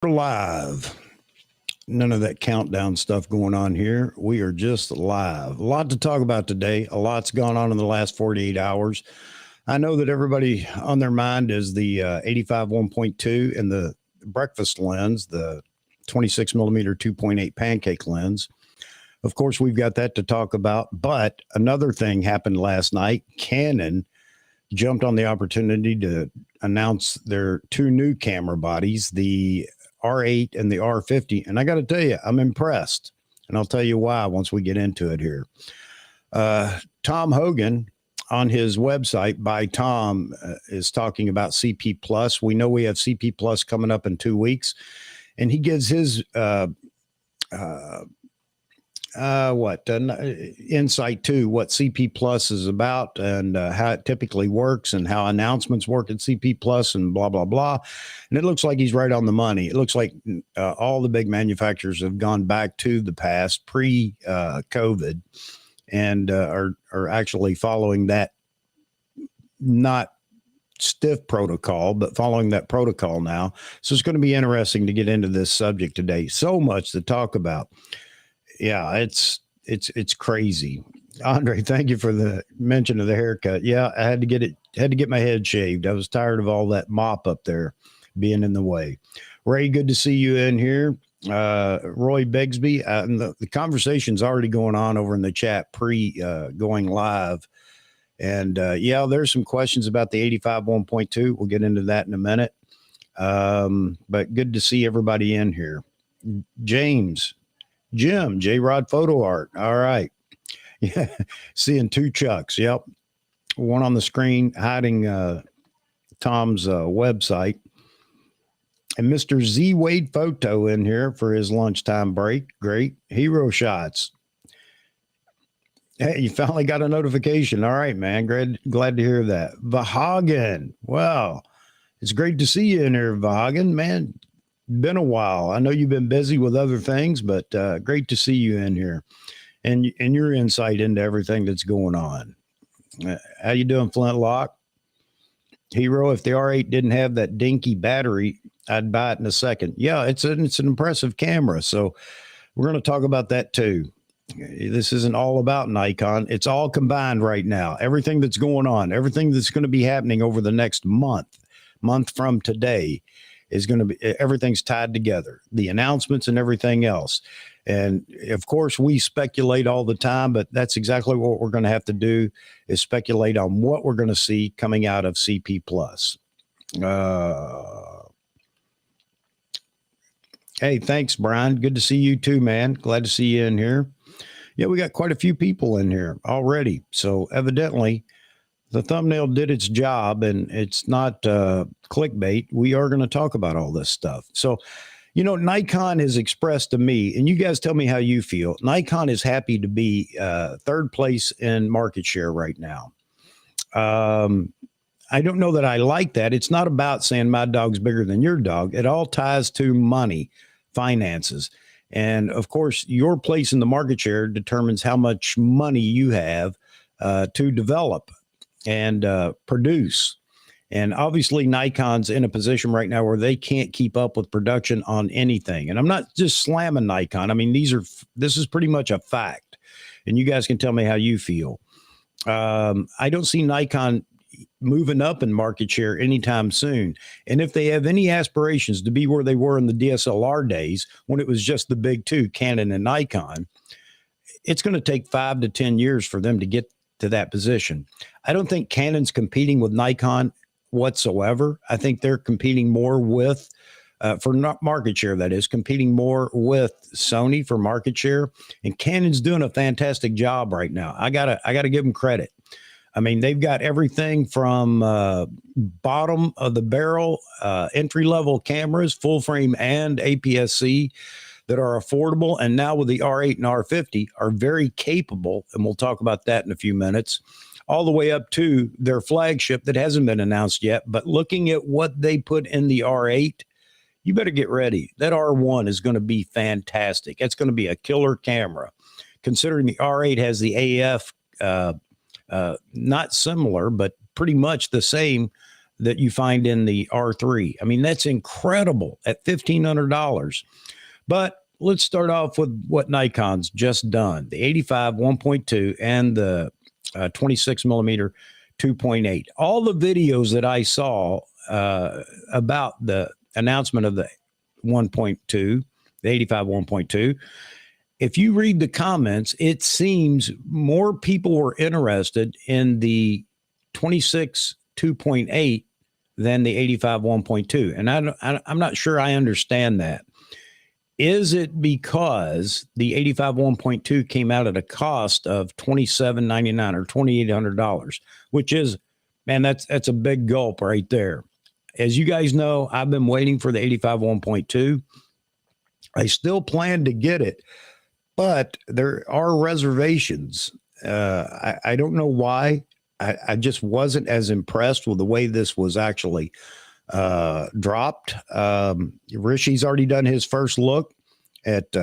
We're live. None of that countdown stuff going on here. We are just live. A lot to talk about today. A lot's gone on in the last 48 hours. I know that everybody on their mind is the 85 1.2 and the breakfast lens, the 26 millimeter 2.8 pancake lens. Of course, we've got that to talk about. But another thing happened last night. Canon jumped on the opportunity to announce their two new camera bodies, the R8 and the R50. And I got to tell you, I'm impressed. And I'll tell you why once we get into it here. Tom Hogan on his website by Tom is talking about CP Plus. We know we have CP Plus coming up in 2 weeks. And he gives his insight to what CP Plus is about and how it typically works and how announcements work at CP Plus and blah, blah, blah. And it looks like he's right on the money. It looks like all the big manufacturers have gone back to the past pre-COVID and are actually following that not stiff protocol, but following that protocol now. So it's going to be interesting to get into this subject today. So much to talk about. Yeah, it's crazy. Andre, thank you for the mention of the haircut. Yeah, I had to get my head shaved. I was tired of all that mop up there being in the way. Ray, good to see you in here. Roy Bigsby, and the conversation's already going on over in the chat going live. And yeah, there's some questions about the 85 1.2. We'll get into that in a minute. But good to see everybody in here. Jim, J-Rod Photo Art. All right. Yeah. Seeing two Chucks. Yep. One on the screen hiding Tom's website. And Mr. Z Wade Photo in here for his lunchtime break. Great. Hero shots. Hey, you finally got a notification. All right, man. Glad to hear that. Vahagan. Wow. It's great to see you in here, Vahagan. Man, been a while. I know you've been busy with other things, but great to see you in here and your insight into everything that's going on. How you doing, Flintlock? Hero, if the R8 didn't have that dinky battery, I'd buy it in a second. Yeah, it's an impressive camera. So we're going to talk about that too. This isn't all about Nikon. It's all combined right now. Everything that's going on, everything that's going to be happening over the next month from today is going to be, everything's tied together, the announcements and everything else. And of course we speculate all the time, but that's exactly what we're going to have to do is speculate on what we're going to see coming out of CP Plus. Hey, thanks, Brian. Good to see you too, man. Glad to see you in here. Yeah, we got quite a few people in here already. So evidently the thumbnail did its job and it's not clickbait. We are going to talk about all this stuff. So, you know, Nikon has expressed to me, and you guys tell me how you feel. Nikon is happy to be third place in market share right now. I don't know that I like that. It's not about saying my dog's bigger than your dog. It all ties to money, finances. And of course, your place in the market share determines how much money you have to develop and produce. And obviously Nikon's in a position right now where they can't keep up with production on anything. And I'm not just slamming Nikon. I mean, this is pretty much a fact. And you guys can tell me how you feel. I don't see Nikon moving up in market share anytime soon. And if they have any aspirations to be where they were in the DSLR days, when it was just the big two, Canon and Nikon, it's going to take 5 to 10 years for them to get to that position. I don't think Canon's competing with Nikon whatsoever. I think they're competing more with, for market share, that is, competing more with Sony for market share. And Canon's doing a fantastic job right now. I gotta give them credit. I mean, they've got everything from bottom of the barrel, entry-level cameras, full frame and APS-C, that are affordable, and now with the R8 and R50 are very capable, and we'll talk about that in a few minutes, all the way up to their flagship that hasn't been announced yet. But looking at what they put in the R8, you better get ready. That R1 is going to be fantastic. It's going to be a killer camera. Considering the R8 has the AF, not similar, but pretty much the same that you find in the R3. I mean, that's incredible at $1,500. But let's start off with what Nikon's just done, the 85 1.2 and the 26 millimeter 2.8. All the videos that I saw about the announcement of the 1.2, the 85 1.2, if you read the comments, it seems more people were interested in the 26 2.8 than the 85 1.2. And I'm not sure I understand that. Is it because the 85 1.2 came out at a cost of $2,799 or $2,800, which is, man, that's a big gulp right there. As you guys know, I've been waiting for the 85 1.2. I still plan to get it, but there are reservations. I don't know why. I just wasn't as impressed with the way this was actually dropped. Rishi's already done his first look at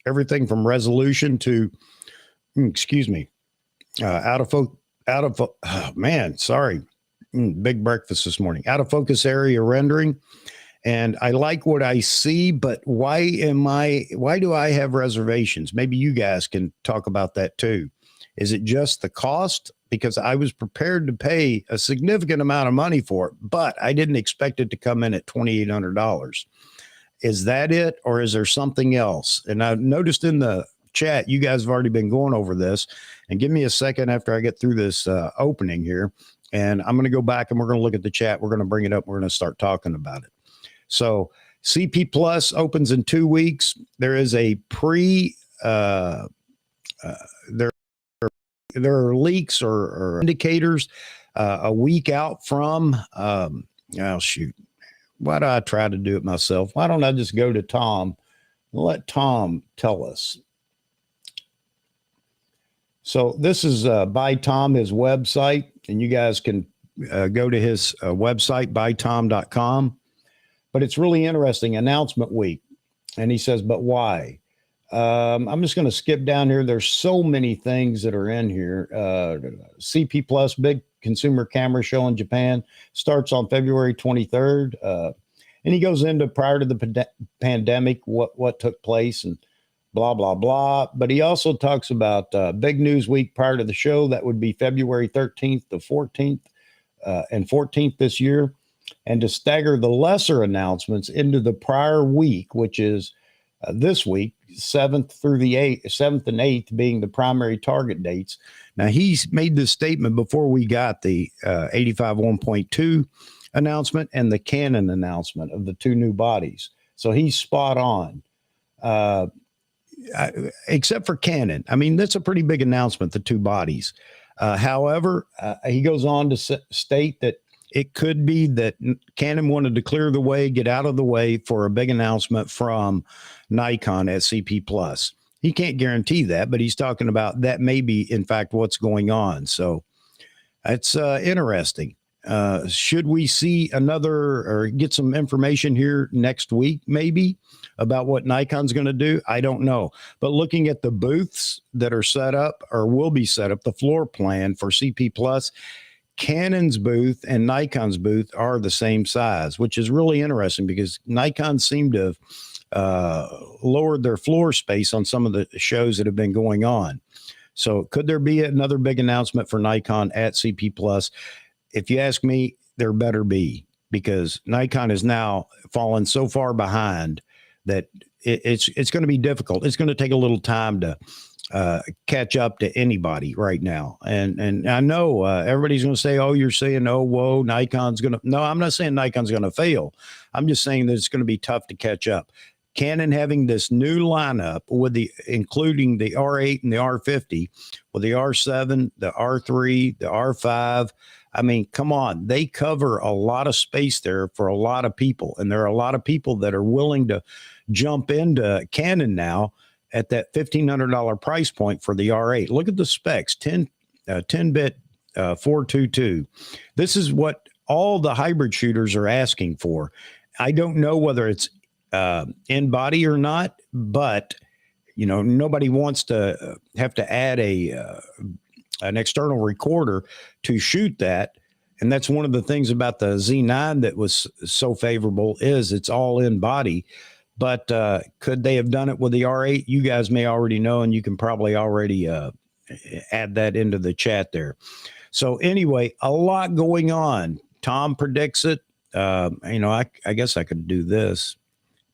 everything from resolution to, big breakfast this morning. Out of focus area rendering. And I like what I see, but why do I have reservations? Maybe you guys can talk about that too. Is it just the cost? Because I was prepared to pay a significant amount of money for it, but I didn't expect it to come in at $2,800. Is that it, or is there something else? And I've noticed in the chat, you guys have already been going over this. And give me a second after I get through this opening here, and I'm going to go back and we're going to look at the chat. We're going to bring it up. We're going to start talking about it. So CP Plus opens in 2 weeks. There is a there are leaks or indicators a week out from, shoot. Why do I try to do it myself? Why don't I just go to Tom and let Tom tell us? So this is by Tom, his website, and you guys can go to his website, bytom.com. But it's really interesting, announcement week. And he says, but why? I'm just going to skip down here. There's so many things that are in here. CP Plus, big consumer camera show in Japan, starts on February 23rd. And he goes into prior to the pandemic, what took place and blah, blah, blah. But he also talks about big news week prior to the show. That would be February 13th to 14th and 14th this year. And to stagger the lesser announcements into the prior week, which is this week, 7th through the 7th and 8th being the primary target dates. Now, he's made this statement before we got the 85 1.2 announcement and the Canon announcement of the two new bodies. So he's spot on. Except for Canon. I mean, that's a pretty big announcement, the two bodies. However, he goes on to state that it could be that Canon wanted to clear the way, get out of the way for a big announcement from Nikon at CP Plus. He can't guarantee that, but he's talking about that may be, in fact, what's going on. So it's interesting. Should we see another or get some information here next week, maybe, about what Nikon's going to do? I don't know. But looking at the booths that are set up or will be set up, the floor plan for CP Plus, Canon's booth and Nikon's booth are the same size, which is really interesting because Nikon seemed to have lowered their floor space on some of the shows that have been going on. So could there be another big announcement for Nikon at CP Plus? If you ask me, there better be, because Nikon is now fallen so far behind that it's going to be difficult. It's going to take a little time to catch up to anybody right now. And I know everybody's going to say, oh, you're saying, oh, whoa, Nikon's going to. No, I'm not saying Nikon's going to fail. I'm just saying that it's going to be tough to catch up. Canon having this new lineup with including the R8 and the R50, with the R7, the R3, the R5. I mean, come on, they cover a lot of space there for a lot of people. And there are a lot of people that are willing to jump into Canon now at that $1,500 price point for the R8. Look at the specs, 10-bit 422. This is what all the hybrid shooters are asking for. I don't know whether it's in body or not, but you know, nobody wants to have to add an external recorder to shoot that. And that's one of the things about the Z9 that was so favorable is it's all in body. But could they have done it with the R8? You guys may already know, and you can probably already add that into the chat there. So anyway, a lot going on. Tom predicts it. I guess I could do this.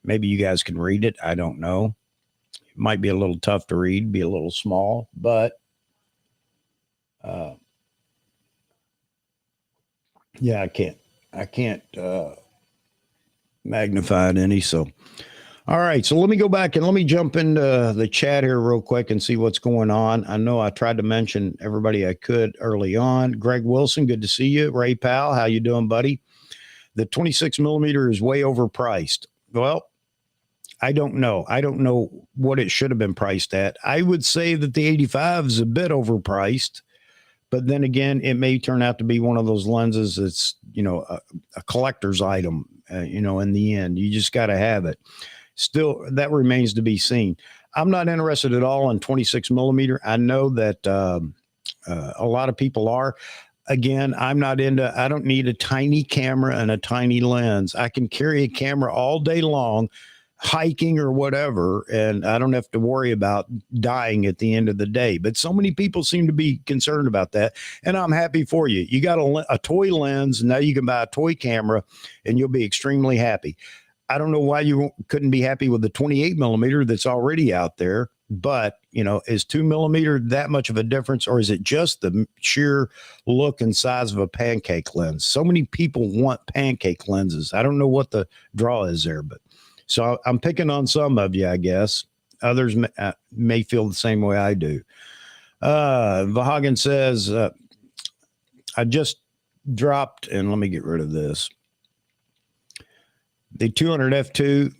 Maybe you guys can read it. I don't know. It might be a little tough to read, be a little small, but yeah, I can't magnify it any. So, all right. So let me go back and let me jump into the chat here real quick and see what's going on. I know I tried to mention everybody I could early on. Greg Wilson, good to see you. Ray Powell, how you doing, buddy? The 26 millimeter is way overpriced. Well, I don't know. I don't know what it should have been priced at. I would say that the 85 is a bit overpriced, but then again, it may turn out to be one of those lenses that's, a collector's item, in the end. You just got to have it. Still, that remains to be seen. I'm not interested at all in 26 millimeter. I know that a lot of people are. Again, I don't need a tiny camera and a tiny lens. I can carry a camera all day long, hiking or whatever, and I don't have to worry about dying at the end of the day. But so many people seem to be concerned about that, and I'm happy for you. You got a toy lens, and now you can buy a toy camera, and you'll be extremely happy. I don't know why you couldn't be happy with the 28 millimeter that's already out there, but is 2 millimeter that much of a difference, or is it just the sheer look and size of a pancake lens? So many people want pancake lenses. I don't know what the draw is there, but so I'm picking on some of you, I guess. Others may feel the same way I do. Vahagan says, I just dropped, and let me get rid of this. The 200 F2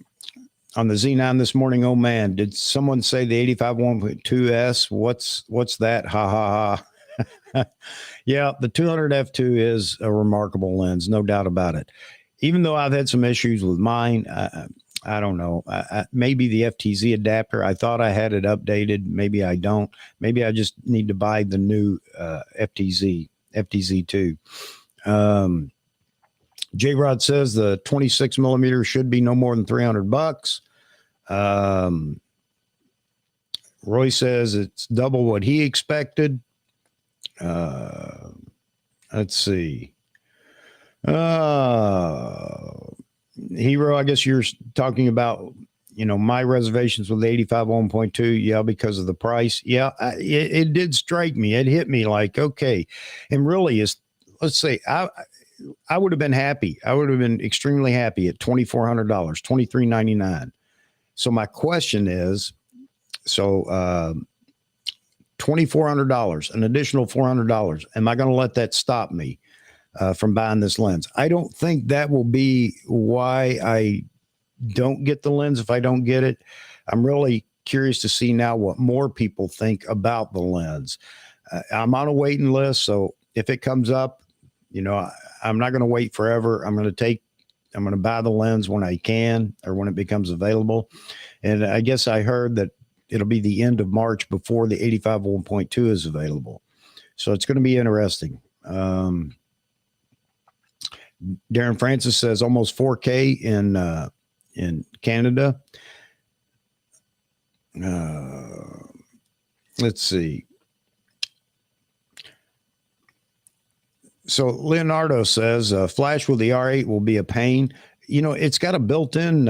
on the Z9 this morning. Oh man, did someone say the 85 1.2S? What's that? Ha ha ha. Yeah, the 200 F2 is a remarkable lens, no doubt about it. Even though I've had some issues with mine, I don't know. Maybe the FTZ adapter, I thought I had it updated. Maybe I don't. Maybe I just need to buy the new FTZ2. J-Rod says the 26 millimeter should be no more than $300. Roy says it's double what he expected. Let's see. Hero, I guess you're talking about, my reservations with the 85 1.2. Yeah, because of the price. Yeah, it did strike me. It hit me like, okay. And really let's say I would have been happy. I would have been extremely happy at $2,400, $2,399. So my question is, $2,400, an additional $400. Am I going to let that stop me from buying this lens? I don't think that will be why I don't get the lens if I don't get it. I'm really curious to see now what more people think about the lens. I'm on a waiting list, so if it comes up, I'm not going to wait forever. I'm going to buy the lens when I can or when it becomes available. And I guess I heard that it'll be the end of March before the 85 1.2 is available. So it's going to be interesting. Darren Francis says almost 4K in Canada. Let's see. So Leonardo says flash with the R8 will be a pain. It's got a built-in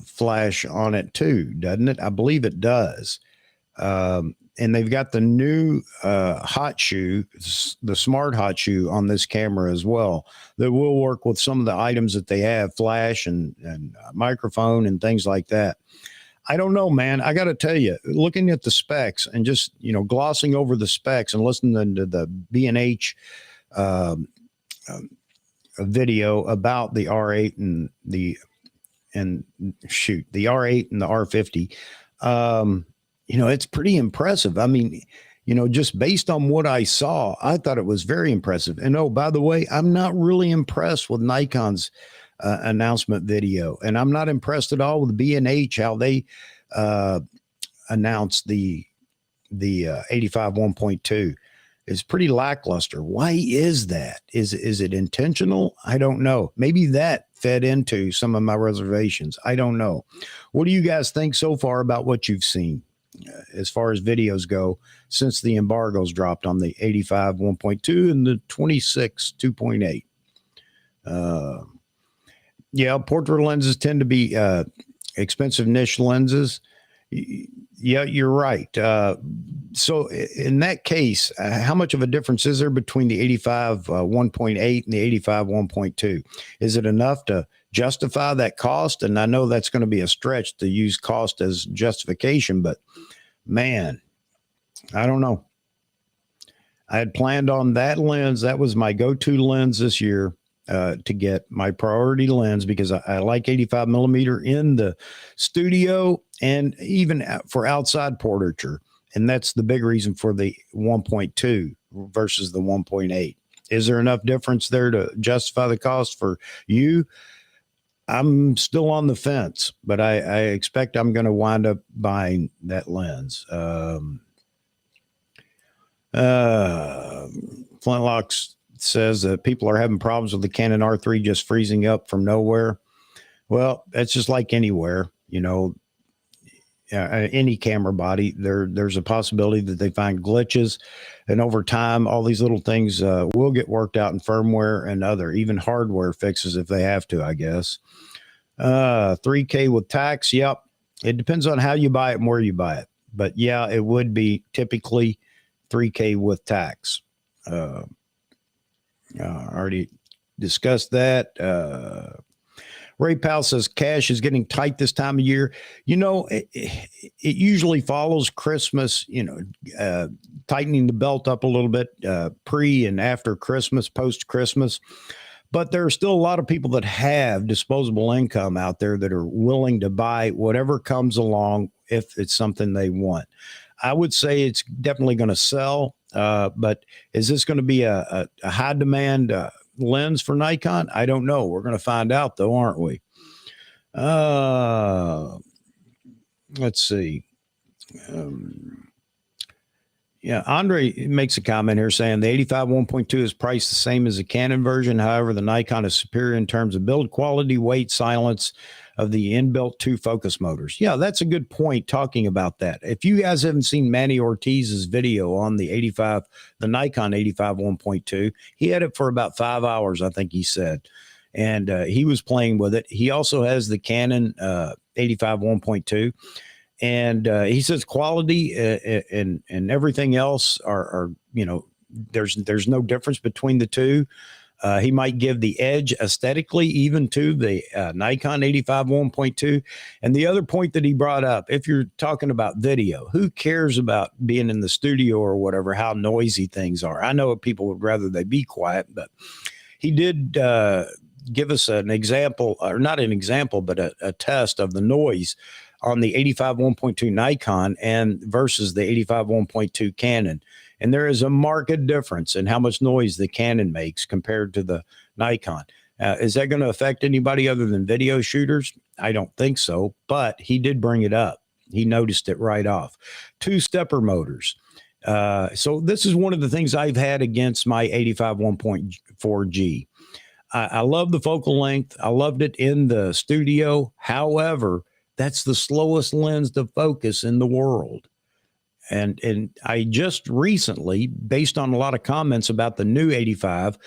flash on it too, doesn't it? I believe it does. And they've got the new hot shoe, the smart hot shoe on this camera as well, that will work with some of the items that they have, flash and microphone and things like that. I don't know, man. I got to tell you, looking at the specs and just, glossing over the specs and listening to the B&H video about the R8 and the R8 and the R50. It's pretty impressive. I mean, just based on what I saw, I thought it was very impressive. And oh, by the way, I'm not really impressed with Nikon's announcement video, and I'm not impressed at all with B&H, how they announced the 85 1.2. is pretty lackluster. Why is that? Is it intentional? I don't know. Maybe that fed into some of my reservations. I don't know. What do you guys think so far about what you've seen as far as videos go since the embargoes dropped on the 85 1.2 and the 26 2.8? Yeah, portrait lenses tend to be expensive niche lenses. Yeah, you're right. So in that case, how much of a difference is there between the 85 1.8 and the 85 1.2? Is it enough to justify that cost? And I know that's going to be a stretch to use cost as justification, but man, I don't know. I had planned on that lens. That was my go-to lens this year. To get my priority lens because I like 85 millimeter in the studio and even for outside portraiture. And that's the big reason for the 1.2 versus the 1.8. Is there enough difference there to justify the cost for you? I'm still on the fence, but I expect I'm going to wind up buying that lens. Flintlocks says that people are having problems with the Canon R3 just freezing up from nowhere. Well, that's just like anywhere, you know, any camera body. There's a possibility that they find glitches, and over time, all these little things will get worked out in firmware and other even hardware fixes if they have to, I guess. 3K with tax. Yep. It depends on how you buy it and where you buy it. But yeah, it would be typically 3K with tax. Already discussed that. Ray Powell says cash is getting tight this time of year. You know, it usually follows Christmas, you know, tightening the belt up a little bit pre and after Christmas, post Christmas. But there are still a lot of people that have disposable income out there that are willing to buy whatever comes along if it's something they want. I would say it's definitely going to sell. But is this going to be a high demand lens for Nikon? I don't know. We're going to find out, though, aren't we? Let's see. Yeah, Andre makes a comment here saying the 85 1.2 is priced the same as the Canon version. However, the Nikon is superior in terms of build quality, weight, silence of the inbuilt 2 focus motors. Yeah, that's a good point talking about that. If you guys haven't seen Manny Ortiz's video on the Nikon 85 1.2, he had it for about 5 hours, I think he said. And he was playing with it. He also has the Canon 85 1.2. And he says quality and everything else are, you know, there's no difference between the two. He might give the edge aesthetically even to the Nikon 85 1.2. And the other point that he brought up, if you're talking about video, who cares about being in the studio or whatever, how noisy things are? I know people would rather they be quiet, but he did give us an example, or not an example, but a test of the noise on the 85 1.2 Nikon and versus the 85 1.2 Canon. And there is a marked difference in how much noise the Canon makes compared to the Nikon. Is that going to affect anybody other than video shooters? I don't think so, but he did bring it up. He noticed it right off. 2 stepper motors. So this is one of the things I've had against my 85 1.4G. I love the focal length. I loved it in the studio. However, that's the slowest lens to focus in the world. And I just recently, based on a lot of comments about the new 85,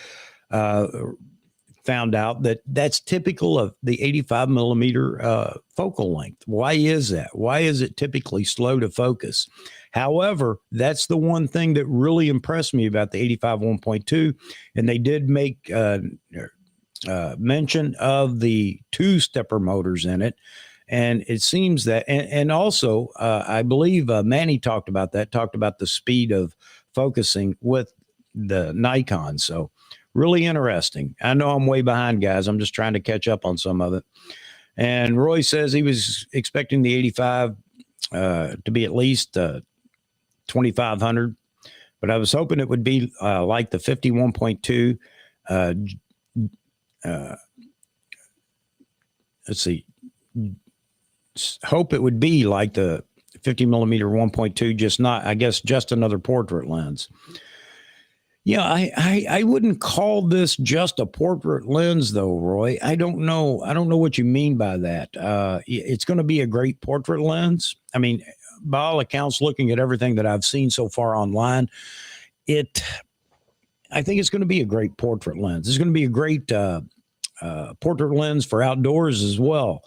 found out that that's typical of the 85 millimeter focal length. Why is that? Why is it typically slow to focus? However, that's the one thing that really impressed me about the 85 1.2. And they did make mention of the 2 stepper motors in it. And it seems that, and also, I believe Manny talked about the speed of focusing with the Nikon. So really interesting. I know I'm way behind, guys. I'm just trying to catch up on some of it. And Roy says he was expecting the 85 to be at least 2,500, but I was hoping it would be like the 51.2. Let's see. Hope it would be like the 50 millimeter 1.2, just not, I guess, just another portrait lens. Yeah, I wouldn't call this just a portrait lens, though, Roy. I don't know. I don't know what you mean by that. It's going to be a great portrait lens. I mean, by all accounts, looking at everything that I've seen so far online, it. I think it's going to be a great portrait lens. It's going to be a great portrait lens for outdoors as well.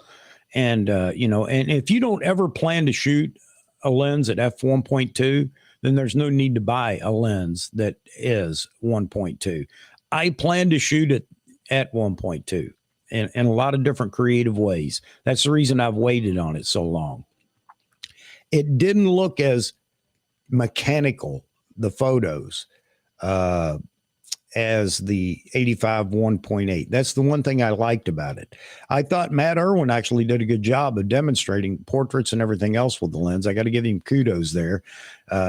And and if you don't ever plan to shoot a lens at f1.2, then there's no need to buy a lens that is 1.2. I plan to shoot it at 1.2 in a lot of different creative ways. That's the reason I've waited on it so long. It didn't look as mechanical, the photos, as the 85 1.8. That's the one thing I liked about it. I thought Matt Irwin actually did a good job of demonstrating portraits and everything else with the lens. I got to give him kudos there.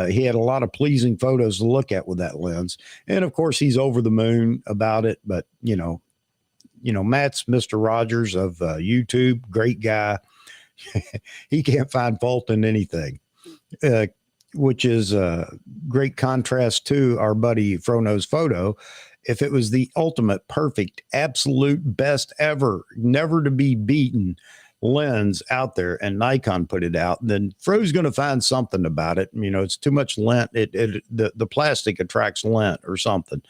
He had a lot of pleasing photos to look at with that lens. And of course, he's over the moon about it. But, Matt's Mr. Rogers of YouTube, great guy. He can't find fault in anything. Which is a great contrast to our buddy Frono's photo. If it was the ultimate, perfect, absolute best ever, never to be beaten lens out there, and Nikon put it out, then Fro's going to find something about it. It's too much lint. The plastic attracts lint or something.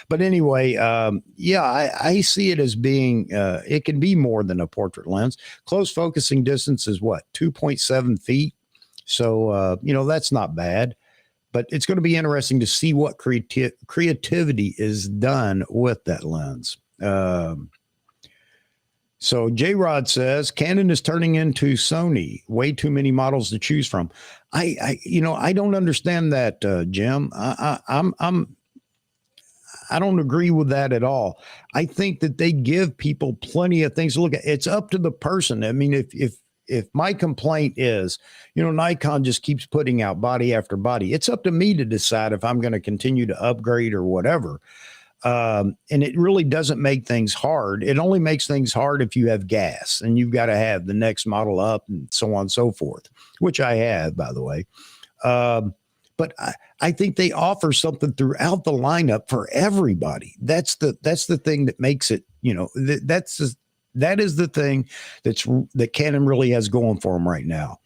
But anyway, I see it as being, it can be more than a portrait lens. Close focusing distance is what, 2.7 feet? So, that's not bad, but it's going to be interesting to see what creativity is done with that lens. So J-Rod says Canon is turning into Sony. Way too many models to choose from. I don't understand that, Jim. I don't agree with that at all. I think that they give people plenty of things to look at. It's up to the person. I mean, if my complaint is, Nikon just keeps putting out body after body, it's up to me to decide if I'm going to continue to upgrade or whatever. And it really doesn't make things hard. It only makes things hard if you have gas and you've got to have the next model up and so on and so forth, which I have, by the way. But I think they offer something throughout the lineup for everybody. That's the thing that makes it, that is the thing that Canon really has going for them right now.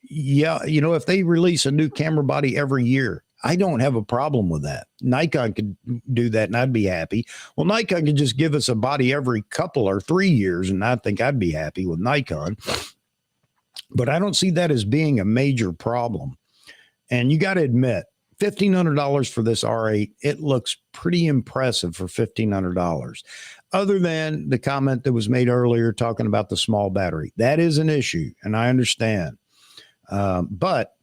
If they release a new camera body every year, I don't have a problem with that. Nikon could do that and I'd be happy. Well, Nikon could just give us a body every couple or 3 years and I think I'd be happy with Nikon. But I don't see that as being a major problem. And you got to admit, $1,500 for this R8, it looks pretty impressive for $1,500. Other than the comment that was made earlier talking about the small battery. That is an issue, and I understand. But,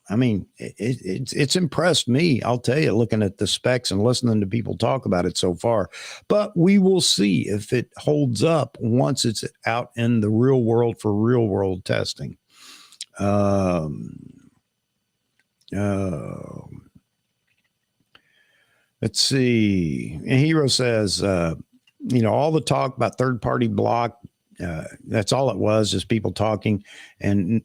I mean, it's impressed me, I'll tell you, looking at the specs and listening to people talk about it so far. But we will see if it holds up once it's out in the real world for real world testing. Let's see. Hero says, all the talk about third-party block, that's all it was, just people talking. And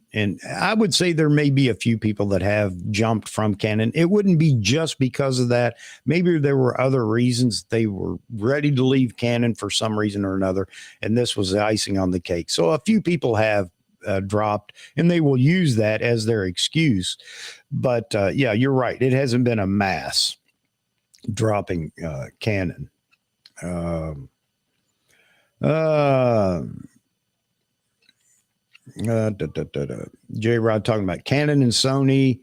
I would say there may be a few people that have jumped from Canon. It wouldn't be just because of that. Maybe there were other reasons they were ready to leave Canon for some reason or another, and this was the icing on the cake. So a few people have dropped, and they will use that as their excuse. But, you're right. It hasn't been a mass dropping Canon. J-Rod talking about Canon and Sony.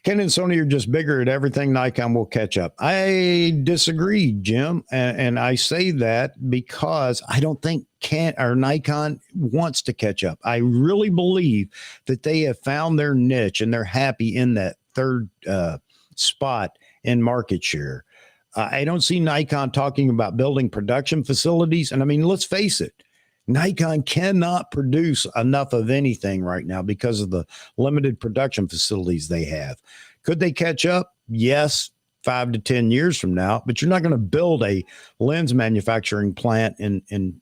Canon and Sony are just bigger at everything. Nikon will catch up. I disagree, Jim. And I say that because I don't think Nikon wants to catch up. I really believe that they have found their niche and they're happy in that third spot in market share. I don't see Nikon talking about building production facilities. And I mean, let's face it, Nikon cannot produce enough of anything right now because of the limited production facilities they have. Could they catch up? Yes, 5 to 10 years from now, but you're not going to build a lens manufacturing plant in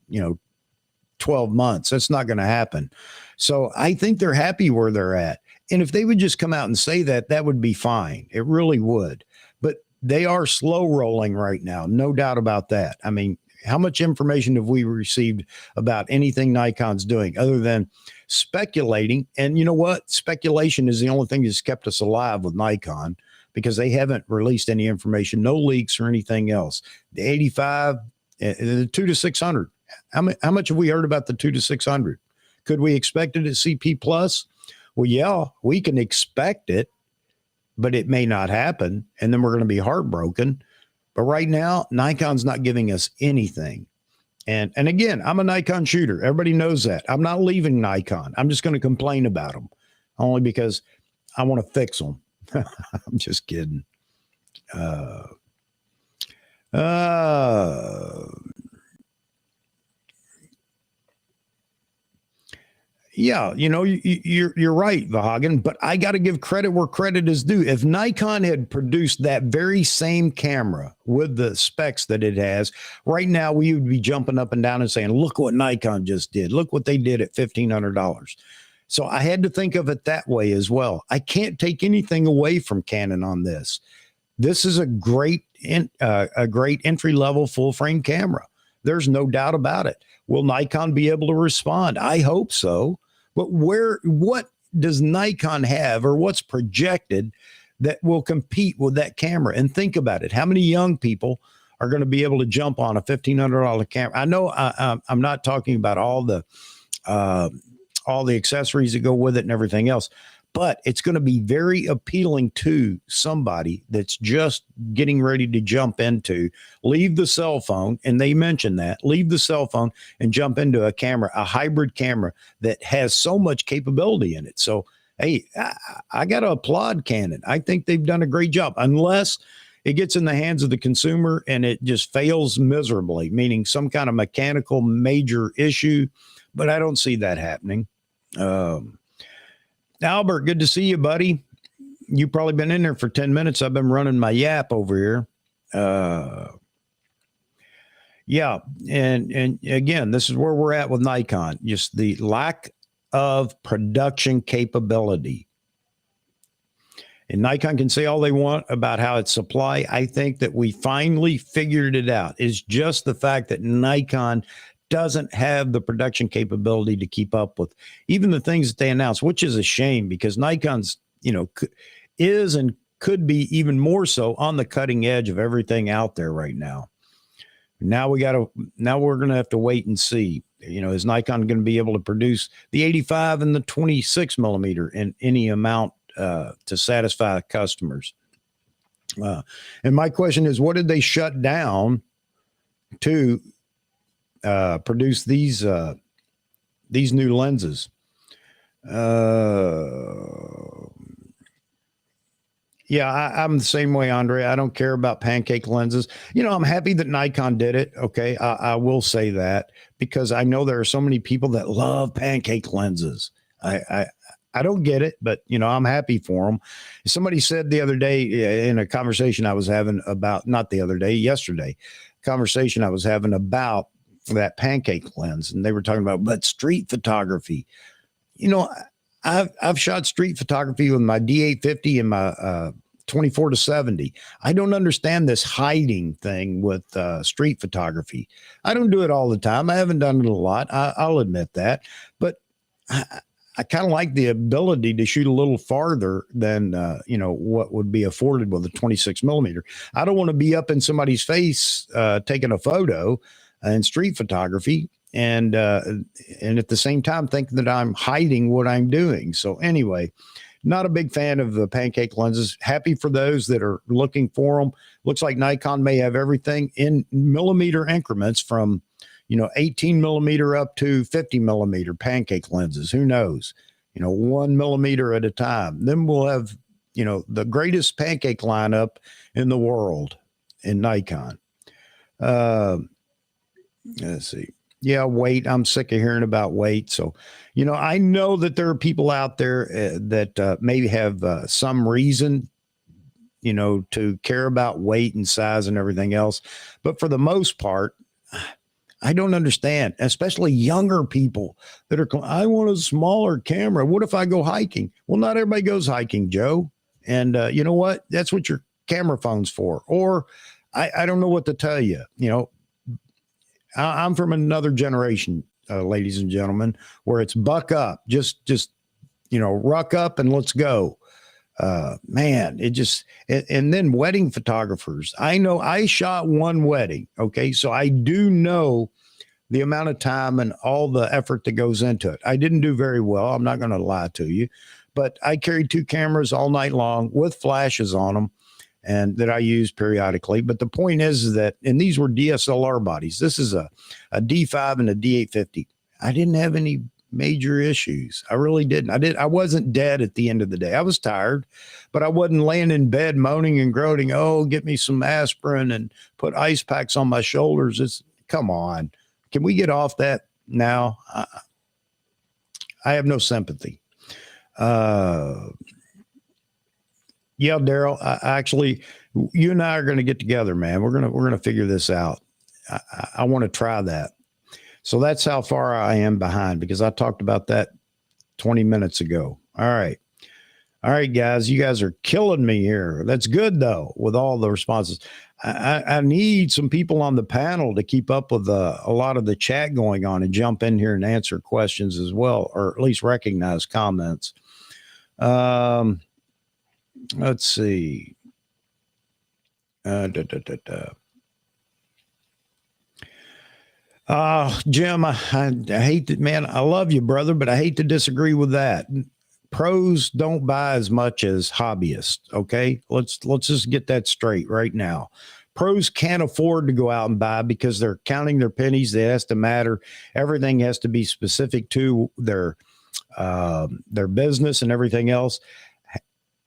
12 months. That's not going to happen. So I think they're happy where they're at. And if they would just come out and say that, that would be fine. It really would. But they are slow rolling right now. No doubt about that. I mean, how much information have we received about anything Nikon's doing other than speculating? And you know what? Speculation is the only thing that's kept us alive with Nikon, because they haven't released any information, no leaks or anything else. The 85, the 2 to 600. How much have we heard about the 2 to 600? Could we expect it at CP Plus? Well, yeah, we can expect it, but it may not happen. And then we're going to be heartbroken. But right now, Nikon's not giving us anything. And again, I'm a Nikon shooter. Everybody knows that. I'm not leaving Nikon. I'm just going to complain about them only because I want to fix them. I'm just kidding. Yeah, you know, you're right, Vahagan, but I got to give credit where credit is due. If Nikon had produced that very same camera with the specs that it has, right now we would be jumping up and down and saying, look what Nikon just did. Look what they did at $1,500. So I had to think of it that way as well. I can't take anything away from Canon on this. This is a great entry-level full-frame camera. There's no doubt about it. Will Nikon be able to respond? I hope so. But what does Nikon have, or what's projected that will compete with that camera? And think about it. How many young people are going to be able to jump on a $1,500 camera? I know I'm not talking about all the accessories that go with it and everything else, but it's going to be very appealing to somebody that's just getting ready to jump into, leave the cell phone, and they mentioned that, leave the cell phone and jump into a camera, a hybrid camera that has so much capability in it. So, hey, I got to applaud Canon. I think they've done a great job, unless it gets in the hands of the consumer and it just fails miserably, meaning some kind of mechanical major issue, but I don't see that happening. Albert, good to see you, buddy. You've probably been in there for 10 minutes. I've been running my yap over here. Yeah. And again, this is where we're at with Nikon, just the lack of production capability. And Nikon can say all they want about how it's supply. I think that we finally figured it out. It's just the fact that Nikon doesn't have the production capability to keep up with even the things that they announce, which is a shame, because Nikon's, you know, is and could be even more so on the cutting edge of everything out there right now. Now we're going to have to wait and see, you know, is Nikon going to be able to produce the 85 and the 26 millimeter in any amount to satisfy customers? And my question is, what did they shut down to produce these new lenses? Yeah, I'm the same way, Andre. I don't care about pancake lenses. You know, I'm happy that Nikon did it. Okay, I will say that, because I know there are so many people that love pancake lenses. I don't get it, but you know, I'm happy for them. Somebody said the other day in a conversation I was having about, not the other day, yesterday, conversation I was having about that pancake lens, and they were talking about, but street photography. You know, I've shot street photography with my D850 and my 24 to 70. I don't understand this hiding thing with street photography. I don't do it all the time. I haven't done it a lot. I'll admit that, but I kind of like the ability to shoot a little farther than, you know, what would be afforded with a 26 millimeter. I don't want to be up in somebody's face taking a photo in street photography and at the same time think that I'm hiding what I'm doing. So anyway, not a big fan of the pancake lenses. Happy for those that are looking for them. Looks like Nikon may have everything in millimeter increments from, you know, 18 millimeter up to 50 millimeter pancake lenses. Who knows? You know, 1 millimeter at a time. Then we'll have, you know, the greatest pancake lineup in the world in Nikon. Let's see. Yeah, weight. I'm sick of hearing about weight. So, you know, I know that there are people out there that maybe have some reason, you know, to care about weight and size and everything else. But for the most part, I don't understand, especially younger people that are, I want a smaller camera. What if I go hiking? Well, not everybody goes hiking, Joe. And you know what? That's what you're camera phones for? Or I don't know what to tell you. You know, I'm from another generation, ladies and gentlemen, where it's buck up, just, you know, ruck up and let's go. Man, it just, and then wedding photographers. I know I shot one wedding. Okay. So I do know the amount of time and all the effort that goes into it. I didn't do very well. I'm not going to lie to you, but I carried 2 cameras all night long with flashes on them and that I use periodically. But the point is that, and these were DSLR bodies. This is a D5 and a D850. I didn't have any major issues. I really didn't. I wasn't dead at the end of the day. I was tired, but I wasn't laying in bed moaning and groaning. Oh, get me some aspirin and put ice packs on my shoulders. Come on. Can we get off that now? I have no sympathy. Yeah, Daryl, actually, you and I are going to get together, man. We're going to figure this out. I want to try that. So that's how far I am behind, because I talked about that 20 minutes ago. All right. All right, guys, you guys are killing me here. That's good, though, with all the responses. I need some people on the panel to keep up with a lot of the chat going on and jump in here and answer questions as well, or at least recognize comments. Let's see. Jim, I hate that, man. I love you, brother, but I hate to disagree with that. Pros don't buy as much as hobbyists. Okay. Let's just get that straight right now. Pros can't afford to go out and buy because they're counting their pennies. It has to matter. Everything has to be specific to their business and everything else.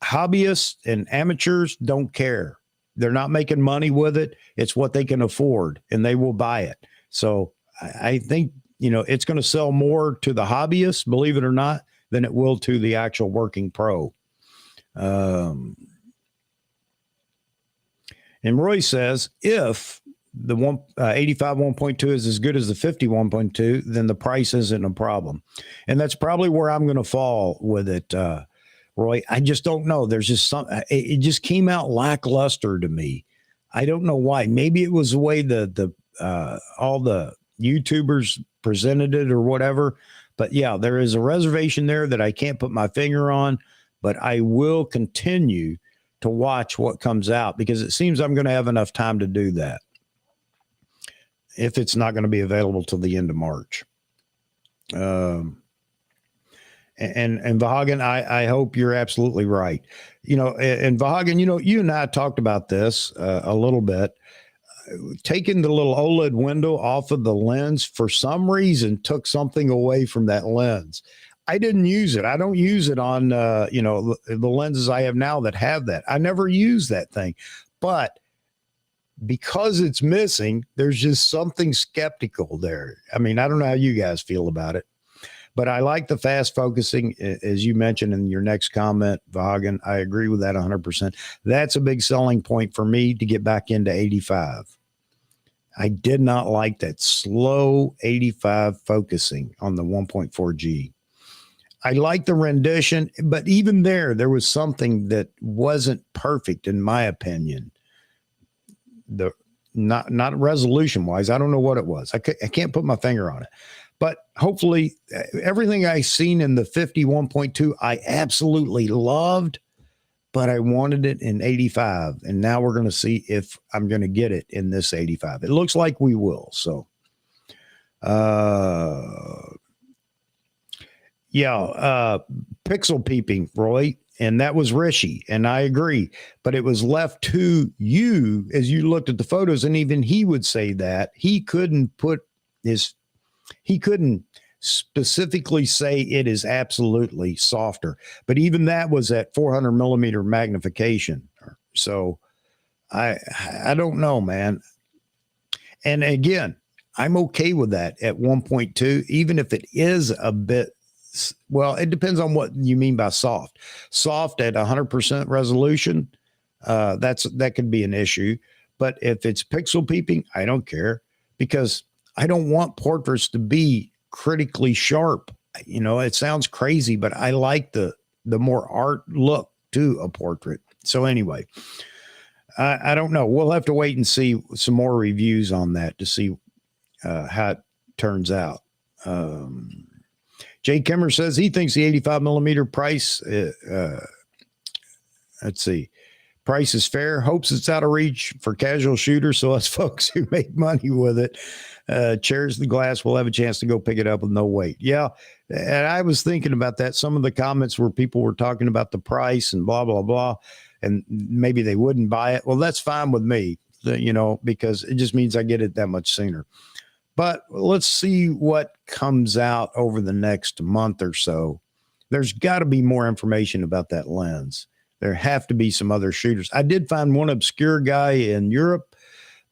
Hobbyists and amateurs don't care. They're not making money with it. It's what they can afford, and they will buy it. So I think, you know, it's going to sell more to the hobbyists, believe it or not, than it will to the actual working pro. And Roy says, if the 85 1.2 is as good as the 50 1.2, then the price isn't a problem. And that's probably where I'm going to fall with it, Roy. I just don't know. There's just it just came out lackluster to me. I don't know why. Maybe it was the way all the YouTubers presented it or whatever. But yeah, there is a reservation there that I can't put my finger on, but I will continue to watch what comes out, because it seems I'm going to have enough time to do that if it's not going to be available till the end of March. And Vahagan, I hope you're absolutely right. You know, and Vahagan, you know, you and I talked about this a little bit. Taking the little OLED window off of the lens for some reason took something away from that lens. I didn't use it. I don't use it on, you know, the lenses I have now that have that. I never use that thing, but because it's missing, there's just something skeptical there. I mean, I don't know how you guys feel about it, but I like the fast focusing, as you mentioned in your next comment, Vaughan. I agree with that 100%. That's a big selling point for me to get back into 85. I did not like that slow 85 focusing on the 1.4G. I like the rendition, but even there was something that wasn't perfect in my opinion. Not resolution wise. I don't know what it was. I can't put my finger on it, but hopefully everything I seen in the 51.2, I absolutely loved, but I wanted it in 85. And now we're going to see if I'm going to get it in this 85. It looks like we will. So, pixel peeping, Roy, and that was Rishi, and I agree, but it was left to you as you looked at the photos, and even he would say that he couldn't specifically say it is absolutely softer, but even that was at 400 millimeter magnification. So I don't know, man. And again, I'm okay with that at 1.2, even if it is a bit. Well, it depends on what you mean by soft. Soft at 100% resolution, that could be an issue. But if it's pixel peeping, I don't care, because I don't want portraits to be critically sharp. You know, it sounds crazy, but I like the more art look to a portrait. So anyway, I don't know. We'll have to wait and see some more reviews on that to see how it turns out. Jay Kimmer says he thinks the 85 millimeter price, let's see, price is fair. Hopes it's out of reach for casual shooters. So us folks who make money with it, chairs the glass, will have a chance to go pick it up with no wait. Yeah. And I was thinking about that. Some of the comments where people were talking about the price and blah, blah, blah, and maybe they wouldn't buy it. Well, that's fine with me, you know, because it just means I get it that much sooner. But let's see what comes out over the next month or so. There's got to be more information about that lens. There have to be some other shooters. I did find one obscure guy in Europe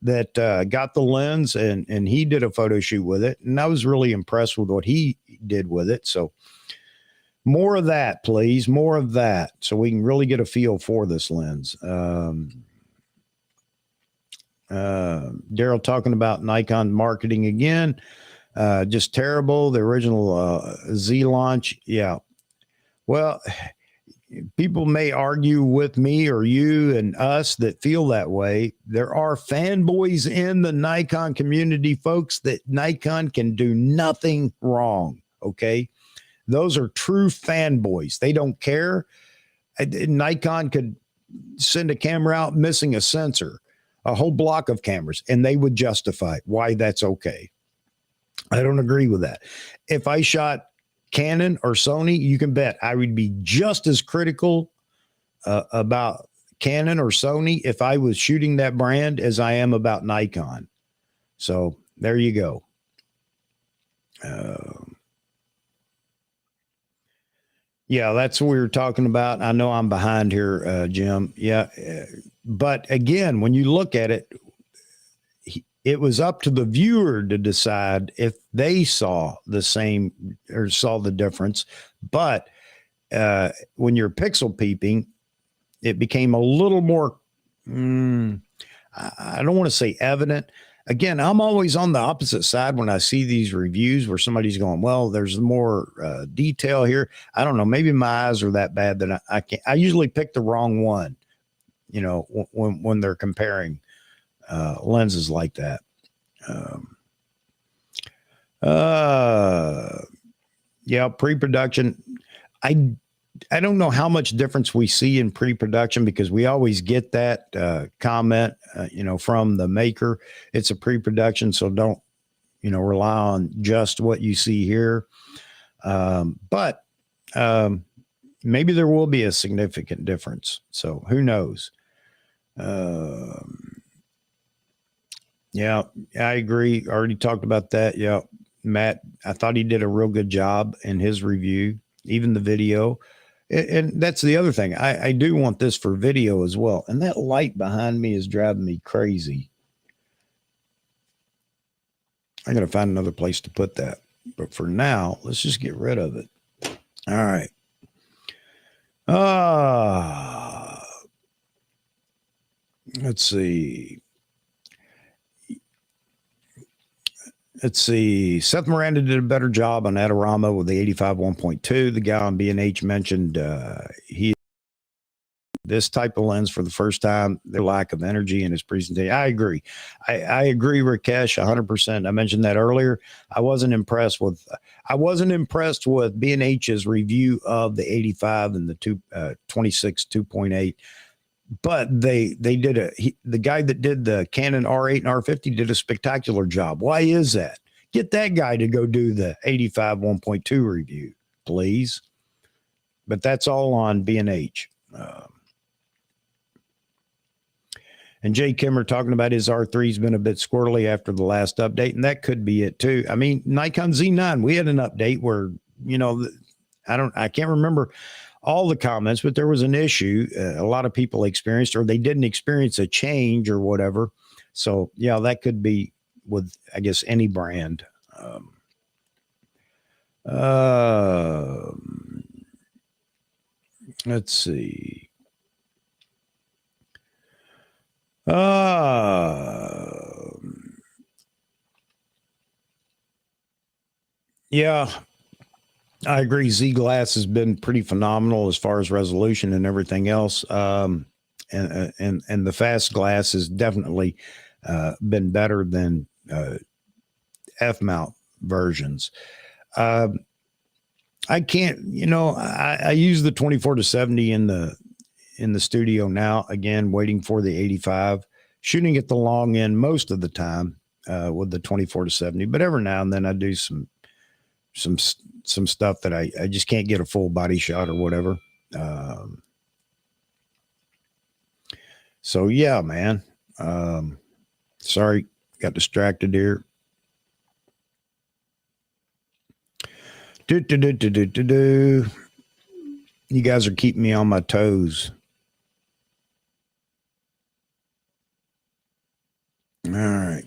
that got the lens, and he did a photo shoot with it. And I was really impressed with what he did with it. So more of that, please. More of that, so we can really get a feel for this lens. Daryl talking about Nikon marketing again. Just terrible. The original Z launch. Yeah. Well, people may argue with me or you and us that feel that way. There are fanboys in the Nikon community, folks, that Nikon can do nothing wrong. Okay. Those are true fanboys. They don't care. Nikon could send a camera out missing a sensor, a whole block of cameras, and they would justify why that's okay. I don't agree with that. If I shot Canon or Sony, you can bet I would be just as critical about Canon or Sony if I was shooting that brand as I am about Nikon. So there you go. Yeah, that's what we were talking about. I know I'm behind here, Jim. Yeah. But again, when you look at it, it was up to the viewer to decide if they saw the same or saw the difference. But when you're pixel peeping, it became a little more, I don't want to say evident. Again, I'm always on the opposite side when I see these reviews where somebody's going, well, there's more detail here. I don't know. Maybe my eyes are that bad that I can't. I usually pick the wrong one, you know, when they're comparing lenses like that. Yeah, pre-production. I don't know how much difference we see in pre-production because we always get that comment, you know, from the maker. It's a pre-production, so don't, you know, rely on just what you see here. But maybe there will be a significant difference. So who knows? Yeah, I agree. I already talked about that. Yeah, Matt, I thought he did a real good job in his review, even the video. And that's the other thing. I do want this for video as well. And that light behind me is driving me crazy. I got to find another place to put that. But for now, let's just get rid of it. All right. Let's see. Seth Miranda did a better job on Adorama with the 85 1.2. The guy on B&H mentioned this type of lens for the first time, their lack of energy in his presentation. I agree. I agree, Rakesh, 100%. I mentioned that earlier. I wasn't impressed with B&H's review of the 85 and the 26 2.8. But the guy that did the Canon R8 and R50 did a spectacular job. Why is that? Get that guy to go do the 85 1.2 review, please. But that's all on B&H. And Jay Kimmer talking about his R3's been a bit squirrely after the last update, and that could be it too. I mean, Nikon Z9, we had an update where, you know, I can't remember all the comments, but there was an issue a lot of people experienced, or they didn't experience a change or whatever. So yeah, that could be with, I guess, any brand. Let's see. Yeah, I agree. Z Glass has been pretty phenomenal as far as resolution and everything else. and the fast glass has definitely been better than F mount versions. I can't, I use the 24-70 in the studio now, again, waiting for the 85, shooting at the long end most of the time with the 24-70, but every now and then I do some stuff that I just can't get a full body shot or whatever. So yeah, man. Sorry, got distracted here. You guys are keeping me on my toes. All right.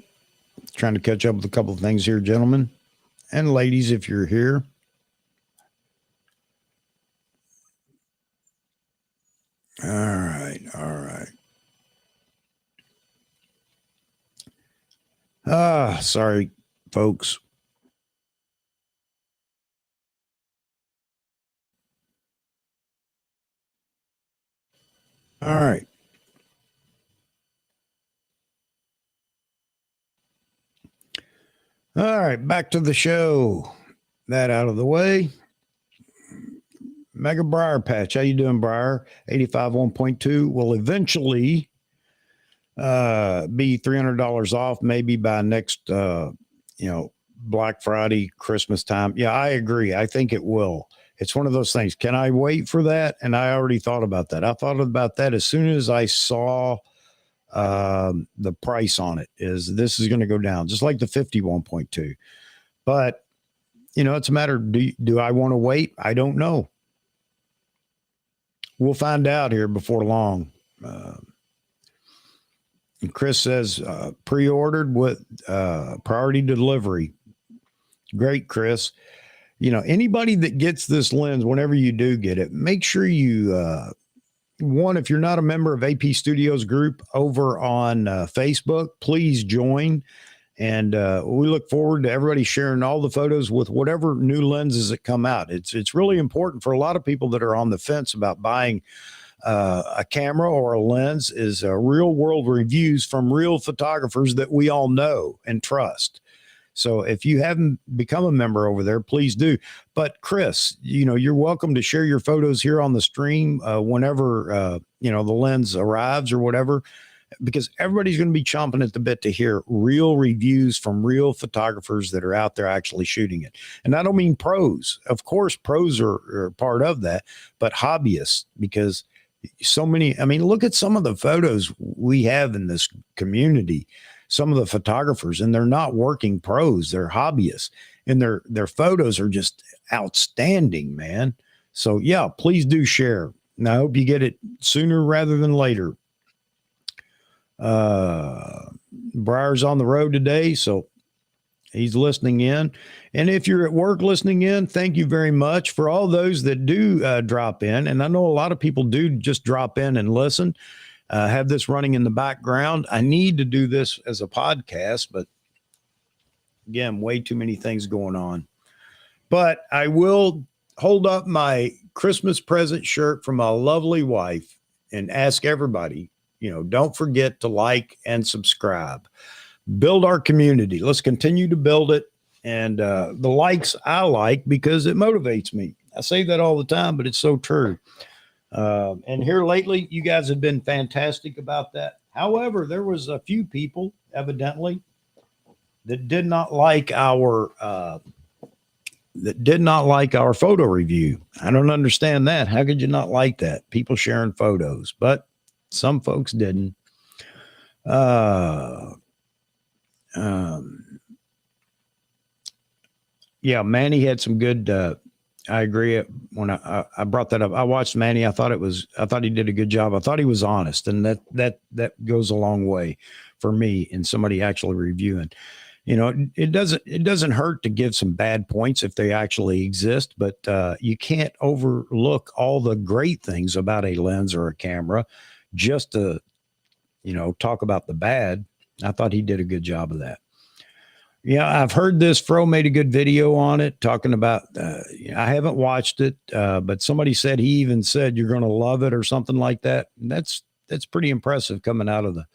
Trying to catch up with a couple of things here, gentlemen and ladies, if you're here. All right. All right. Sorry, folks. All right. All right, back to the show. That out of the way. Mega Briar Patch. How you doing, Briar? 85 1.2 will eventually be $300 off, maybe by next Black Friday, Christmas time. Yeah, I agree. I think it will. It's one of those things. Can I wait for that? And I already thought about that. I thought about that as soon as I saw the price on it. This is going to go down, just like the 51.2. But it's a matter. Do I want to wait? I don't know. We'll find out here before long. And Chris says pre-ordered with priority delivery. Great, Chris. Anybody that gets this lens, whenever you do get it, make sure you, if you're not a member of AP Studios group over on Facebook, please join. And we look forward to everybody sharing all the photos with whatever new lenses that come out. It's really important for a lot of people that are on the fence about buying a camera or a lens is real world reviews from real photographers that we all know and trust. So if you haven't become a member over there, please do. But Chris, you're welcome to share your photos here on the stream whenever, the lens arrives or whatever, because everybody's going to be chomping at the bit to hear real reviews from real photographers that are out there actually shooting it. And I don't mean pros. Of course, pros are part of that, but hobbyists, because so many, look at some of the photos we have in this community. Some of the photographers, and they're not working pros, they're hobbyists, and their photos are just outstanding, man. So yeah, please do share. And I hope you get it sooner rather than later. Briar's on the road today, so he's listening in. And if you're at work listening in, thank you very much. For all those that do drop in, and I know a lot of people do just drop in and listen, have this running in the background. I need to do this as a podcast, but again, way too many things going on. But I will hold up my Christmas present shirt from my lovely wife and ask everybody, don't forget to like and subscribe. Build our community. Let's continue to build it. And the likes I like because it motivates me. I say that all the time, but it's so true. And here lately, you guys have been fantastic about that. However, there was a few people, evidently, that did not like our photo review. I don't understand that. How could you not like that? People sharing photos, but some folks didn't. Yeah, Manny had some good. I agree. When I brought that up, I watched Manny. I thought he did a good job. I thought he was honest, and that goes a long way for me and somebody actually reviewing. It doesn't hurt to give some bad points if they actually exist, but you can't overlook all the great things about a lens or a camera just to, talk about the bad. I thought he did a good job of that. Yeah, I've heard this. Fro made a good video on it talking about, I haven't watched it, but somebody said, he even said, you're going to love it or something like that. And that's that's pretty impressive coming out of the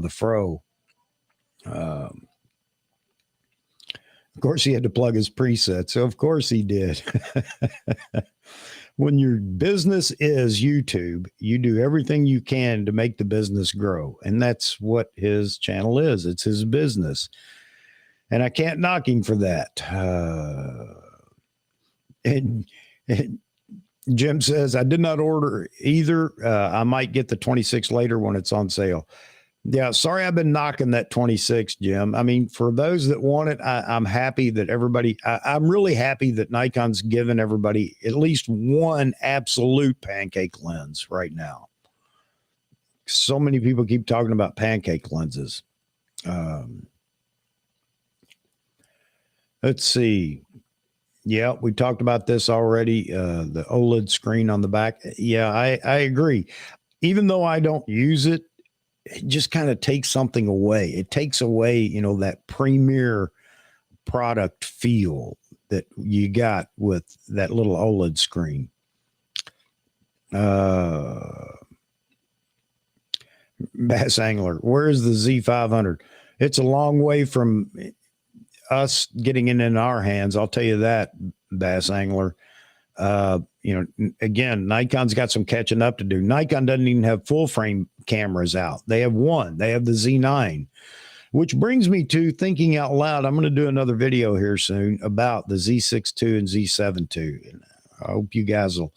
fro. Of course, he had to plug his preset, so of course he did. When your business is YouTube, you do everything you can to make the business grow, and that's what his channel is. It's his business, and I can't knock him for that. And Jim says, I did not order either. I might get the 26 later when it's on sale. Yeah, sorry, I've been knocking that 26, Jim. I mean, for those that want it, I'm happy that I'm really happy that Nikon's given everybody at least one absolute pancake lens right now. So many people keep talking about pancake lenses. Let's see. Yeah, we talked about this already. The OLED screen on the back. Yeah, I agree. Even though I don't use it, it just kind of takes something away. It takes away, that premier product feel that you got with that little OLED screen. Bass Angler, where's the Z500? It's a long way from us getting it in our hands. I'll tell you that, Bass Angler. Again, Nikon's got some catching up to do. Nikon doesn't even have full frame cameras out. They have one. They have the Z9, which brings me to thinking out loud. I'm going to do another video here soon about the Z6 II and Z7 II. I hope you guys will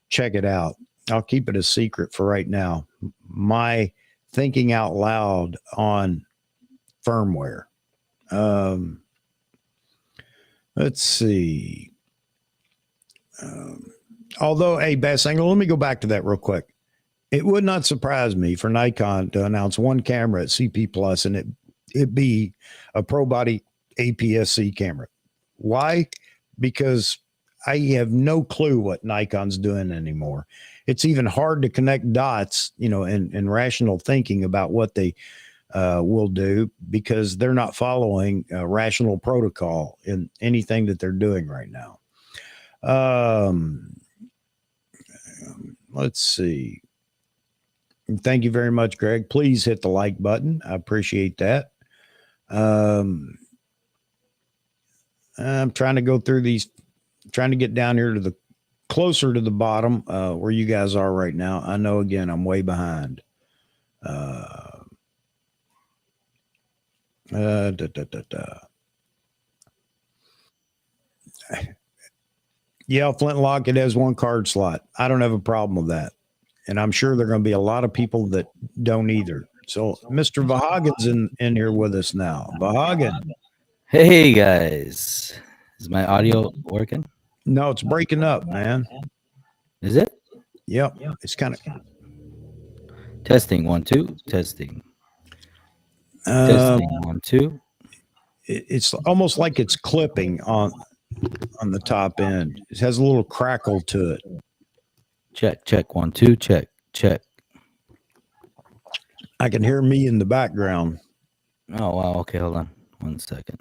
check it out. I'll keep it a secret for right now. My thinking out loud on firmware. Let's see. Although, hey, Bass Angler, let me go back to that real quick. It would not surprise me for Nikon to announce one camera at CP Plus and it be a Pro Body APS-C camera. Why? Because I have no clue what Nikon's doing anymore. It's even hard to connect dots, and rational thinking about what they will do because they're not following rational protocol in anything that they're doing right now. Let's see. Thank you very much, Greg. Please hit the like button. I appreciate that. I'm trying to go through these, trying to get down here to closer to the bottom where you guys are right now. I know, again, I'm way behind. Yeah, Flintlock, it has one card slot. I don't have a problem with that. And I'm sure there are going to be a lot of people that don't either. So Mr. Vahagan's in here with us now. Vahagan. Hey, guys. Is my audio working? No, it's breaking up, man. Is it? Yep. It's kind of... Testing, 1, 2. Testing. Testing, 1, 2. It's almost like it's clipping on the top end. It has a little crackle to it. Check, 1, 2, check. I can hear me in the background. Oh, wow. Okay, hold on 1 second.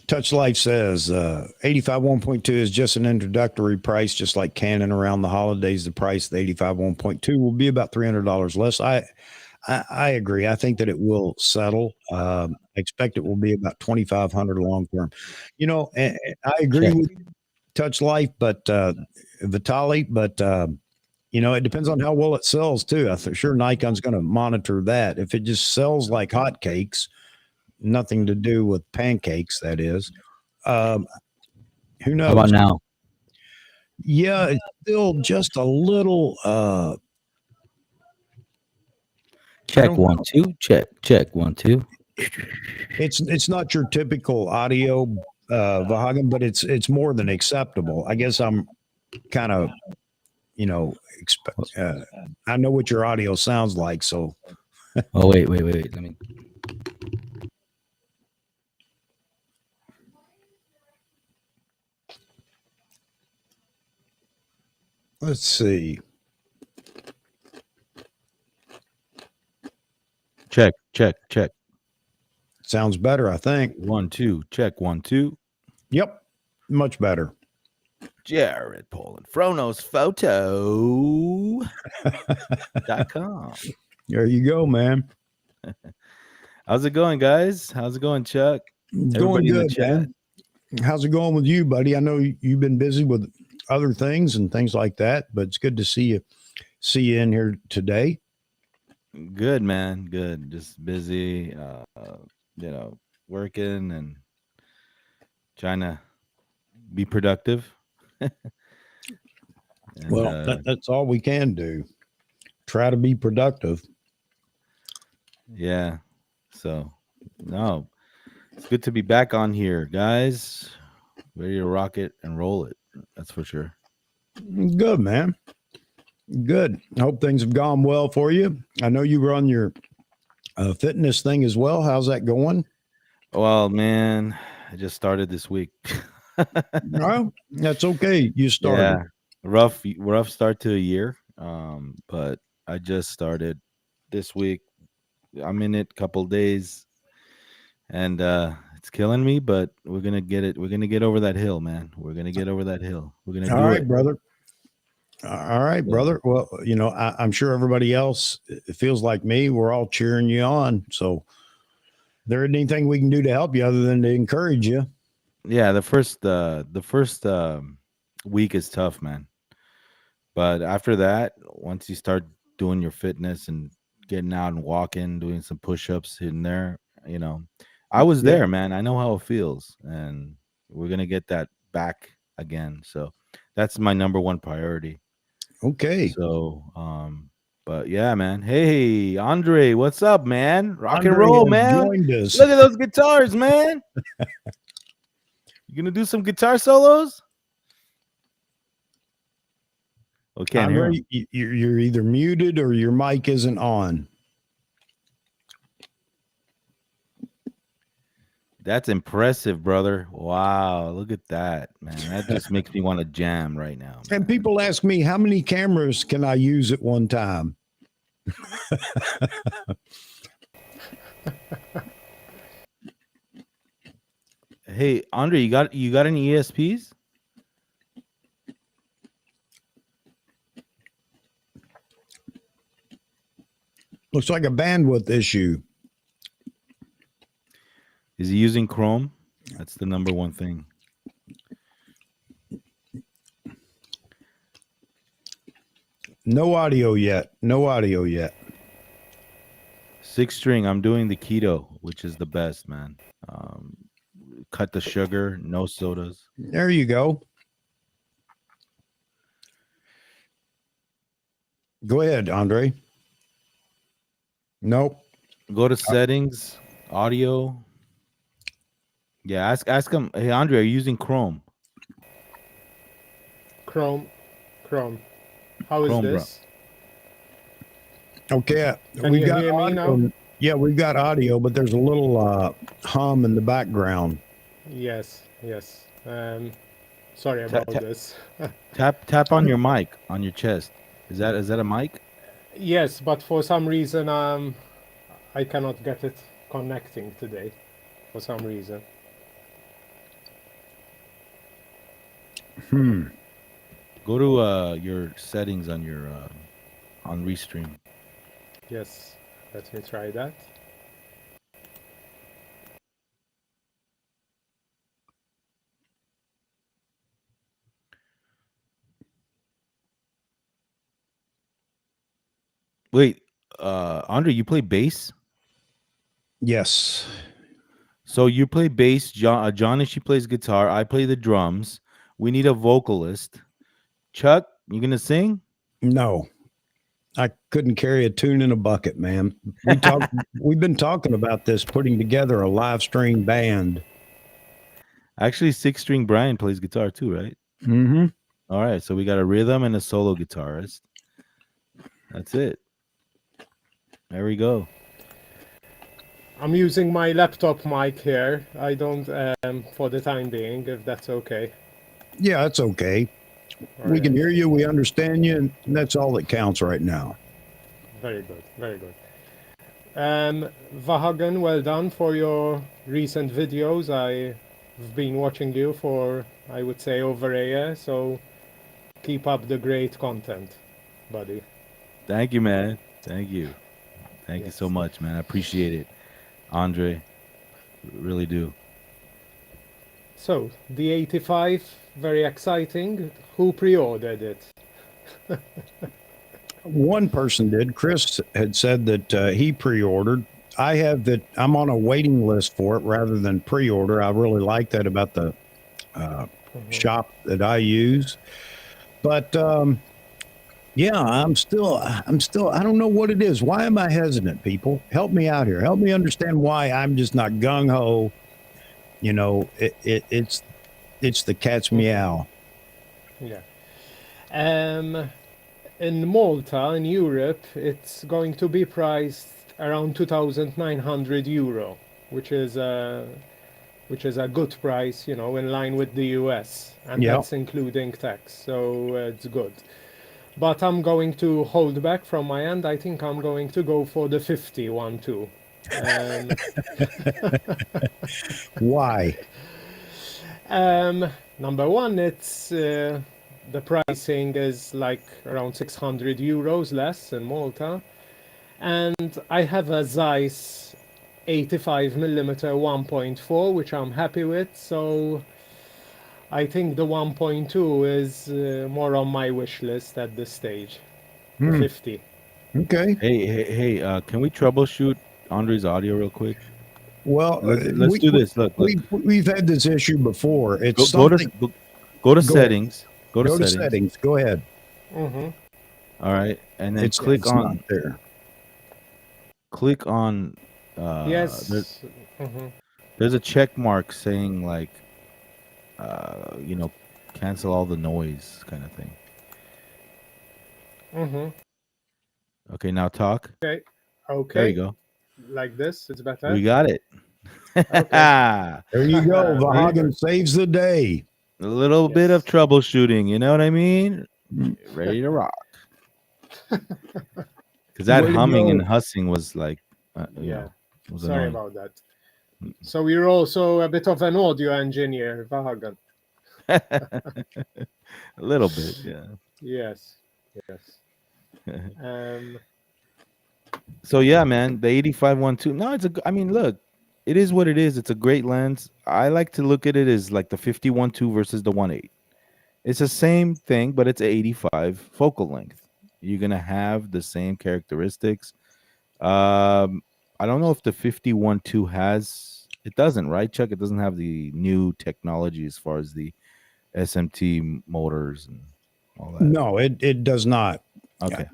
Touch Life says 85 1.2 is just an introductory price, just like Canon around the holidays. The price of the 85 1.2 will be about $300 less. I agree. I think that it will settle. I expect it will be about $2,500 long term. I agree with Touch Life, but Vitali, but it depends on how well it sells too. I'm sure Nikon's going to monitor that. If it just sells like hotcakes, nothing to do with pancakes, that is. Who knows? How about now? Yeah, it's still just a little. Check 1, 2. Check 1, 2. It's not your typical audio, Vahagan, but it's more than acceptable. I guess I'm kind of, I know what your audio sounds like, so. Oh, wait. Let me. Let's see. Check. Sounds better, I think. 1, 2. Check 1, 2. Yep. Much better. Jared Poland. FronosPhoto.com. There you go, man. How's it going, guys? How's it going, Chuck? Going Everybody in the good, chat. man. How's it going with you, buddy? I know you've been busy with other things and things like that, but it's good to see you in here today. Good, man. Good. Just busy, working and trying to be productive. That's all we can do. Try to be productive. Yeah. So, no, it's good to be back on here, guys. Ready to rock it and roll it. That's for sure. Good, man. Good. I hope things have gone well for you. I know you were on your fitness thing as well. How's that going? Well, man, I just started this week. No, that's okay. You started. Yeah, rough start to a year. But I just started this week. I'm in it a couple days, and it's killing me. But we're gonna get it. We're gonna get over that hill, man. We're gonna get over that hill. We're gonna All do right, it, brother. All right, brother. Well, I'm sure everybody else feels like me. We're all cheering you on. So, there isn't anything we can do to help you other than to encourage you. Yeah, the first week is tough, man. But after that, once you start doing your fitness and getting out and walking, doing some push-ups in there, I was there, man. I know how it feels, and we're gonna get that back again. So that's my number one priority. Okay. So, but yeah, man. Hey, Andre, what's up, man? Rock and Andre roll, has man. joined us. Look at those guitars, man. You gonna do some guitar solos? Okay, Andre, you're either muted or your mic isn't on. That's impressive, brother. Wow, look at that, man. That just makes me want to jam right now, man. And people ask me, how many cameras can I use at one time? Hey, Andre, you got any ESPs? Looks like a bandwidth issue. Is he using Chrome? That's the number one thing. No audio yet. No audio yet. 6-string. I'm doing the keto, which is the best, man. Cut the sugar, no sodas. There you go. Go ahead, Andre. Nope. Go to settings, audio. Yeah, ask him. Hey, Andre, are you using Chrome? Chrome. How is Chrome, this? Okay. Can you hear me now? Yeah, we've got audio, but there's a little hum in the background. Yes. Sorry about this. Tap on your mic on your chest. Is that a mic? Yes, but for some reason I cannot get it connecting today. For some reason. Go to your settings on your on Restream. Yes. Let me try that. Wait, Andre, you play bass? Yes. So you play bass. Johnny, she plays guitar. I play the drums. We need a vocalist. Chuck, you gonna sing? No. I couldn't carry a tune in a bucket, man. We've been talking about this, putting together a live string band. Actually, 6-string Brian plays guitar too, right? Mm-hmm. All right, so we got a rhythm and a solo guitarist. That's it. There we go. I'm using my laptop mic here. I don't for the time being, if that's okay. Yeah, that's okay. We can hear you, we understand you, and that's all that counts right now. Very good, very good. Vahagan, well done for your recent videos. I've been watching you for, I would say, over a year, so keep up the great content, buddy. Thank you, man. Thank you. Thank you so Yes. much, man. I appreciate it, Andre. Really do. So, the 85, very exciting. Who pre-ordered it? One person did. Chris had said that he pre-ordered. I have that. I'm on a waiting list for it rather than pre-order. I really like that about the shop that I use. But yeah, I'm still. I don't know what it is. Why am I hesitant? People, help me out here. Help me understand why I'm just not gung ho. You know, it's the cat's meow. Yeah. In Malta, in Europe, it's going to be priced around 2,900 euro, which is a good price, in line with the US, and Yeah. that's including tax, so it's good. But I'm going to hold back from my end. I think I'm going to go for the 50 one too. Why? Number one, it's the pricing is like around 600 euros less in Malta, and I have a Zeiss 85mm 1.4, which I'm happy with. So I think the 1.2 is more on my wish list at this stage. The 50. Okay. Hey, can we troubleshoot Andre's audio real quick? Well, Let's do this. Look. We've had this issue before. It's Go something. to settings. Go to settings. Go ahead. Mm-hmm. All right, and then It's click on not there. click on. Yes. There's a check mark saying like, cancel all the noise kind of thing. Okay, now talk. Okay. There you go. Like this, it's better. We got it. There you go. Vahagan saves the day. A little bit of troubleshooting, you know what I mean? Ready to rock. Because that Way to humming go. and hussing was like, was Sorry annoying. about that. So you're also a bit of an audio engineer, Vahagan. A little bit, yeah. Yes. So yeah, man, the 85-1.2. No, I mean, look, it is what it is. It's a great lens. I like to look at it as like the 50-1.2 versus the 1.8. It's the same thing, but it's 85 focal length. You're gonna have the same characteristics. I don't know if the 50-1.2 has. It doesn't, right, Chuck? It doesn't have the new technology as far as the SMT motors and all that. No, it does not. Okay.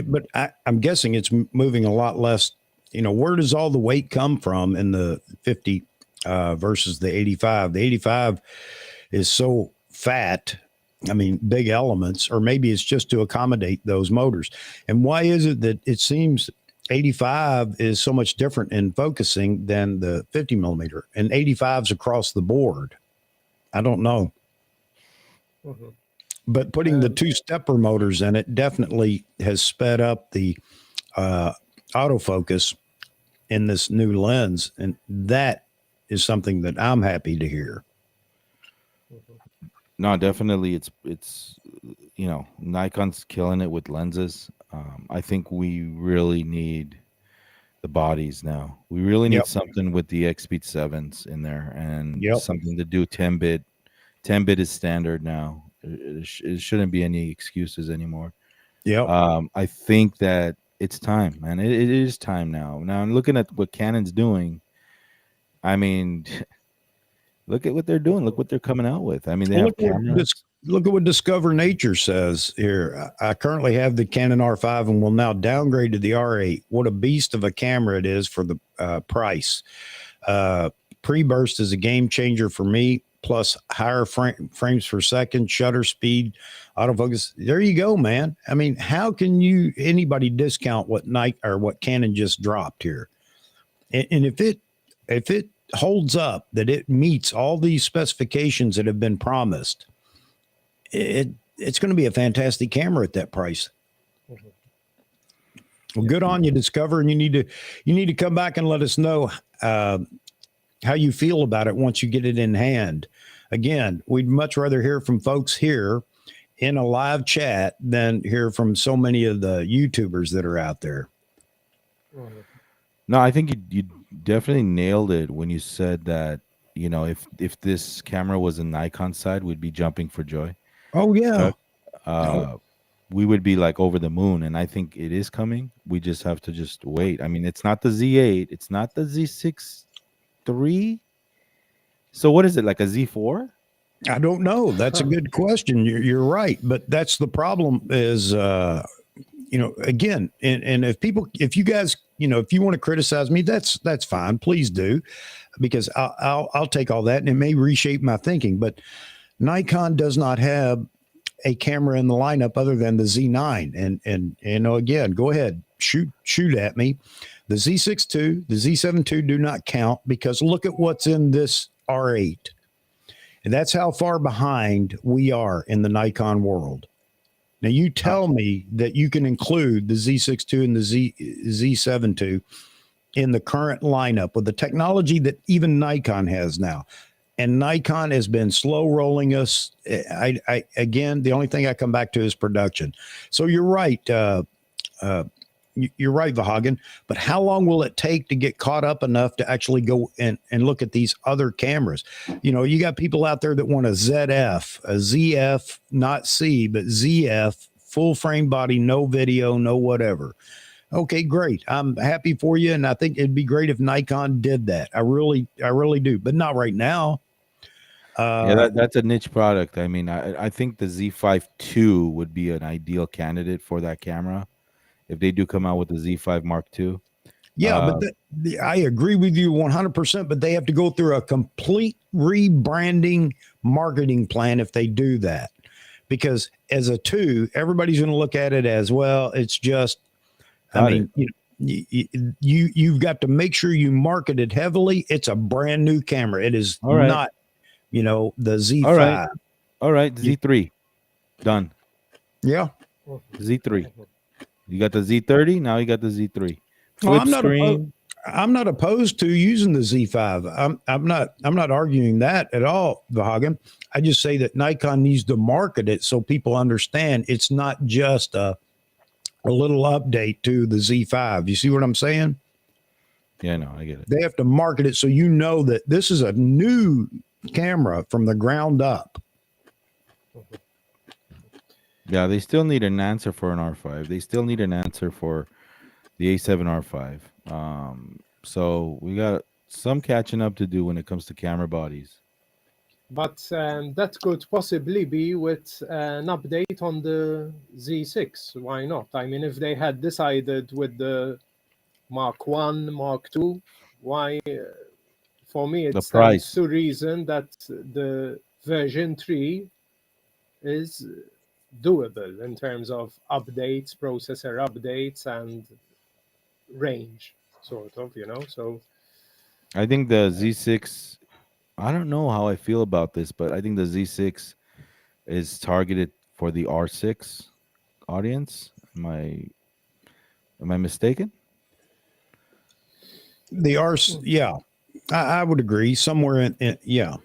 But I'm guessing it's moving a lot less. Where does all the weight come from in the 50 versus the 85? The 85 is so fat. I mean, big elements, or maybe it's just to accommodate those motors. And why is it that it seems 85 is so much different in focusing than the 50 millimeter, and 85s across the board? I don't know. But putting the two stepper motors in it definitely has sped up the autofocus in this new lens. And that is something that I'm happy to hear. No, definitely. It's Nikon's killing it with lenses. I think we really need the bodies now. We really need something with the X-Speed 7s in there, and something to do 10-bit. 10-bit is standard now. It shouldn't be any excuses anymore. I think that it's time, man. It is time now. Now I'm looking at what Canon's doing. I mean, look at what they're doing. Look what they're coming out with. I mean, they have cameras. Look at what Discover Nature says here. I currently have the Canon R5 and will now downgrade to the R8. What a beast of a camera it is for the price. Pre-burst is a game changer for me, plus higher frames per second, shutter speed, autofocus. There you go, man. I mean, how can anybody discount what Canon just dropped here? And if it holds up, that it meets all these specifications that have been promised, it's going to be a fantastic camera at that price. Well, good on you, Discover, and you need to come back and let us know how you feel about it once you get it in hand. Again, we'd much rather hear from folks here in a live chat than hear from so many of the YouTubers that are out there. No, I think you definitely nailed it when you said that, if this camera was a Nikon side, we'd be jumping for joy. Oh yeah. We would be like over the moon, and I think it is coming. We just have to just wait. I mean, it's not the Z8, it's not the Z6 III. So what is it, like a Z4? I don't know. That's a good question. You're right, but that's the problem. Is again, and if you guys, if you want to criticize me, that's fine. Please do, because I'll take all that, and it may reshape my thinking. But Nikon does not have a camera in the lineup other than the Z9, and again, go ahead, shoot at me. The Z6 II, the Z7 II do not count, because look at what's in this R8, and that's how far behind we are in the Nikon world. Now you tell me that you can include the Z6 II and the Z7 II in the current lineup with the technology that even Nikon has now. And Nikon has been slow rolling us. Again, the only thing I come back to is production. So you're right. You're right, Vahagan. But how long will it take to get caught up enough to actually go and look at these other cameras? You got people out there that want a ZF, a ZF, not C, but ZF, full frame body, no video, no whatever. Okay, great. I'm happy for you. And I think it'd be great if Nikon did that. I really do, but not right now. That's a niche product. I mean, I think the Z5 II would be an ideal candidate for that camera if they do come out with the Z5 Mark II. Yeah, but I agree with you 100%, but they have to go through a complete rebranding marketing plan if they do that. Because as a 2, everybody's going to look at it as, well, it's just, you've got to make sure you market it heavily. It's a brand new camera. It is not, the Z5. All right. Z3. Done. Yeah. Z3. You got the Z30. Now you got the Z3. Well, I'm not opposed to using the Z5. I'm not arguing that at all, Vahagan. I just say that Nikon needs to market it so people understand it's not just a little update to the Z5. You see what I'm saying? Yeah, no, I get it. They have to market it so you know that this is a new camera from the ground up. Yeah, they still need an answer for an R5. They still need an answer for the A7 R5. So we got some catching up to do when it comes to camera bodies. But that could possibly be with an update on the Z6. Why not? I mean, if they had decided with the Mark 1, Mark 2, why? For me, it stands to reason that the version 3 is doable in terms of updates, processor updates, and range, sort of, So I think the Z6, I don't know how I feel about this, but I think the Z6 is targeted for the R6 audience. Am I mistaken? Yeah, I would agree. Somewhere yeah.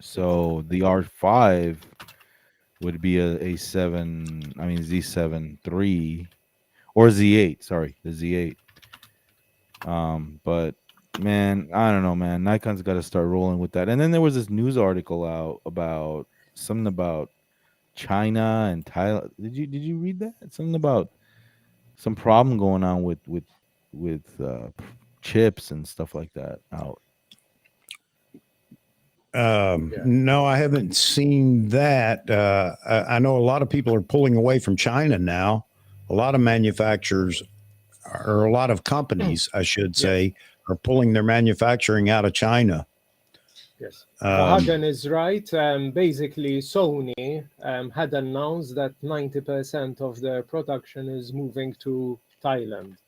So the R5 would be a Z7 III or Z8. Sorry, the Z8. But man, I don't know, man. Nikon's got to start rolling with that. And then there was this news article out about something about China and Thailand. Did you read that? Something about some problem going on with chips and stuff like that out. No, I haven't seen that. I know a lot of people are pulling away from China now. A lot of manufacturers, or a lot of companies, I should say, are pulling their manufacturing out of China. Yes. Hagen is right. Basically, Sony had announced that 90% of their production is moving to Thailand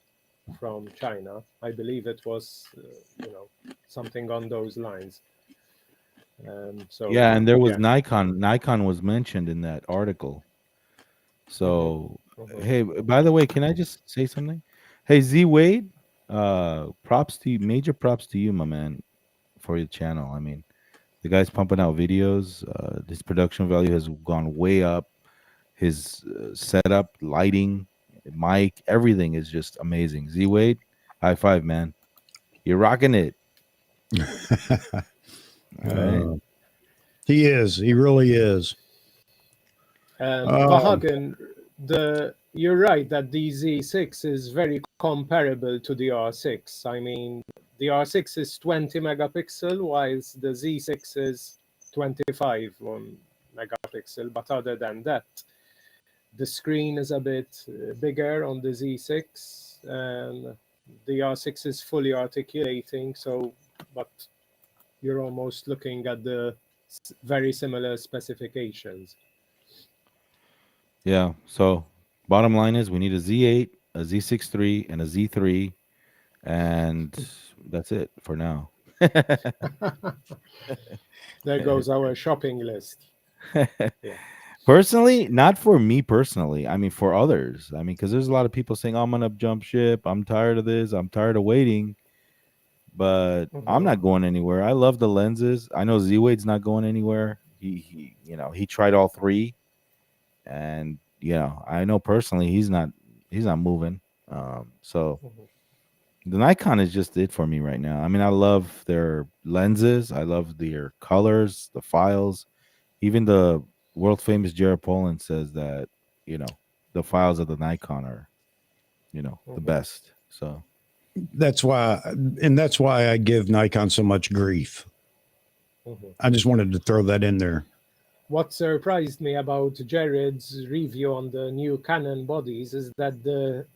from China. I believe it was, something on those lines. And there was Nikon. Nikon was mentioned in that article. So Hey, by the way, can I just say something? Hey, Z Wade, props to you, major props to you, my man, for your channel. I mean, the guy's pumping out videos. His production value has gone way up. His setup, lighting, mic, everything is just amazing. Z Wade, high five, man. You're rocking it. All right. He is. He really is. Vahagen, you're right that the Z6 is very comparable to the R6. I mean, the R6 is 20 megapixel, whilst the Z6 is 25 megapixel. But other than that, the screen is a bit bigger on the Z6, and the R6 is fully articulating. So, but you're almost looking at the very similar specifications. Yeah. So, bottom line is we need a Z8, a Z6 III, and a Z3, and that's it for now. There goes our shopping list. Yeah. Personally, not for me personally. I mean, for others. I mean, because there's a lot of people saying, I'm going to jump ship. I'm tired of this. I'm tired of waiting. But I'm not going anywhere. I love the lenses. I know Z-Wade's not going anywhere. He tried all three. And, I know personally he's not moving. So the Nikon is just it for me right now. I mean, I love their lenses. I love their colors, the files. Even the world famous Jared Poland says that, the files of the Nikon are, the best. So that's why I give Nikon so much grief. I just wanted to throw that in there. What surprised me about Jared's review on the new Canon bodies is that the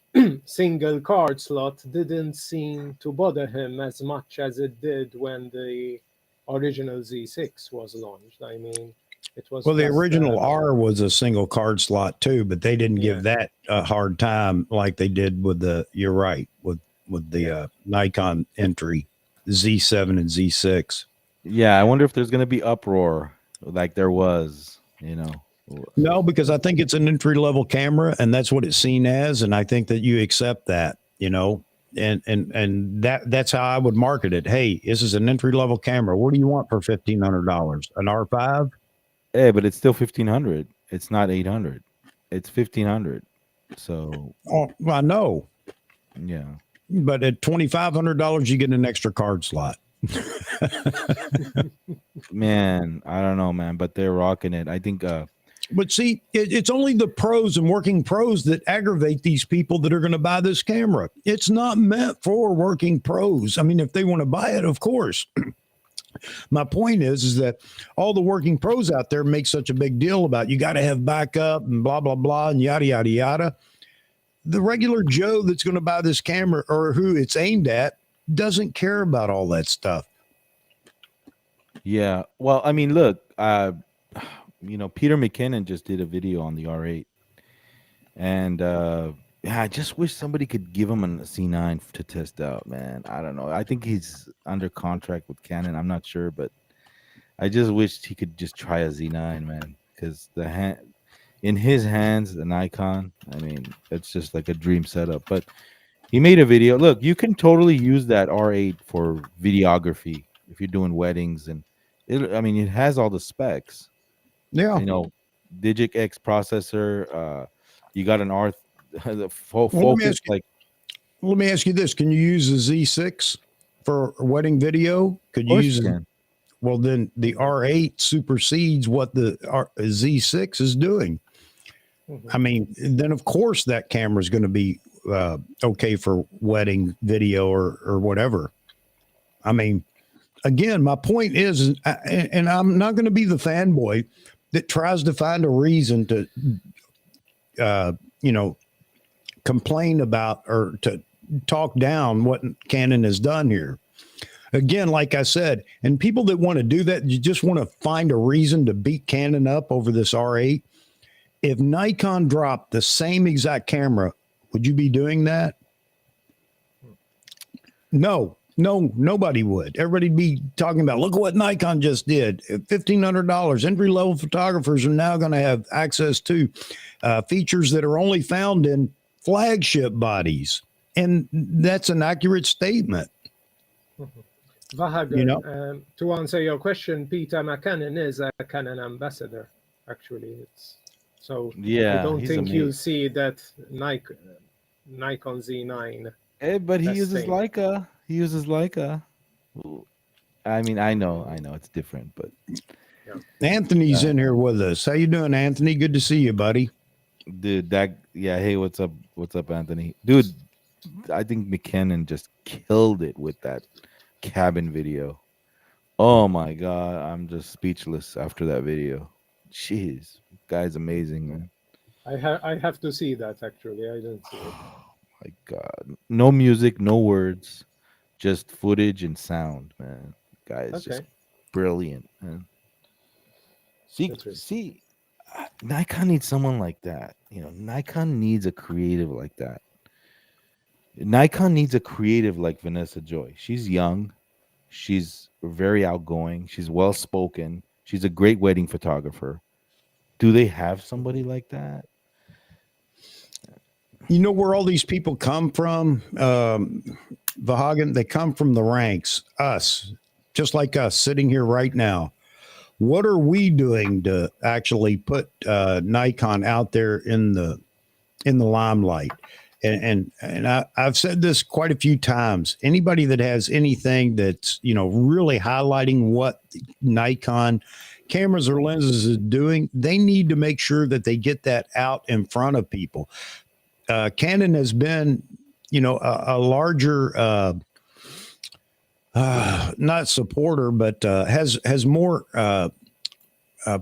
single card slot didn't seem to bother him as much as it did when the original Z6 was launched. I mean, it was the original R was a single card slot too, but they didn't give that a hard time like they did with you're right, with the Nikon entry, Z7 and Z6. Yeah, I wonder if there's going to be uproar like there was, No, because I think it's an entry level camera and that's what it's seen as. And I think that you accept that, and that's how I would market it. Hey, this is an entry level camera. What do you want for $1,500? An R5? Hey, but it's still 1,500. It's not 800. It's 1,500. So, well, I know. Yeah. But at $2,500, you get an extra card slot. Man, I don't know, man, but they're rocking it. I think but see, it's only the pros and working pros that aggravate these people that are going to buy this camera. It's not meant for working pros. I mean, if they want to buy it, of course. My point is that all the working pros out there make such a big deal about you got to have backup and blah blah blah and yada yada yada. The regular Joe that's going to buy this camera or who it's aimed at doesn't care about all that stuff. Yeah. Well, I mean, look, Peter McKinnon just did a video on the R8. And I just wish somebody could give him a C9 to test out, man. I don't know. I think he's under contract with Canon. I'm not sure, but I just wished he could just try a Z9, man, because in his hands, the Nikon, I mean, it's just like a dream setup. But he made a video. Look, you can totally use that R8 for videography if you're doing weddings, and it has all the specs. Yeah, Digic X processor. You got an R. The focus. Let me ask you this: can you use a Z6 for wedding video? Could you use it? Well, then the R8 supersedes what the Z6 is doing. I mean, then of course that camera is going to be okay for wedding video or whatever. I mean, again, my point is, and I'm not going to be the fanboy that tries to find a reason to, complain about or to talk down what Canon has done here. Again, like I said, and people that want to do that, you just want to find a reason to beat Canon up over this R8. If Nikon dropped the same exact camera, would you be doing that? No, No, nobody would. Everybody'd be talking about, look what Nikon just did. $1,500. Entry level photographers are now going to have access to features that are only found in flagship bodies. And that's an accurate statement. Vahagan, You know? to answer your question, Peter McCannon is a Canon ambassador. Actually, it's so. Yeah, I don't he's think amazing. you'll see that Nikon Z9. But he Best uses thing. Leica. He uses Leica. I mean, I know it's different, but Anthony's in here with us. How you doing, Anthony? Good to see you, buddy. dude, hey, what's up? What's up, Anthony? Dude, I think McKinnon just killed it with that cabin video. Oh my god, I'm just speechless after that video. Jeez, guy's amazing, man. I have to see that actually. I didn't see it. My god, no music, no words, just footage and sound, man. Guy is just brilliant, man. See, Nikon needs someone like that. You know, Nikon needs a creative like that. Nikon needs a creative like Vanessa Joy. She's young, she's very outgoing, she's well spoken, she's a great wedding photographer. Do they have somebody like that? You know where all these people come from, Vahagan? They come from the ranks, us, just like us sitting here right now. What are we doing to actually put Nikon out there in the limelight? And I've said this quite a few times. Anybody that has anything that's, you know, really highlighting what Nikon cameras or lenses is doing, they need to make sure that they get that out in front of people. Canon has been, you know, a larger, not supporter, but has more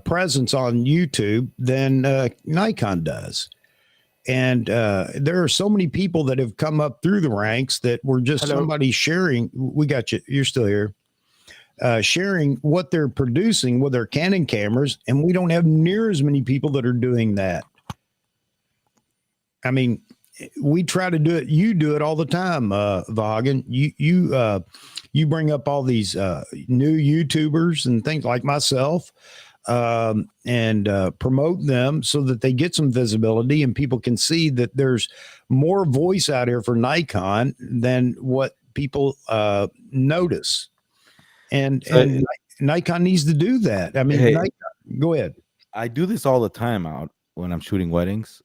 presence on YouTube than Nikon does. And there are so many people that have come up through the ranks that were just somebody sharing. We got you. You're still here. Sharing what they're producing with their Canon cameras, and we don't have near as many people that are doing that. I mean, we try to do it. You do it all the time, Vahagan. You bring up all these new YouTubers and things like myself, and promote them so that they get some visibility and people can see that there's more voice out here for Nikon than what people notice. And Nikon needs to do that. I mean, Nikon, go ahead. I do this all the time out when I'm shooting weddings.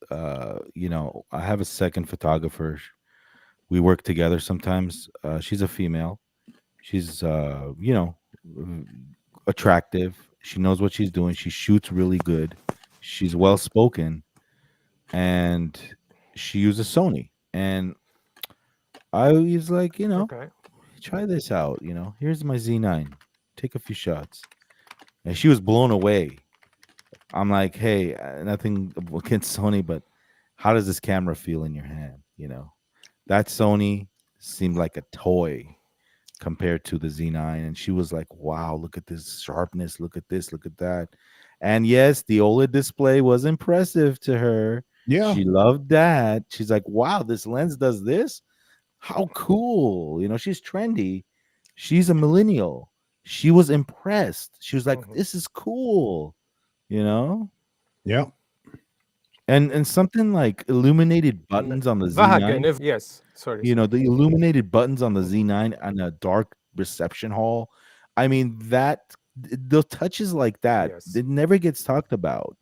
You know, I have a second photographer. We work together sometimes. She's a female. She's you know, attractive. She knows what she's doing. She shoots really good. She's well spoken, and she uses Sony. And I was like, you know, try this out. You know, here's my Z9. Take a few shots. And she was blown away. I'm like, hey, nothing against Sony, but how does this camera feel in your hand? You know, that Sony seemed like a toy compared to the Z9. And she was like, wow, look at this sharpness. Look at this. Look at that. And yes, the OLED display was impressive to her. Yeah. She loved that. She's like, wow, this lens does this. How cool. You know, she's trendy. She's a millennial. She was impressed. She was like, this is cool. You know? Yeah. And something like illuminated buttons on the Z9. Yes, sorry. You know, the illuminated buttons on the Z9 on a dark reception hall. I mean, those touches like that, it never gets talked about.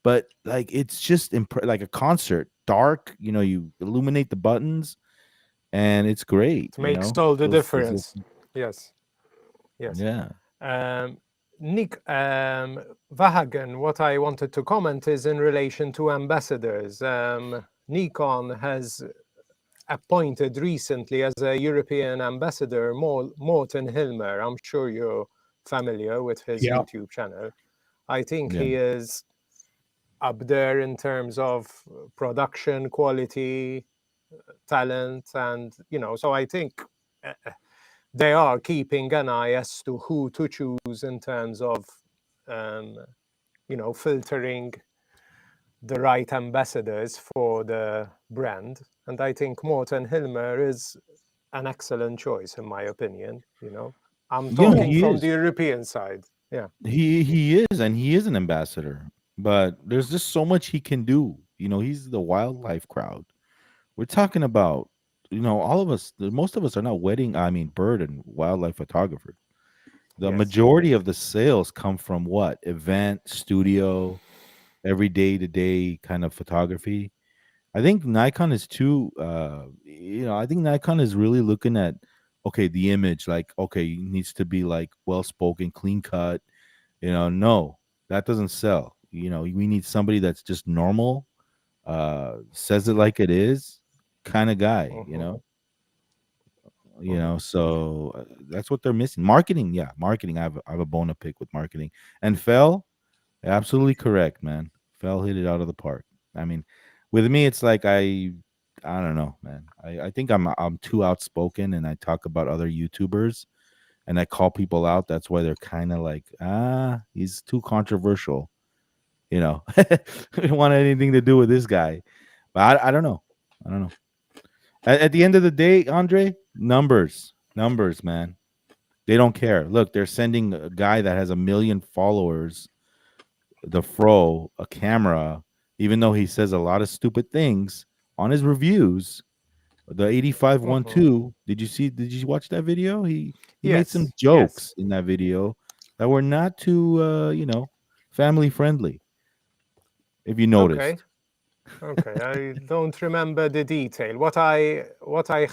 But like, it's just like a concert, dark. You know, you illuminate the buttons, and it's great. It makes all the difference. Yes. Yeah. Nick, Vahagan, what I wanted to comment is in relation to ambassadors. Nikon has appointed recently as a European ambassador Morten Hilmer. I'm sure you're familiar with his YouTube channel. I think he is up there in terms of production quality, talent, and, you know, so I think they are keeping an eye as to who to choose in terms of, you know, filtering the right ambassadors for the brand. And I think Morten Hilmer is an excellent choice, in my opinion. I'm Yeah, talking he from is. the European side. Yeah. He is, and he is an ambassador. But there's just so much he can do. He's the wildlife crowd. We're talking about, all of us. Most of us are not bird and wildlife photographers. The Yes. majority of the sales come from what? Event, studio, every day to day kind of photography. I think Nikon is too. I think Nikon is really looking at, okay, the image, like, okay, it needs to be like well spoken, clean cut. No, that doesn't sell. We need somebody that's just normal, says it like it is, kind of guy. Mhm. So that's what they're missing. Marketing, yeah, marketing. I have a bone to pick with marketing. And Fell, absolutely correct, man. Fell hit it out of the park. I mean, with me, it's like I don't know, man. I think I'm too outspoken, and I talk about other YouTubers, and I call people out. That's why they're kind of like, he's too controversial. I don't want anything to do with this guy. But I don't know. I don't know. At the end of the day, Andre, numbers, man. They don't care. Look, they're sending a guy that has 1 million followers, the Fro, a camera, even though he says a lot of stupid things on his reviews. The 8512. Did you watch that video? He made some Yes. jokes Yes. in that video that were not too family friendly, if you Okay. noticed. Okay. I don't remember the detail. What I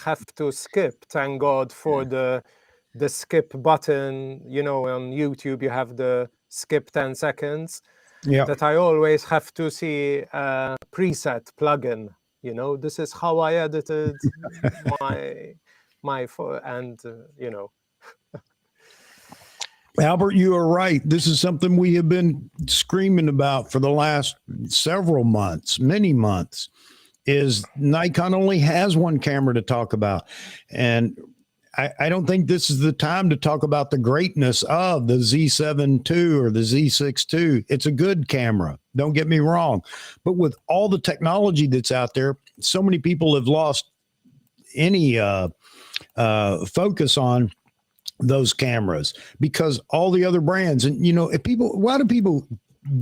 have to skip, thank God for the skip button. On YouTube you have the skip 10 seconds. Yeah. That I always have to see a preset plugin. This is how I edited my and Albert, you are right. This is something we have been screaming about for the last several months, many months, is Nikon only has one camera to talk about. And I don't think this is the time to talk about the greatness of the Z7 II or the Z6 II. It's a good camera. Don't get me wrong. But with all the technology that's out there, so many people have lost any focus on those cameras because all the other brands, and why do people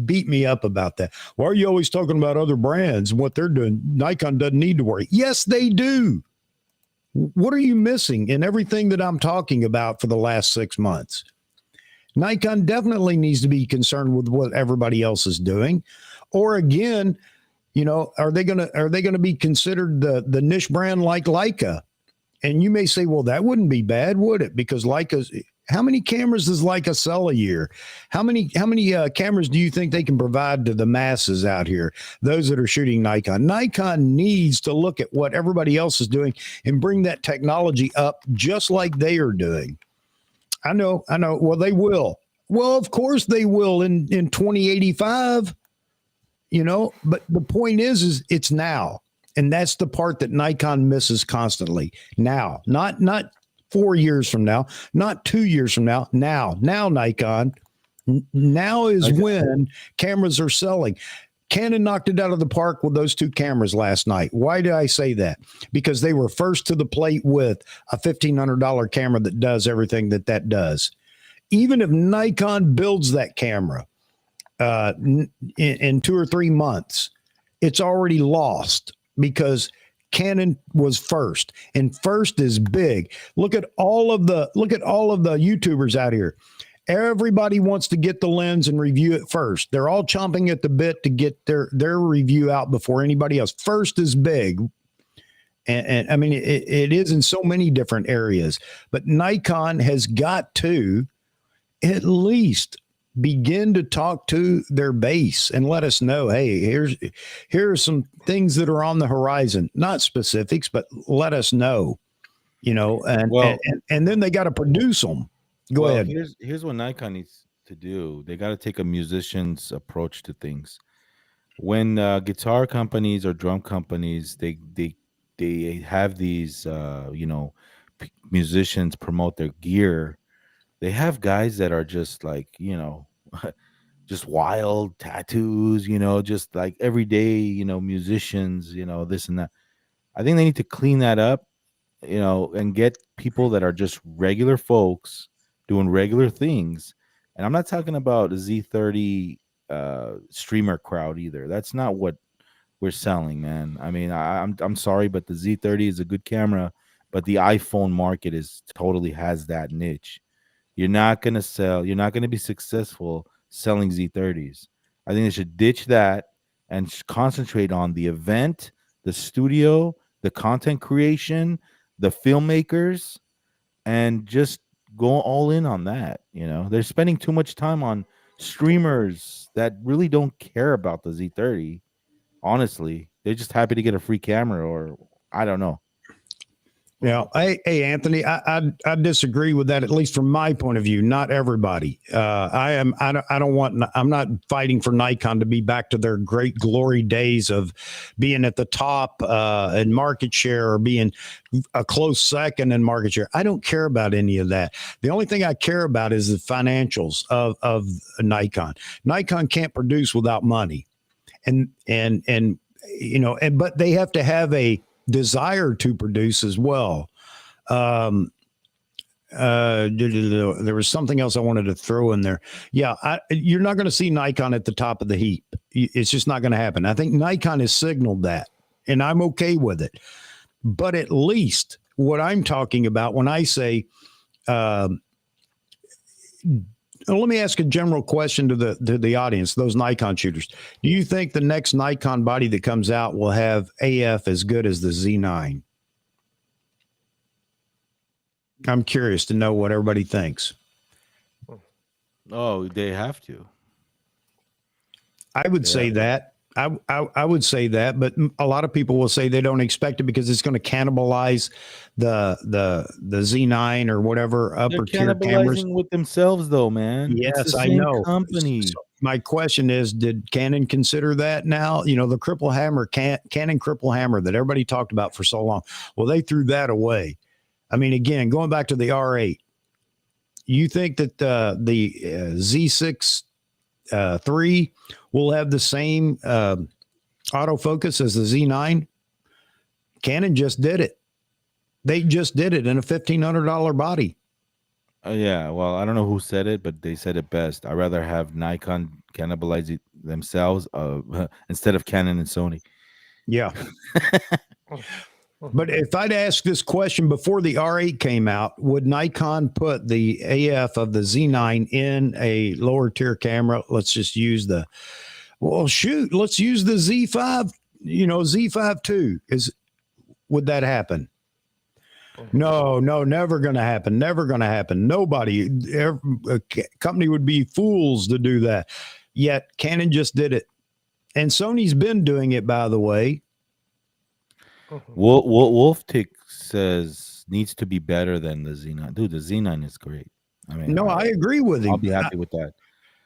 beat me up about that? Why are you always talking about other brands and what they're doing? Nikon doesn't need to worry. Yes, they do. What are you missing in everything that I'm talking about for the last 6 months? Nikon definitely needs to be concerned with what everybody else is doing. Or again, are they gonna be considered the niche brand like Leica? And you may say, well, that wouldn't be bad, would it? Because how many cameras does Leica sell a year? How many cameras do you think they can provide to the masses out here? Those that are shooting Nikon. Nikon needs to look at what everybody else is doing and bring that technology up just like they are doing. I know. Well, they will. Well, of course they will in 2085. But the point is it's now. And that's the part that Nikon misses constantly. Now, not 4 years from now, not 2 years from now. Now, Nikon. Now is when cameras are selling. Canon knocked it out of the park with those 2 cameras last night. Why did I say that? Because they were first to the plate with a $1,500 camera that does everything that does. Even if Nikon builds that camera in 2 or 3 months, it's already lost. Because Canon was first, and first is big. Look at all of the YouTubers out here. Everybody wants to get the lens and review it first. They're all chomping at the bit to get their review out before anybody else. First is big. And I mean, it is in so many different areas, but Nikon has got to at least begin to talk to their base and let us know, hey, here are some things that are on the horizon, not specifics, but let us know, and then they got to produce them. Go ahead. Here's what Nikon needs to do. They got to take a musician's approach to things. When guitar companies or drum companies, they have these, musicians promote their gear. They have guys that are just like, just wild tattoos, just like everyday, musicians, this and that. I think they need to clean that up and get people that are just regular folks doing regular things. And I'm not talking about the Z30 streamer crowd either. That's not what we're selling, man. I mean, I'm sorry, but the Z30 is a good camera, but the iPhone market is totally has that niche. You're not gonna be successful selling Z30s. I think they should ditch that and concentrate on the event, the studio, the content creation, the filmmakers, and just go all in on that. They're spending too much time on streamers that really don't care about the Z30. Honestly, they're just happy to get a free camera, or I don't know. Yeah. Hey, Anthony, I disagree with that, at least from my point of view. Not everybody. I don't want. I'm not fighting for Nikon to be back to their great glory days of being at the top in market share or being a close second in market share. I don't care about any of that. The only thing I care about is the financials of Nikon. Nikon can't produce without money, and but they have to have a desire to produce as well. There was something else I wanted to throw in there. Yeah, you're not going to see Nikon at the top of the heap. It's just not going to happen. I think Nikon has signaled that, and I'm okay with it. But at least what I'm talking about when I say, let me ask a general question to the audience, those Nikon shooters. Do you think the next Nikon body that comes out will have AF as good as the Z9? I'm curious to know what everybody thinks. Oh, they have to. I would say that. I would say that, but a lot of people will say they don't expect it because it's going to cannibalize the Z9 or whatever upper tier cameras with themselves, though, man. Yes, it's the I same know. company. So my question is, did Canon consider that now? The cripple hammer, Canon cripple hammer that everybody talked about for so long. Well, they threw that away. I mean, again, going back to the R8, you think that the Z6 III will have the same autofocus as the Z9? Canon just did it. They just did it in a $1,500 body. Yeah, well, I don't know who said it, but they said it best. I'd rather have Nikon cannibalize it themselves instead of Canon and Sony. Yeah. But if I'd asked this question before the R8 came out, would Nikon put the AF of the Z9 in a lower tier camera? Let's just use let's use the Z5, Z5 II. Would that happen? No, never going to happen. Never going to happen. Nobody, a company would be fools to do that. Yet Canon just did it. And Sony's been doing it, by the way. Wolftick says needs to be better than the Z9. Dude, the Z9 is great. I mean, I agree with him. I'll be happy with that.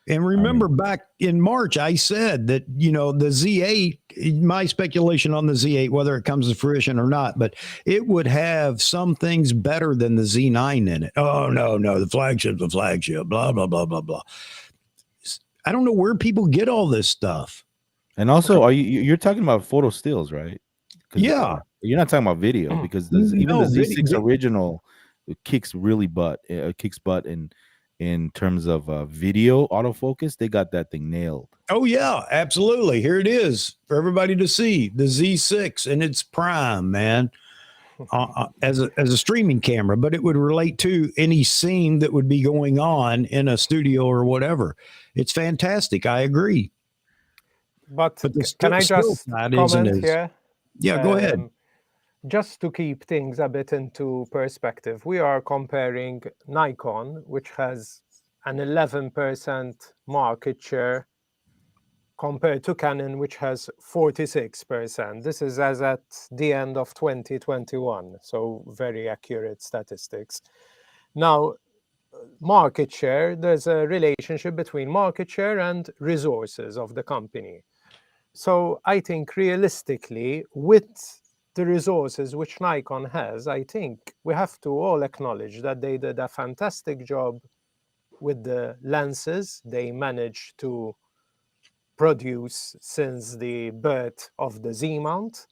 And remember, back in March, I said that, the Z8, my speculation on the Z8, whether it comes to fruition or not, but it would have some things better than the Z9 in it. Oh, no, the flagship, blah, blah, blah, blah, blah. I don't know where people get all this stuff. And also, you're talking about photo stills, right? Yeah. You're not talking about video because the Z6 original kicks butt in terms of video autofocus. They got that thing nailed. Oh yeah, absolutely. Here it is for everybody to see, the Z6 in its prime, man, as a streaming camera, but it would relate to any scene that would be going on in a studio or whatever. It's fantastic. I agree. But can I just comment here? Yeah, go ahead. Just to keep things a bit into perspective, we are comparing Nikon, which has an 11% market share, compared to Canon, which has 46%. This is as at the end of 2021, so very accurate statistics. Now, market share, there's a relationship between market share and resources of the company. So I think realistically, with the resources which Nikon has, I think we have to all acknowledge that they did a fantastic job with the lenses they managed to produce since the birth of the Z mount.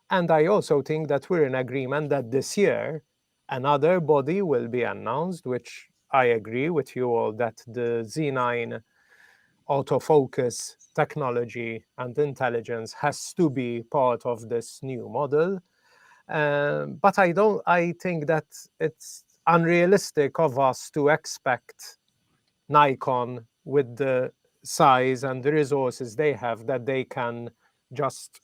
And I also think that we're in agreement that this year another body will be announced, which I agree with you all that the Z9 autofocus technology and intelligence has to be part of this new model. But I think that it's unrealistic of us to expect Nikon, with the size and the resources they have, that they can just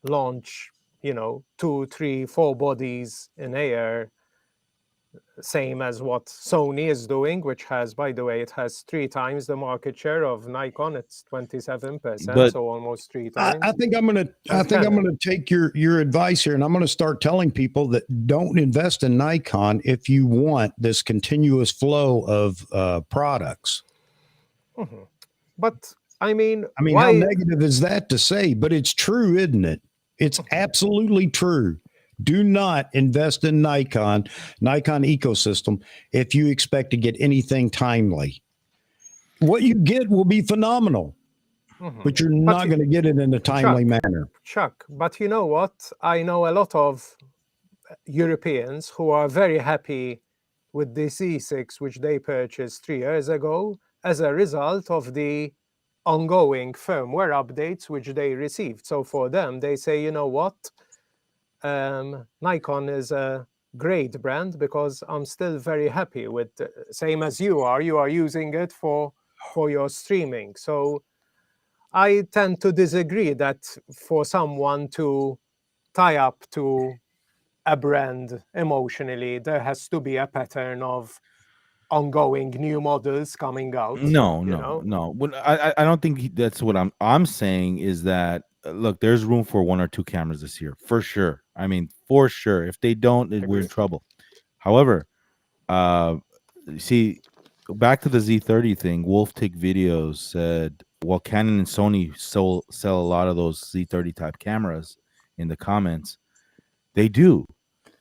launch, 2, 3, 4 bodies in a year, same as what Sony is doing, which has, by the way, it has 3 times the market share of Nikon. It's 27%, But so almost 3 I times. think I'm gonna. I And think I'm Canon. gonna take your advice here, and I'm gonna start telling people that don't invest in Nikon if you want this continuous flow of products. Mhm. But I mean, I mean, how why? negative is that to say? But it's true, isn't it? It's absolutely true. Do not invest in Nikon ecosystem if you expect to get anything timely. What you get will be phenomenal, Mhm. but you're But not going to get it in a timely manner. Chuck, but you know what? I know a lot of Europeans who are very happy with the C6, which they purchased 3 years ago, as a result of the ongoing firmware updates which they received. So for them, they say, you know what? Nikon is a great brand because I'm still very happy with, same as you are. You are using it for your streaming. So I tend to disagree that for someone to tie up to a brand emotionally, there has to be a pattern of ongoing new models coming out. no. I don't think that's what I'm saying is that look, there's room for 1 or 2 cameras this year for sure. I mean, for sure. If they don't, then we're in Agree. trouble. However, uh, see, back to the Z30 thing. Wolf Tick Videos said, well, Canon and Sony sell a lot of those Z30 type cameras in the comments. They do.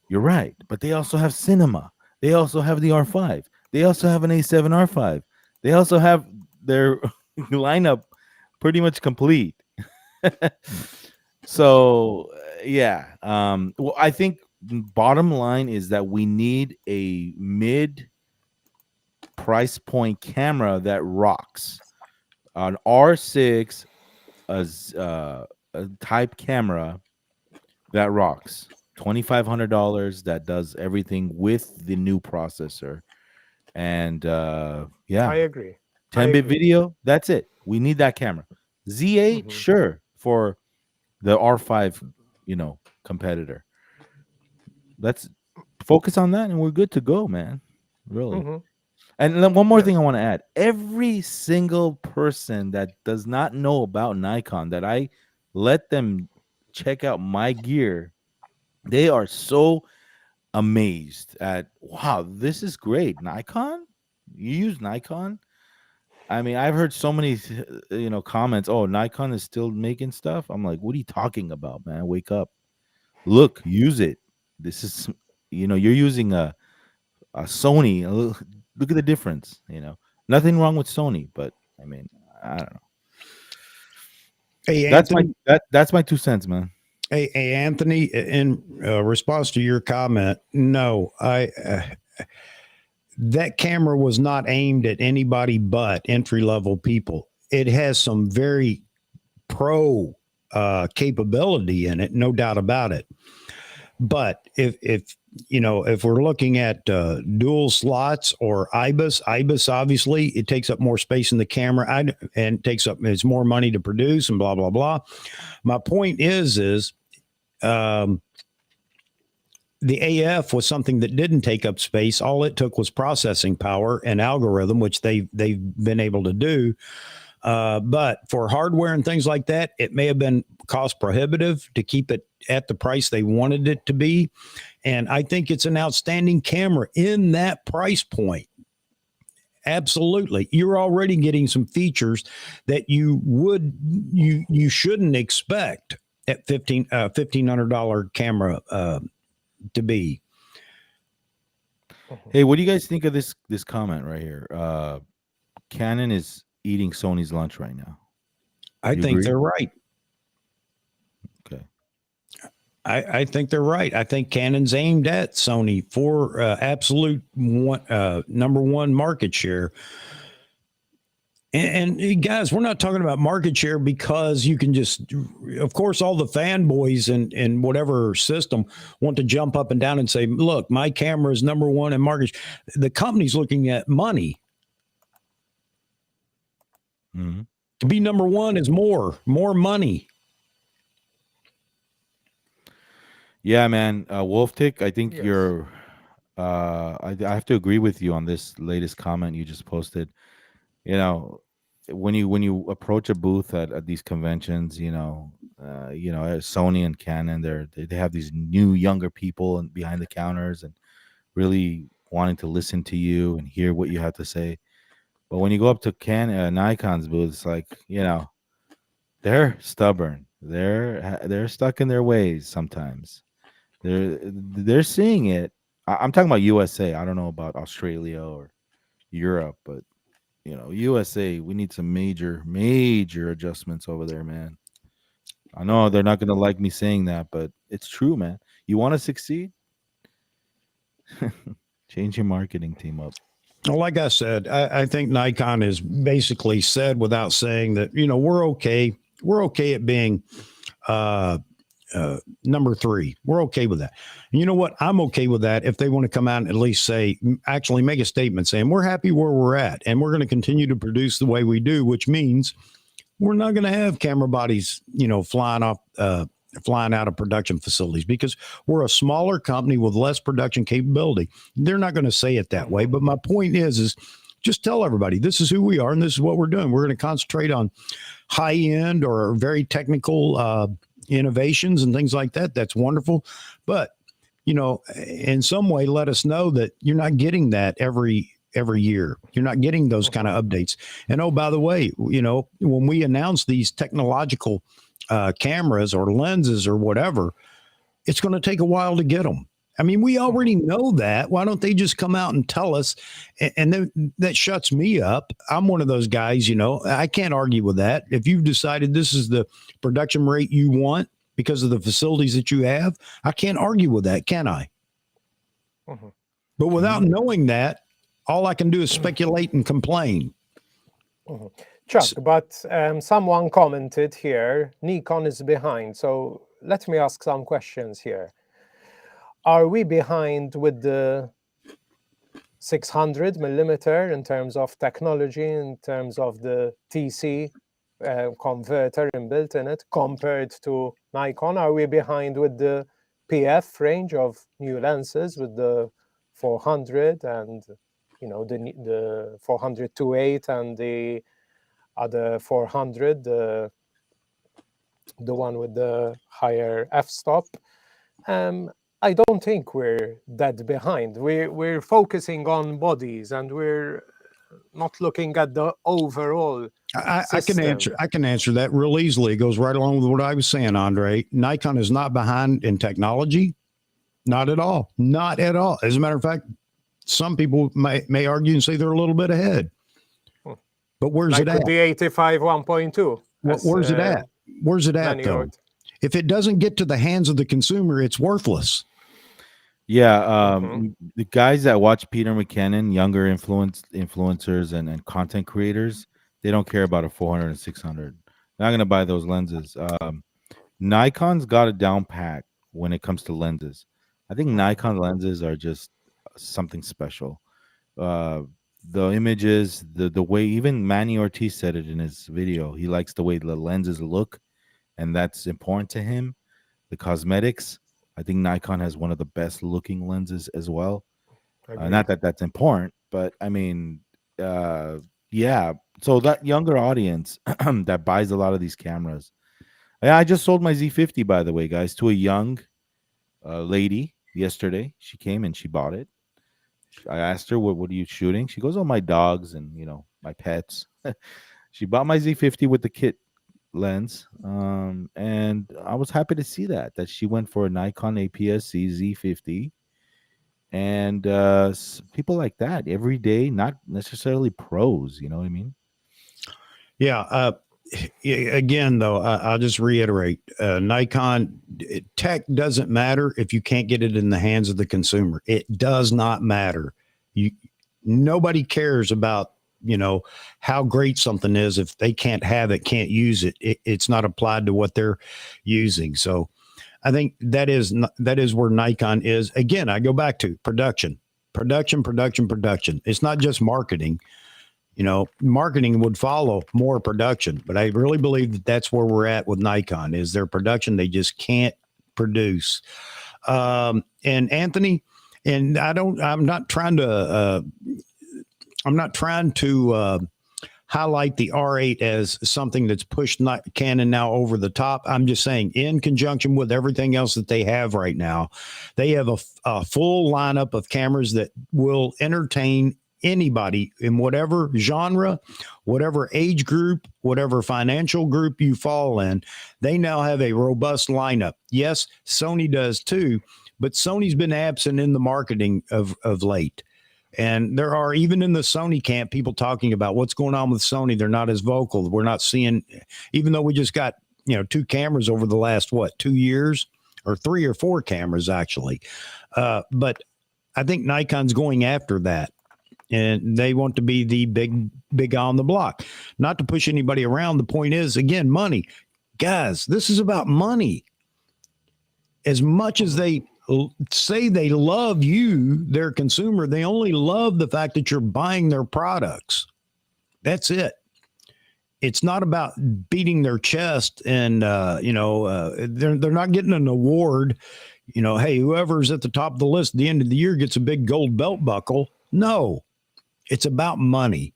You're right, but they also have cinema. They also have the R5. They also have an A7 R5. They also have their lineup pretty much complete. So yeah, well, I think bottom line is that we need a mid price point camera that rocks. An R6 as a type camera that rocks. $2,500 that does everything with the new processor. And I yeah, agree. I 10-bit agree. video, that's it. We need that camera. Z8, Mhm. sure, for the R5, competitor. Let's focus on that and we're good to go, man. Really. Mhm. And then one more Yeah. thing I want to add. Every single person that does not know about Nikon that I let them check out my gear, they are so amazed at, wow, this is great. Nikon? You use Nikon? I mean, I've heard so many comments, oh, Nikon is still making stuff. I'm like, what are you talking about, man? Wake up. Look, use it. This is you're using a Sony. Look at the difference, Nothing wrong with Sony, but I mean, I don't know. Hey, That's my Anthony. that's my 2 cents, man. Hey, Anthony. In response to your comment, no, that camera was not aimed at anybody but entry level people. It has some very pro capability in it, no doubt about it. But if we're looking at dual slots or IBIS obviously it takes up more space in the camera and it's more money to produce and blah blah blah. My point is um, the AF was something that didn't take up space. All it took was processing power and algorithm, which they've been able to do. But for hardware and things like that, it may have been cost prohibitive to keep it at the price they wanted it to be. And I think it's an outstanding camera in that price point. Absolutely. You're already getting some features that you shouldn't expect at $1,500 camera to be. Hey, what do you guys think of this comment right here? Canon is eating Sony's lunch right now. I You think agree? they're right. Okay. I think they're right. I think Canon's aimed at Sony for absolute number one market share. And guys, we're not talking about market share because you can just, of course, all the fanboys in whatever system want to jump up and down and say, look, my camera is number one in market. The company's looking at money. Mm-hmm. To be number one is more money. Yeah, man. Wolf Tick, I think Yes. you're, I have to agree with you on this latest comment you just posted. You know, when you approach a booth at these conventions, Sony and Canon, they have these new younger people and behind the counters and really wanting to listen to you and hear what you have to say. But when you go up to Nikon's booth, it's like, they're stubborn. They're stuck in their ways sometimes. They're seeing it. I'm talking about USA. I don't know about Australia or Europe, but USA, we need some major adjustments over there, man. I know they're not gonna like me saying that, but it's true, man. You want to succeed? Change your marketing team up. Well, like I said, I think Nikon has basically said without saying that, we're okay. We're okay at being number three. We're okay with that. And you know what? I'm okay with that if they want to come out and at least actually make a statement saying we're happy where we're at and we're going to continue to produce the way we do, which means we're not going to have camera bodies, flying out of production facilities because we're a smaller company with less production capability. They're not going to say it that way. But my point is just tell everybody this is who we are and this is what we're doing. We're going to concentrate on high end or very technical innovations and things like that. That's wonderful. But, in some way, let us know that you're not getting that every year. You're not getting those kind of updates. And oh, by the way, when we announce these technological cameras or lenses or whatever, it's going to take a while to get them. I mean, we already know that. Why don't they just come out and tell us? And then that shuts me up. I'm one of those guys, I can't argue with that. If you've decided this is the production rate you want because of the facilities that you have, I can't argue with that, can I? Mm-hmm. But without knowing that, all I can do is speculate and complain. Mm-hmm. Chuck, but someone commented here, Nikon is behind. So let me ask some questions here. Are we behind with the 600 millimeter in terms of technology, in terms of the TC converter inbuilt in it, compared to Nikon? Are we behind with the PF range of new lenses with the 400 and the 400 2.8 and the other 400, the one with the higher f-stop? I don't think we're that behind. We're focusing on bodies and we're not looking at the overall system. I can answer that real easily. It goes right along with what I was saying, Andre. Nikon is not behind in technology. Not at all. Not at all. As a matter of fact, some people may argue and say they're a little bit ahead. But where's it at? The 85 1.2. Where's it at? Where's it at, though? If it doesn't get to the hands of the consumer, it's worthless. Yeah, the guys that watch Peter McKinnon, younger influencers and content creators, they don't care about a 400 and 600. They're not going to buy those lenses. Nikon's got it down pat when it comes to lenses. I think Nikon lenses are just something special. The images, the way, even Manny Ortiz said it in his video, he likes the way the lenses look, and that's important to him. The cosmetics, I think Nikon has one of the best looking lenses as well. Not that that's important, but I mean, yeah. So that younger audience that buys a lot of these cameras. I just sold my Z50, by the way, guys, to a young lady yesterday. She came and she bought it. I asked her, what are you shooting? She goes, oh, my dogs and, my pets. She bought my Z50 with the kit lens. And I was happy to see that she went for a Nikon APS-C Z50. And people like that every day, not necessarily pros, you know what I mean? Yeah. again, though, I'll just reiterate: Nikon tech doesn't matter if you can't get it in the hands of the consumer. It does not matter. Nobody cares about how great something is if they can't have it, can't use it. It's not applied to what they're using. So I think that is where Nikon is. Again, I go back to production. It's not just marketing. Marketing would follow more production, but I really believe that that's where we're at with Nikon is their production. They just can't produce. And Anthony, and I'm not trying to highlight the R8 as something that's pushed Canon now over the top. I'm just saying, in conjunction with everything else that they have right now, they have a full lineup of cameras that will entertain anybody in whatever genre, whatever age group, whatever financial group you fall in. They now have a robust lineup. Yes, Sony does too, but Sony's been absent in the marketing of late. And there are, even in the Sony camp, people talking about what's going on with Sony. They're not as vocal. We're not seeing, even though we just got, 2 cameras over the last, 2 years, or 3 or 4 cameras actually. But I think Nikon's going after that. And they want to be the big guy on the block. Not to push anybody around. The point is, again, money. Guys, this is about money. As much as they say they love you, their consumer, they only love the fact that you're buying their products. That's it. It's not about beating their chest and, they're not getting an award. Hey, whoever's at the top of the list at the end of the year gets a big gold belt buckle. No. It's about money.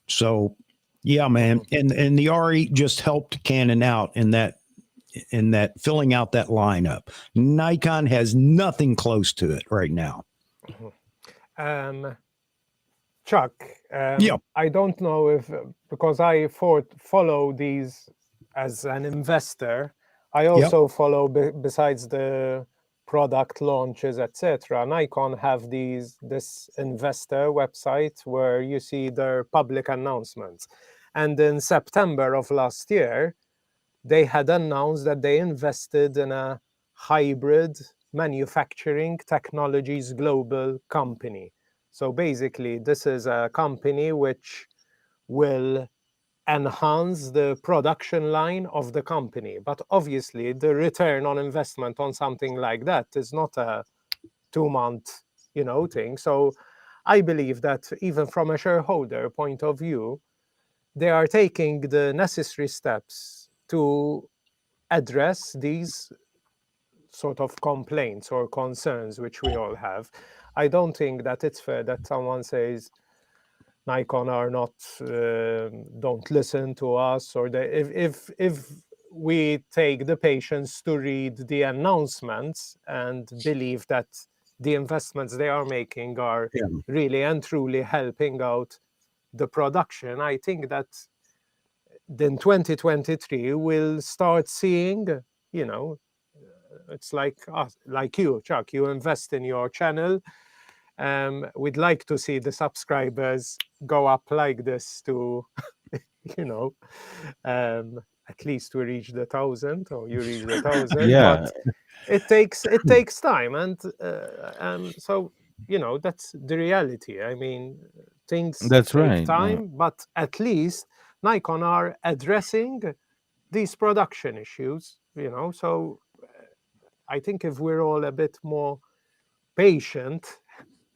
So, yeah, man. And the R8 just helped Canon out in that filling out that lineup. Nikon has nothing close to it right now. Chuck, yeah. I don't know if, because I follow these as an investor, I also follow, besides the product launches, etc. Nikon have this investor website where you see their public announcements. And in September of last year, they had announced that they invested in a hybrid manufacturing technologies global company. So basically, this is a company which will enhance the production line of the company. But obviously, the return on investment on something like that is not a 2-month, thing. So I believe that even from a shareholder point of view, they are taking the necessary steps to address these sort of complaints or concerns which we all have. I don't think that it's fair that someone says Nikon are not, don't listen to us, or if we take the patience to read the announcements and believe that the investments they are making are really and truly helping out the production, I think that then 2023 we'll start seeing, it's like us, like you, Chuck, you invest in your channel. We'd like to see the subscribers go up like this to, at least we reach the 1,000, or you reach the 1,000. Yeah. But it takes time, and so that's the reality. I mean, things take time, but at least Nikon are addressing these production issues. So I think if we're all a bit more patient,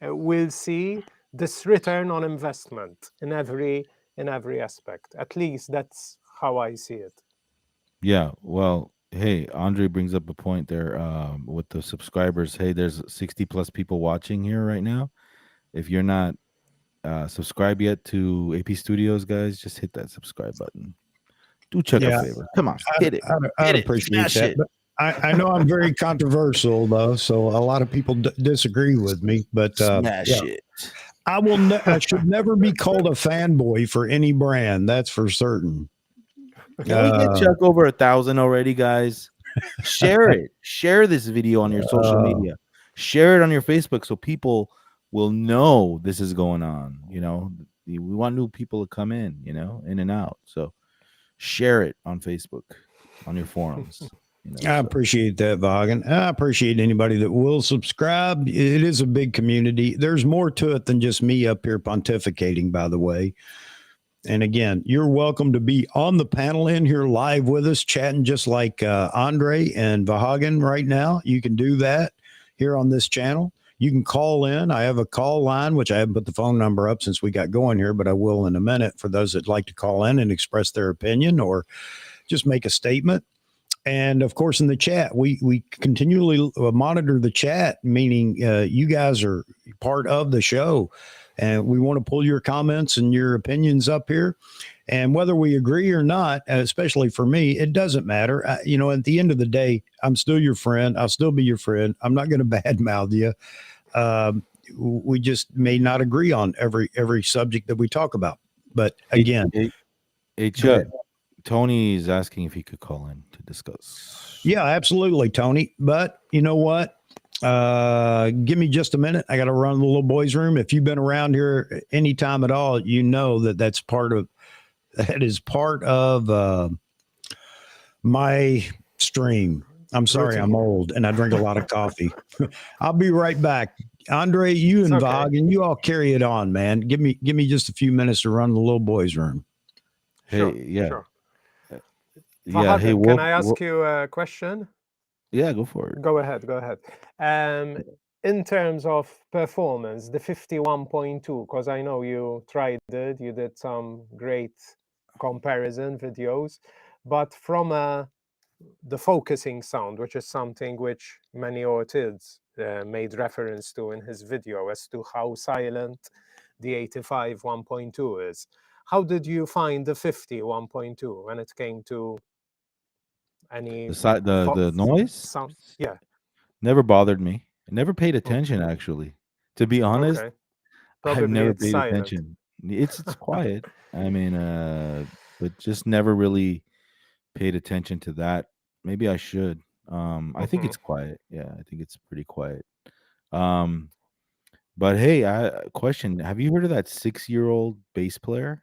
we'll see this return on investment in every aspect. At least that's how I see it. Yeah, well, hey, Andre brings up a point there with the subscribers. Hey, there's 60 plus people watching here right now. If you're not subscribed yet to AP Studios, guys, just hit that subscribe button. Do Chuck a favor. Come on, hit it. I'd appreciate that. But I know I'm very controversial, though, so a lot of people disagree with me. But smash it. I should never be called a fanboy for any brand. That's for certain. Can we get Chuck over 1,000 already, guys? Share it. Share this video on your social media. Share it on your Facebook so people will know this is going on. We want new people to come in, in and out. So share it on Facebook, on your forums. I appreciate that, Vaughan. I appreciate anybody that will subscribe. It is a big community. There's more to it than just me up here pontificating, by the way. And again, you're welcome to be on the panel in here live with us, chatting just like Andre and Vahagan right now. You can do that here on this channel. You can call in. I have a call line, which I haven't put the phone number up since we got going here, but I will in a minute for those that like to call in and express their opinion or just make a statement. And of course, in the chat, we continually monitor the chat, meaning you guys are part of the show. And we want to pull your comments and your opinions up here. And whether we agree or not, especially for me, it doesn't matter. At the end of the day, I'm still your friend. I'll still be your friend. I'm not going to badmouth you. We just may not agree on every subject that we talk about. But again, hey Chuck, Tony is asking if he could call in to discuss. Yeah, absolutely, Tony. But you know what? Give me just a minute. I got to run the little boys' room. If you've been around here anytime at all, you know that is part of my stream. I'm sorry, I'm old and I drink a lot of coffee. I'll be right back. Andre, you and Vog, and you all carry it on, man. Give me just a few minutes to run the little boys' room. Hey, sure, yeah. Sure. Yeah, hey, can I ask you a question? Yeah, go for it. Go ahead. In terms of performance, the 51.2, because I know you tried it, you did some great comparison videos, but from the focusing sound, which is something which many artists made reference to in his video as to how silent the 85 1.2 is. How did you find the 50 1.2 when it came to any the noise sound? Yeah, never bothered me. I never paid attention, actually. To be honest, I've never paid attention. It's quiet. I mean, but just never really paid attention to that. Maybe I should. I think it's quiet. Yeah, I think it's pretty quiet. But hey, question: have you heard of that 6-year-old bass player?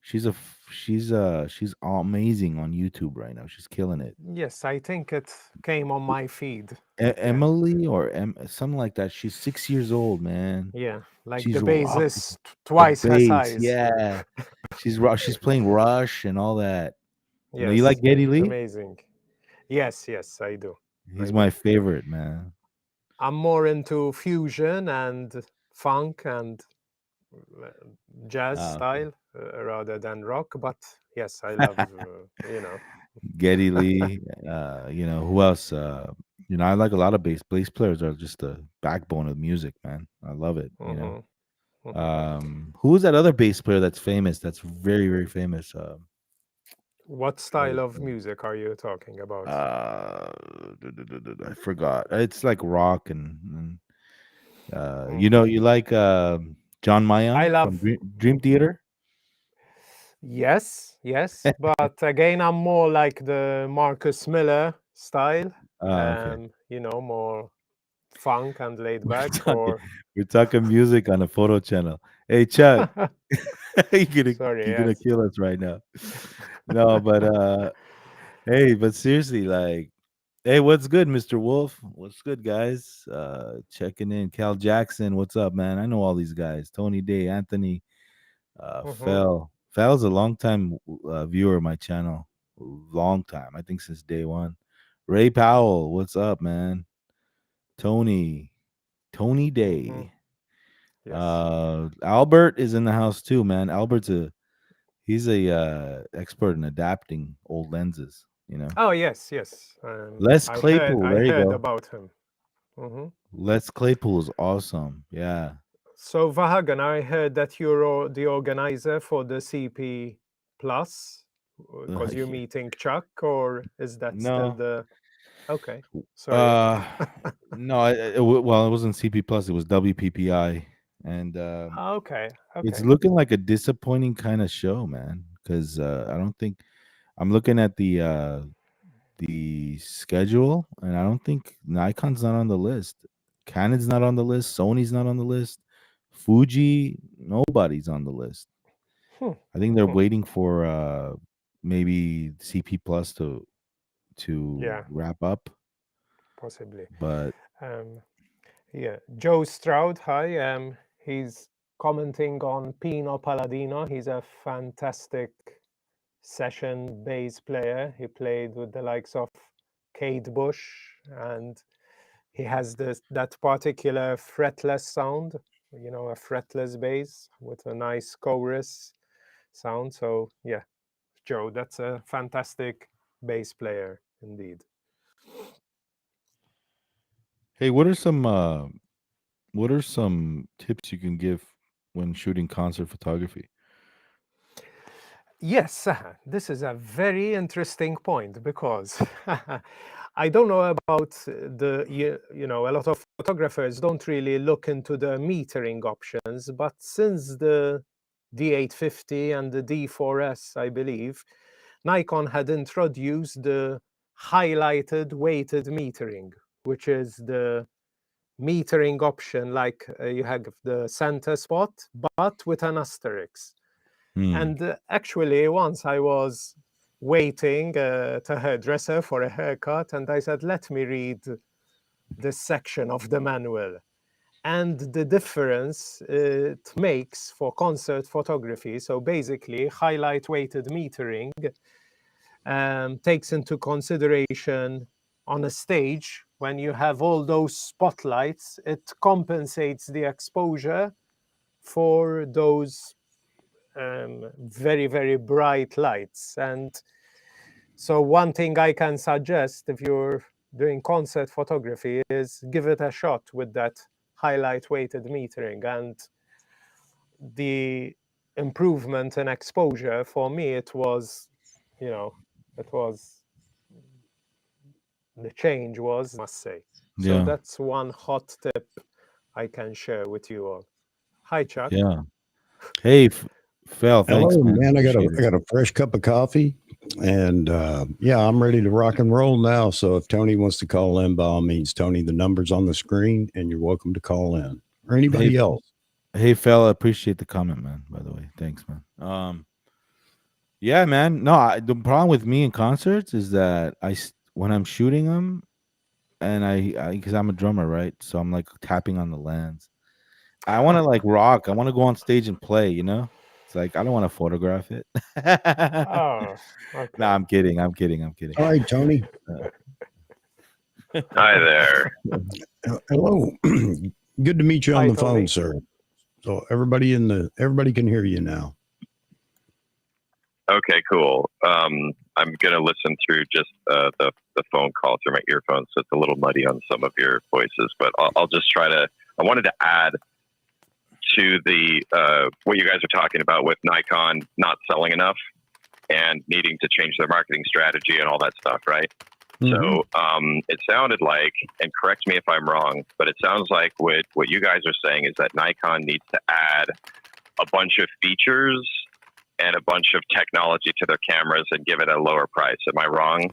She's amazing on YouTube right now. She's killing it. Yes, I think it came on my feed. Emily or something like that. She's 6 years old, man. Yeah, like she's the bass is twice her size. Yeah, she's playing Rush and all that. Yes, you like Geddy Lee? Amazing. Yes, I do. He's my favorite, man. I'm more into fusion and funk and jazz style rather than rock, but yes, I love Geddy Lee. Who else? I like a lot of bass players are just the backbone of music, man. I love it. Who is that other bass player that's famous? That's very, very famous. What style of music are you talking about? I forgot. It's like rock and you like John Mayer from Dream Theater? Yes, but again, I'm more like the Marcus Miller style. Okay. More funk and laid back. We're talking music on a photo channel. Hey, Chuck, you're gonna kill us right now. No, but hey, but seriously, like, hey, what's good, Mr. Wolf? What's good, guys? Checking in. Cal Jackson, what's up, man? I know all these guys. Tony Day, Anthony, Fel's a long time viewer of my channel. Long time. I think since day one. Ray Powell, what's up, man? Tony Day. Yes. Albert is in the house too, man. Albert's he's a expert in adapting old lenses. Oh yes. Les Claypool. I heard go. about him. Les Claypool is awesome. Yeah. So Vahagan, I heard that you're the organizer for the CP Plus because you're meeting Chuck, or is that still the? Okay. Sorry. No. It wasn't CP Plus. It was WPPI, and okay. It's looking like a disappointing kind of show, man. Because I don't think I'm looking at the schedule, and I don't think Nikon's not on the list. Canon's not on the list. Sony's not on the list. Fuji, nobody's on the list. I think they're waiting for maybe CP Plus to Yeah, wrap up. possibly. But Yeah, Joe Stroud, hi. He's commenting on Pino Palladino. He's a fantastic session bass player. He played with the likes of Kate Bush, and he has that particular fretless sound, a fretless bass with a nice chorus sound. So yeah, Joe, that's a fantastic bass player indeed. hey, what are some tips you can give when shooting concert photography? Yes, this is a very interesting point because I don't know about a lot of photographers don't really look into the metering options, but since the D850 and the D4S, I believe, Nikon had introduced the highlighted weighted metering, which is the metering option like you have the center spot, but with an asterisk. And actually, once I was waiting at a hairdresser for a haircut, and I said, let me read this section of the manual. And the difference it makes for concert photography. So basically, highlight weighted metering takes into consideration on a stage when you have all those spotlights, it compensates the exposure for those very, very bright lights. And so one thing I can suggest if you're doing concert photography is give it a shot with that highlight weighted metering. And the improvement in exposure for me, it was the change was, I must say. So Yeah. that's one hot tip I can share with you all. Hi, Chuck. Yeah. Hey, Phil, thanks, Hello, man. man. I Appreciate it. got a fresh cup of coffee, and yeah, I'm ready to rock and roll now. So if Tony wants to call in, by all means, Tony, the number's on the screen, and you're welcome to call in, or anybody else. Hey, Phil, I appreciate the comment, man. By the way, thanks, man. Yeah, man. No, the problem with me in concerts is that when I'm shooting them, and I because I'm a drummer, right? So I'm like tapping on the lens. I want to like rock. I want to go on stage and play. It's like I don't want to photograph it. Oh, okay. No, I'm kidding. I'm kidding. All right, Tony. Hi there. Hello. Good to meet you on Hi, the phone, Tony. sir. So everybody can hear you now. Okay, cool. I'm gonna listen through just the phone call through my earphones, so it's a little muddy on some of your voices. But I'll just try to. I wanted to add to the what you guys are talking about with Nikon not selling enough and needing to change their marketing strategy and all that stuff, right? Mm-hmm. So it sounded like, and correct me if I'm wrong, but it sounds like what you guys are saying is that Nikon needs to add a bunch of features and a bunch of technology to their cameras and give it a lower price. Am I wrong?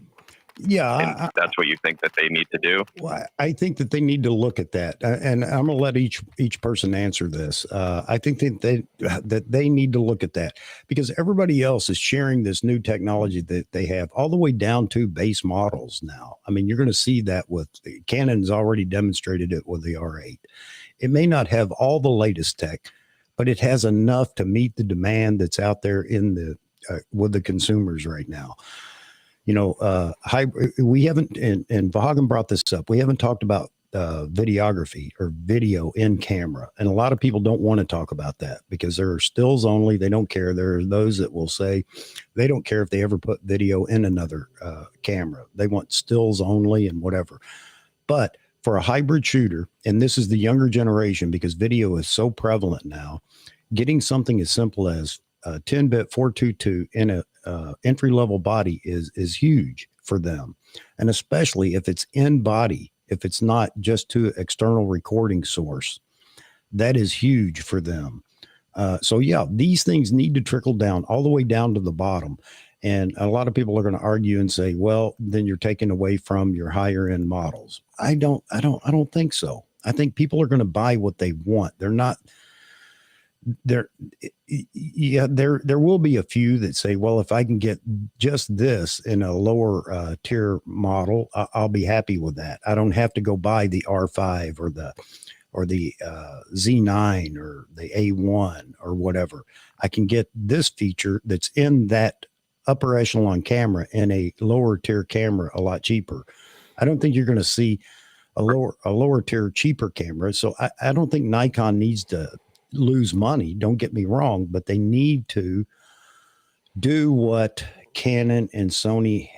Yeah, that's what you think that they need to do? Well, I think that they need to look at that, and I'm going to let each person answer this. I think that they need to look at that because everybody else is sharing this new technology that they have all the way down to base models now. I mean, you're going to see that with Canon's already demonstrated it with the R8. It may not have all the latest tech, but it has enough to meet the demand that's out there in the with the consumers right now. We haven't, and Vahagan brought this up. We haven't talked about videography or video in camera. And a lot of people don't want to talk about that because there are stills only. They don't care. There are those that will say they don't care if they ever put video in another camera. They want stills only and whatever. But for a hybrid shooter, and this is the younger generation because video is so prevalent now, getting something as simple as 10-bit 422 in a entry-level body is huge for them, and especially if it's in body, if it's not just to external recording source, that is huge for them. So yeah, these things need to trickle down all the way down to the bottom. And a lot of people are going to argue and say, well, then you're taking away from your higher end models. I don't think so. I think people are going to buy what they want. there will be a few that say, well, if I can get just this in a lower tier model, I'll be happy with that. I don't have to go buy the R5 or the Z9 or the A1 or whatever. I can get this feature that's in that upper echelon camera and a lower tier camera a lot cheaper. I don't think you're going to see a lower tier cheaper camera. So I don't think Nikon needs to lose money. Don't get me wrong, but they need to do what Canon and Sony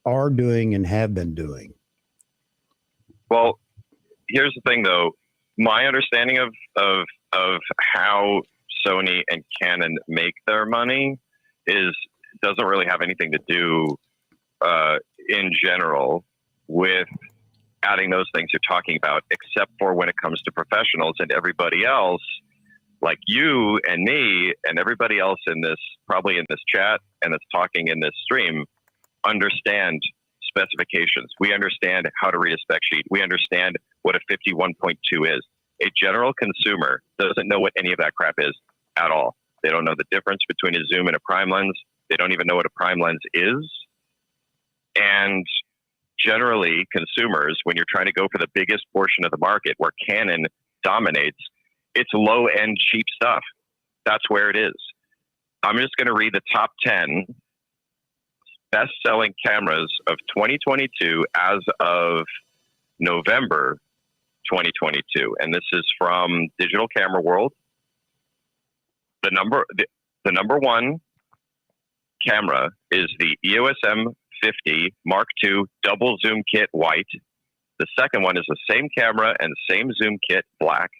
are doing and have been doing. Well, here's the thing, though. My understanding of how Sony and Canon make their money doesn't really have anything to do in general with adding those things you're talking about, except for when it comes to professionals and everybody else, like you and me and everybody else in this, probably in this chat and that's talking in this stream, understand specifications. We understand how to read a spec sheet. We understand what a 51.2 is. A general consumer doesn't know what any of that crap is at all. They don't know the difference between a zoom and a prime lens. They don't even know what a prime lens is. And generally, consumers, when you're trying to go for the biggest portion of the market where Canon dominates, it's low-end, cheap stuff. That's where it is. I'm just going to read the top 10 best-selling cameras of 2022 as of November 2022. And this is from Digital Camera World. The number one camera is the EOS M50 Mark II double zoom kit white. The second one is the same camera and same zoom kit black.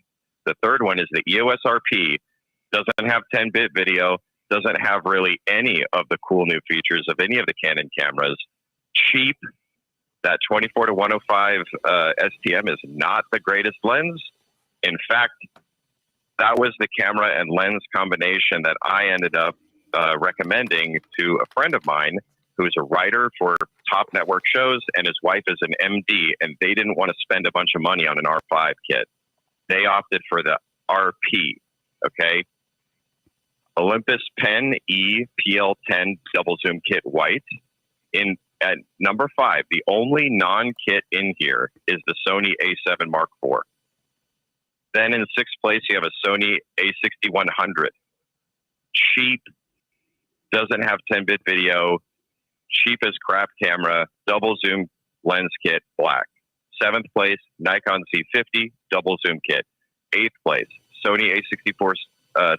The third one is the EOS RP. Doesn't have 10-bit video. Doesn't have really any of the cool new features of any of the Canon cameras. Cheap. That 24 to 105 STM is not the greatest lens. In fact, that was the camera and lens combination that I ended up recommending to a friend of mine who's a writer for top network shows, and his wife is an MD, and they didn't want to spend a bunch of money on an R5 kit. They opted for the RP, okay? Olympus Pen E PL10 double zoom kit white. At number 5, the only non-kit in here is the Sony A7 Mark IV. Then in 6th place, you have a Sony A6100. Cheap, doesn't have 10-bit video, cheap as crap camera, double zoom lens kit, black. 7th place, Nikon Z50, double zoom kit. 8th place, Sony A64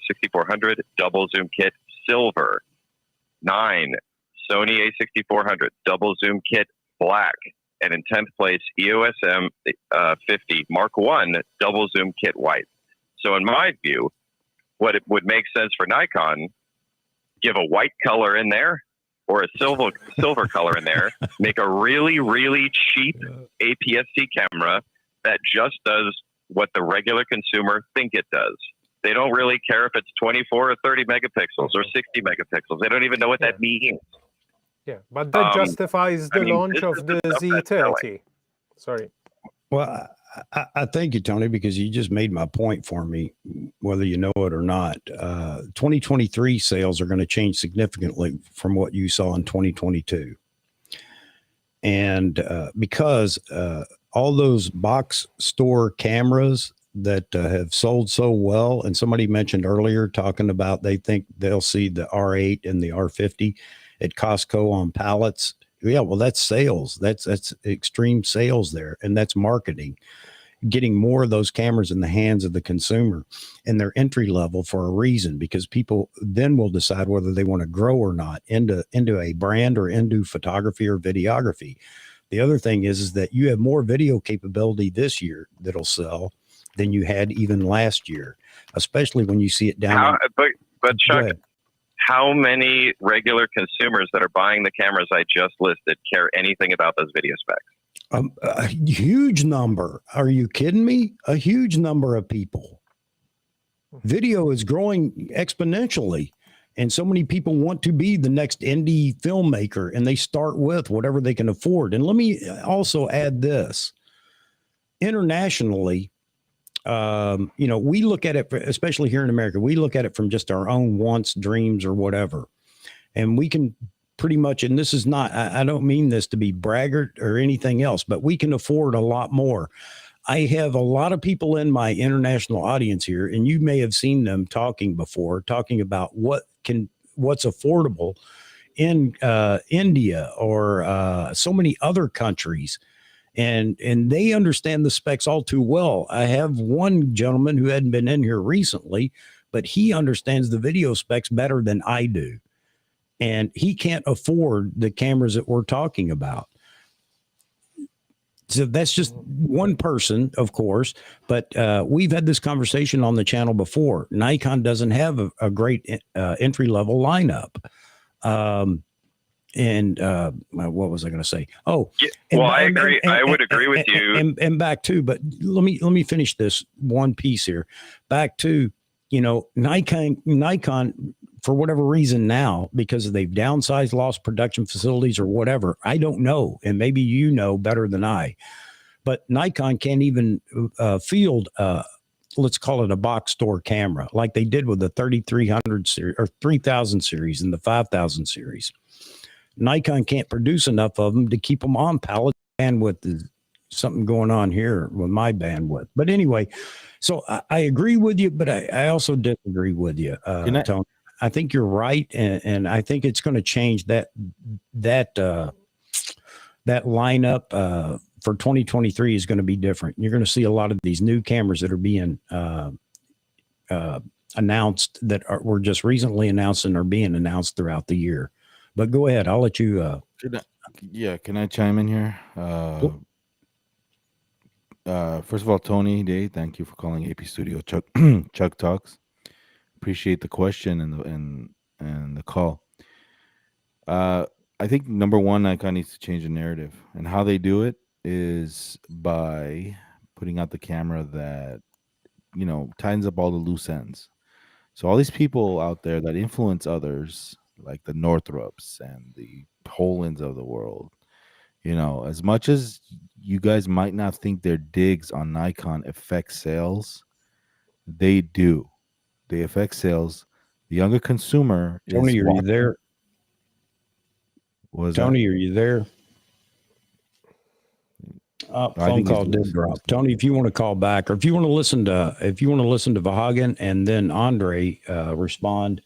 6400, double zoom kit, silver. 9, Sony A6400, double zoom kit, black. And in 10th place, EOS M50 Mark I, double zoom kit, white. So in my view, what it would make sense for Nikon, give a white color in there or a silver color in there, make a really, really cheap APS-C camera that just does what the regular consumer think it does. They don't really care if it's 24 or 30 megapixels or 60 megapixels. They don't even know what that means. Yeah, but that justifies the launch of the Z30. Sorry. Well, I thank you, Tony, because you just made my point for me, whether you know it or not. 2023 sales are going to change significantly from what you saw in 2022. And because all those box store cameras that have sold so well, and somebody mentioned earlier talking about they think they'll see the R8 and the R50 at Costco on pallets. Yeah, well, that's sales. That's extreme sales there, and that's marketing. Getting more of those cameras in the hands of the consumer, and they're entry level for a reason, because people then will decide whether they want to grow or not into a brand or into photography or videography. The other thing is that you have more video capability this year that'll sell than you had even last year, especially when you see it down. But Chuck, how many regular consumers that are buying the cameras I just listed care anything about those video specs? A huge number. Are you kidding me? A huge number of people. Video is growing exponentially, and so many people want to be the next indie filmmaker, and they start with whatever they can afford. And let me also add this. Internationally, we look at it, especially here in America, we look at it from just our own wants, dreams, or whatever. And we can pretty much, and this is not, I don't mean this to be braggart or anything else, but we can afford a lot more. I have a lot of people in my international audience here, and you may have seen them talking before, talking about what's affordable in India or so many other countries. And they understand the specs all too well. I have one gentleman who hadn't been in here recently, but he understands the video specs better than I do. And he can't afford the cameras that we're talking about. So that's just one person, of course, but we've had this conversation on the channel before. Nikon doesn't have a great entry level lineup. What was I going to say? Oh, well, I agree. I would agree with you. And back to, but let me finish this one piece here. Back to, Nikon, for whatever reason now, because they've downsized, lost production facilities or whatever, I don't know. And maybe you know better than I, but Nikon can't even field, let's call it a box store camera like they did with the 3300 series or 3000 series and the 5000 series. Nikon can't produce enough of them to keep them on pallet. Bandwidth is something going on here with my bandwidth. But anyway, so I agree with you, but I also disagree with you, Tony. I think you're right, and I think it's going to change that lineup for 2023 is going to be different. You're going to see a lot of these new cameras that are being announced that were just recently announced and are being announced throughout the year. But go ahead, I'll let you. Can I chime in here? First of all, Tony Day, thank you for calling AP Studio Chuck Talks. Appreciate the question and the call. I think number one, Nikon needs to change the narrative, and how they do it is by putting out the camera that tightens up all the loose ends. So all these people out there that influence others, like the Northrops and the Hollands of the world, as much as you guys might not think their digs on Nikon affect sales, they do. They affect sales. The younger consumer is. Tony, are you there? Tony, are you there? Phone call did drop. Tony, if you want to call back, or if you want to listen to Vahagan and then Andre respond,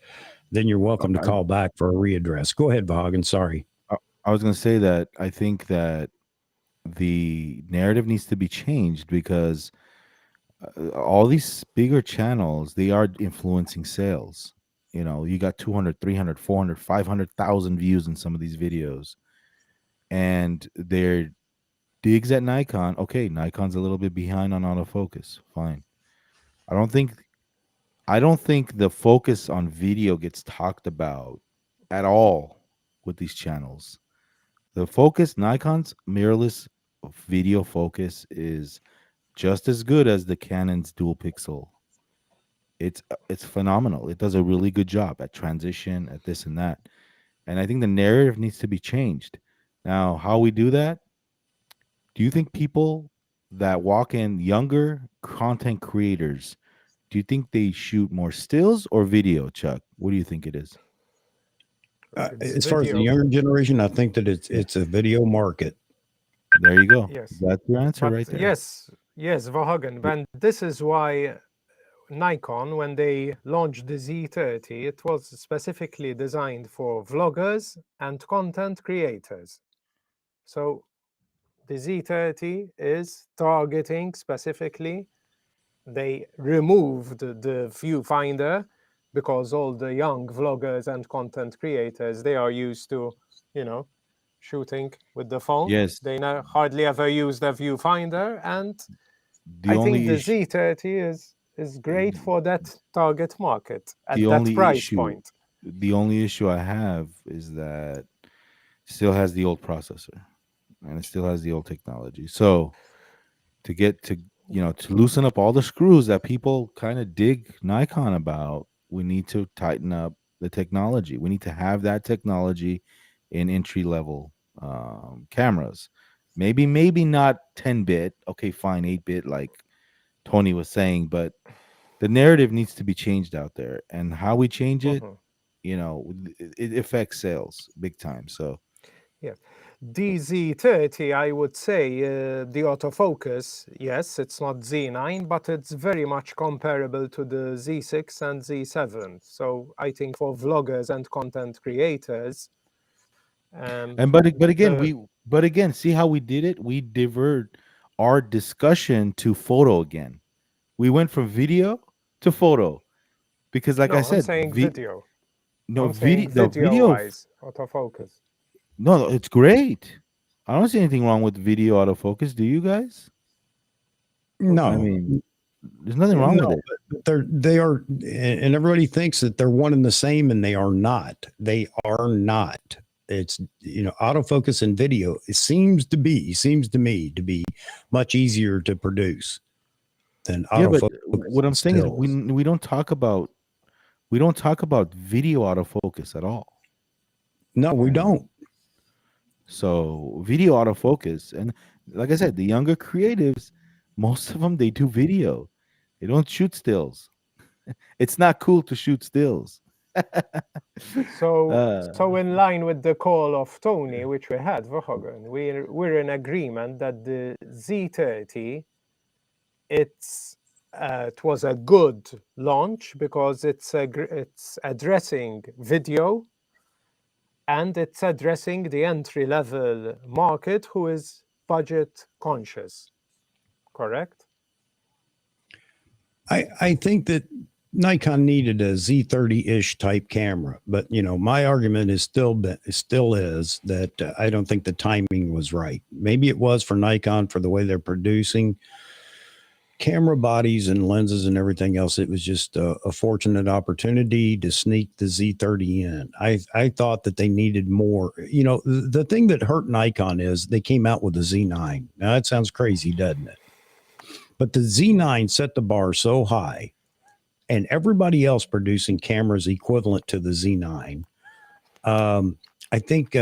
then you're welcome to call back for a readdress. Go ahead, Vahagan. Sorry. I was going to say that I think that the narrative needs to be changed because all these bigger channels, they are influencing sales. You got 200, 300, 400, 500,000 views in some of these videos. And their digs at Nikon, okay, Nikon's a little bit behind on autofocus. Fine. I don't think the focus on video gets talked about at all with these channels. The focus, Nikon's mirrorless video focus is just as good as the Canon's dual pixel. It's phenomenal. It does a really good job at transition, at this and that. And I think the narrative needs to be changed. Now, how we do that? Do you think people that walk in, younger content creators, do you think they shoot more stills or video, Chuck? What do you think it is? As far as the younger generation, I think that it's a video market. There you go. Yes. That's your answer right there. Yes, Vahagan. And this is why Nikon, when they launched the Z30, it was specifically designed for vloggers and content creators. So the Z30 is targeting specifically. They removed the viewfinder because all the young vloggers and content creators, they are used to, shooting with the phone. Yes. They hardly ever use the viewfinder. And I think the Z30 is great for that target market at that price point. The only issue I have is that it still has the old processor and it still has the old technology. So to get to loosen up all the screws that people kind of dig Nikon about, we need to tighten up the technology. We need to have that technology in entry level cameras. Maybe not 10-bit. Okay, fine, 8-bit like Tony was saying, but the narrative needs to be changed out there, and how we change it, Mhm. it affects sales big time. So Yeah. DZ30, I would say the autofocus, yes, it's not Z9, but it's very much comparable to the Z6 and Z7. So I think for vloggers and content creators, and but again, the see how we did it? We divert our discussion to photo again. We went from video to photo because, like I no, I'm said, saying video. no I'm saying video, the video, video-wise, autofocus. no, it's great. I don't see anything wrong with video autofocus. Do you guys? I No, mean, there's nothing wrong with no, it. but they are, and everybody thinks that they're one and the same, and they are not. They are not. It's autofocus and video. It seems to me to be much easier to produce than Yeah, but autofocus. what I'm saying is stills. we don't talk about video autofocus at all. No, we don't. So video autofocus, and like I said, the younger creatives, most of them, they do video. They don't shoot stills. It's not cool to shoot stills. So in line with the call of Tony, which we had, Vahogan, we're in agreement that the Z30, it was a good launch because it's addressing video, and it's addressing the entry-level market who is budget conscious. Correct? I think that Nikon needed a Z30-ish type camera, but my argument is still is that I don't think the timing was right. Maybe it was for Nikon for the way they're producing camera bodies and lenses and everything else. It was just a fortunate opportunity to sneak the Z30 in. I thought that they needed more. The thing that hurt Nikon is they came out with the Z9. Now that sounds crazy, doesn't it? But the Z9 set the bar so high, and everybody else producing cameras equivalent to the Z9. I think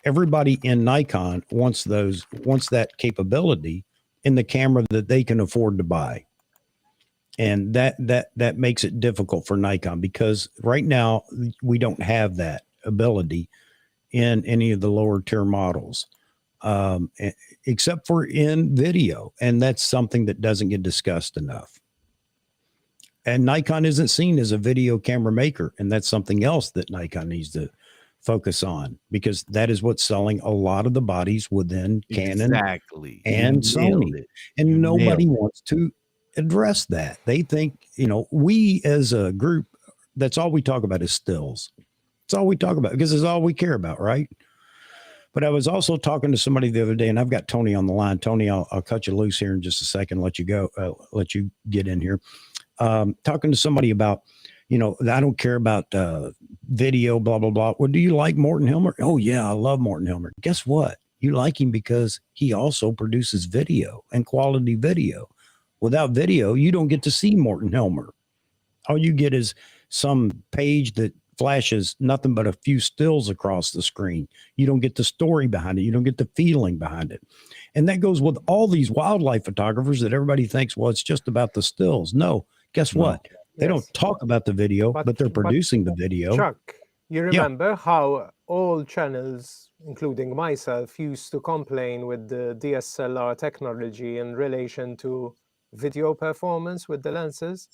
everybody in Nikon wants that capability in the camera that they can afford to buy. And that makes it difficult for Nikon because right now we don't have that ability in any of the lower tier models, except for in video. And that's something that doesn't get discussed enough. And Nikon isn't seen as a video camera maker. And that's something else that Nikon needs to focus on, because that is what's selling a lot of the bodies within Canon and Sony. And nobody wants to address that. They think, we as a group, that's all we talk about is stills. It's all we talk about because it's all we care about, right? But I was also talking to somebody the other day, and I've got Tony on the line. Tony, I'll cut you loose here in just a second, let you go, let you get in here. Talking to somebody about, I don't care about video, blah, blah, blah. Well, do you like Morton Hilmer? Oh, yeah, I love Morton Hilmer. Guess what? You like him because he also produces video and quality video. Without video, you don't get to see Morton Hilmer. All you get is some page that flashes nothing but a few stills across the screen. You don't get the story behind it. You don't get the feeling behind it. And that goes with all these wildlife photographers that everybody thinks, well, it's just about the stills. No, guess what? They don't talk about the video, but they're producing the video. Chuck, you remember how all channels, including myself, used to complain with the DSLR technology in relation to video performance with the lenses?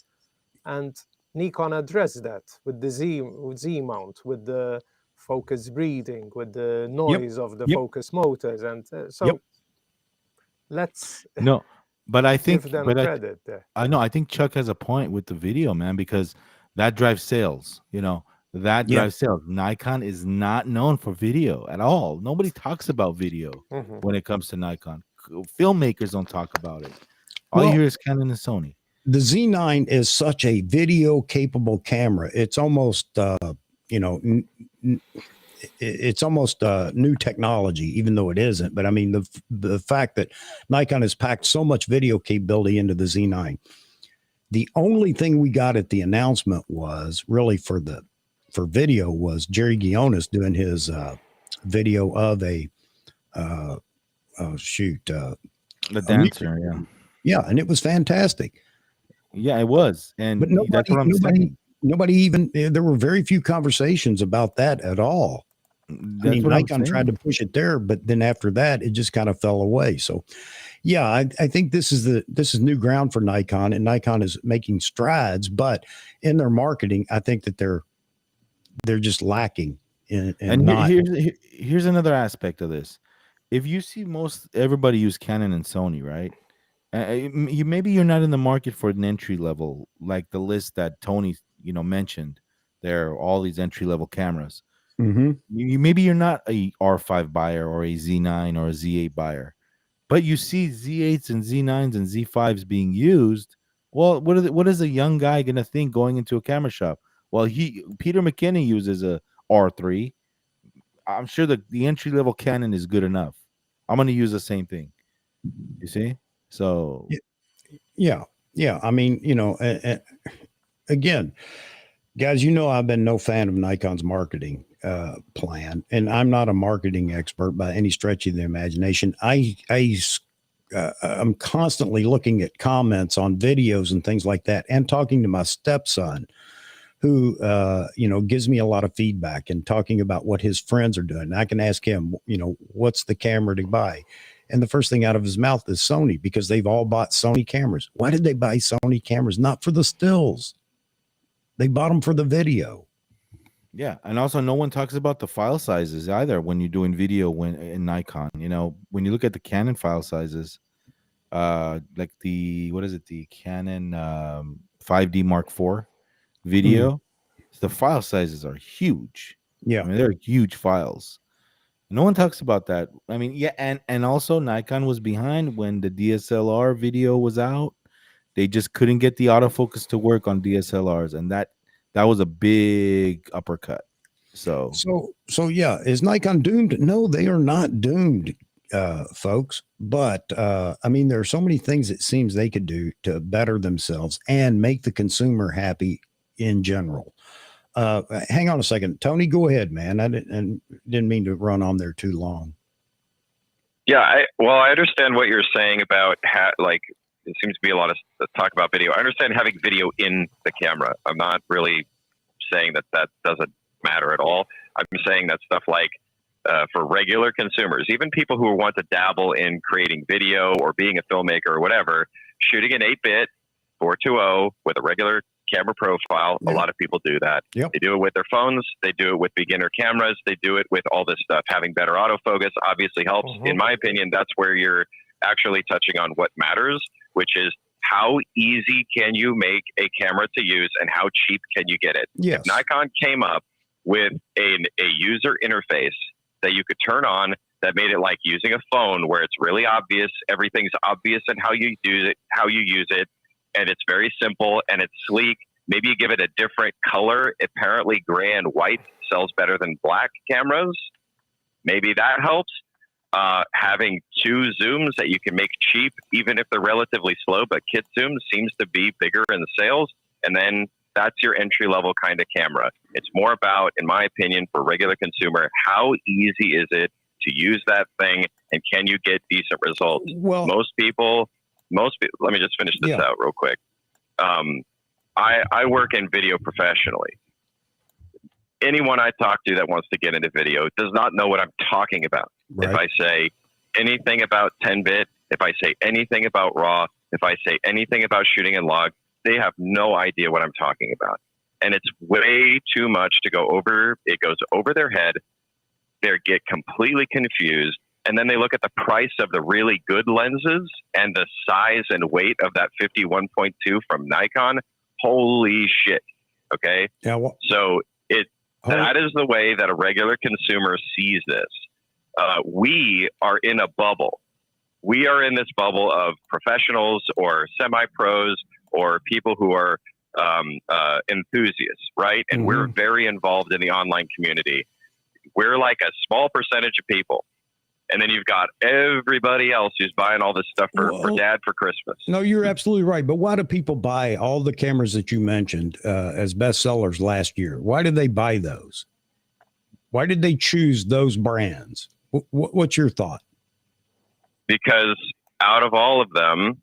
And Nikon addressed that with the Z mount, with the focus breathing, with the noise of the focus motors. And let's but I think give them credit there. I know. I think Chuck has a point with the video, man, because that drives sales. That drives sales. Nikon is not known for video at all. Nobody talks about video when it comes to Nikon. Filmmakers don't talk about it. All you hear is Canon and Sony. The Z9 is such a video capable camera. It's almost, it's almost new technology, even though it isn't. But I mean, the fact that Nikon has packed so much video capability into the Z9. The only thing we got at the announcement was really for video was Jerry Guionis doing his video of the dancer, Yeah, and it was fantastic. Yeah, it was, and But that's what I'm saying. nobody even, there were very few conversations about that at all. I That's mean, what I'm Nikon tried to saying. push it there, but then after that, it just kind of fell away. So, yeah, I think this is new ground for Nikon, and Nikon is making strides. But in their marketing, I think that they're just lacking in And not. here's another aspect of this. If you see most everybody use Canon and Sony, right? You maybe you're not in the market for an entry level like the list that Tony mentioned. There are all these entry level cameras. Mhm. Maybe you're not a R5 buyer or a Z9 or a Z8 buyer, but you see Z8s and Z9s and Z5s being used. Well, what is a young guy gonna think going into a camera shop? Well, Peter McKinney uses a R3. I'm sure the entry level Canon is good enough. I'm gonna use the same thing. You see? So Yeah, yeah. I mean, again, guys, I've been no fan of Nikon's marketing plan, and I'm not a marketing expert by any stretch of the imagination. I'm constantly looking at comments on videos and things like that, and talking to my stepson, who gives me a lot of feedback and talking about what his friends are doing. And I can ask him, what's the camera to buy? And the first thing out of his mouth is Sony, because they've all bought Sony cameras. Why did they buy Sony cameras? Not for the stills. They bought them for the video. yeah, and also no one talks about the file sizes either when you're doing video in Nikon. When you look at the Canon file sizes, like the Canon 5D Mark IV video, the file sizes are huge. Yeah. I mean, they're huge files. No one talks about that. I mean, yeah, and also Nikon was behind when the DSLR video was out. They just couldn't get the autofocus to work on DSLRs, and that was a big uppercut. So Yeah, is Nikon doomed? No, they are not doomed, folks. But I mean, there are so many things it seems they could do to better themselves and make the consumer happy in general. Hang on a second, Tony. Go ahead, man. I didn't mean to run on there too long. Yeah, I understand what you're saying about like it seems to be a lot of talk about video. I understand having video in the camera. I'm not really saying that doesn't matter at all. I'm saying that stuff like for regular consumers, even people who want to dabble in creating video or being a filmmaker or whatever, shooting an 8-bit 420 with a regular camera profile. Yeah. A lot of people do that. Yep. They do it with their phones. They do it with beginner cameras. They do it with all this stuff. Having better autofocus obviously helps. In my opinion, that's where you're actually touching on what matters, which is how easy can you make a camera to use and how cheap can you get it? Yes. If Nikon came up with a user interface that you could turn on that made it like using a phone where it's really obvious, everything's obvious and how you use it, and it's very simple and it's sleek. Maybe you give it a different color. Apparently gray and white sells better than black cameras. Maybe that helps. Having 2 zooms that you can make cheap, even if they're relatively slow, but kit zooms seems to be bigger in the sales. And then that's your entry level kind of camera. It's more about, in my opinion, for regular consumer, how easy is it to use that thing and can you get decent results? Well, most people, let me just finish this out real quick. I work in video professionally. Anyone I talk to that wants to get into video does not know what I'm talking about. Right. If I say anything about 10-bit, if I say anything about RAW, if I say anything about shooting in log, they have no idea what I'm talking about. And it's way too much to go over. It goes over their head. They get completely confused. And then they look at the price of the really good lenses and the size and weight of that 51.2 from Nikon. Holy shit. Okay. Yeah. Well, so that is the way that a regular consumer sees this. We are in a bubble. We are in this bubble of professionals or semi-pros or people who are enthusiasts, right? And we're very involved in the online community. We're like a small percentage of people. And then you've got everybody else who's buying all this stuff for dad for Christmas. No, you're absolutely right. But why do people buy all the cameras that you mentioned as bestsellers last year? Why did they buy those? Why did they choose those brands? What's your thought? Because out of all of them,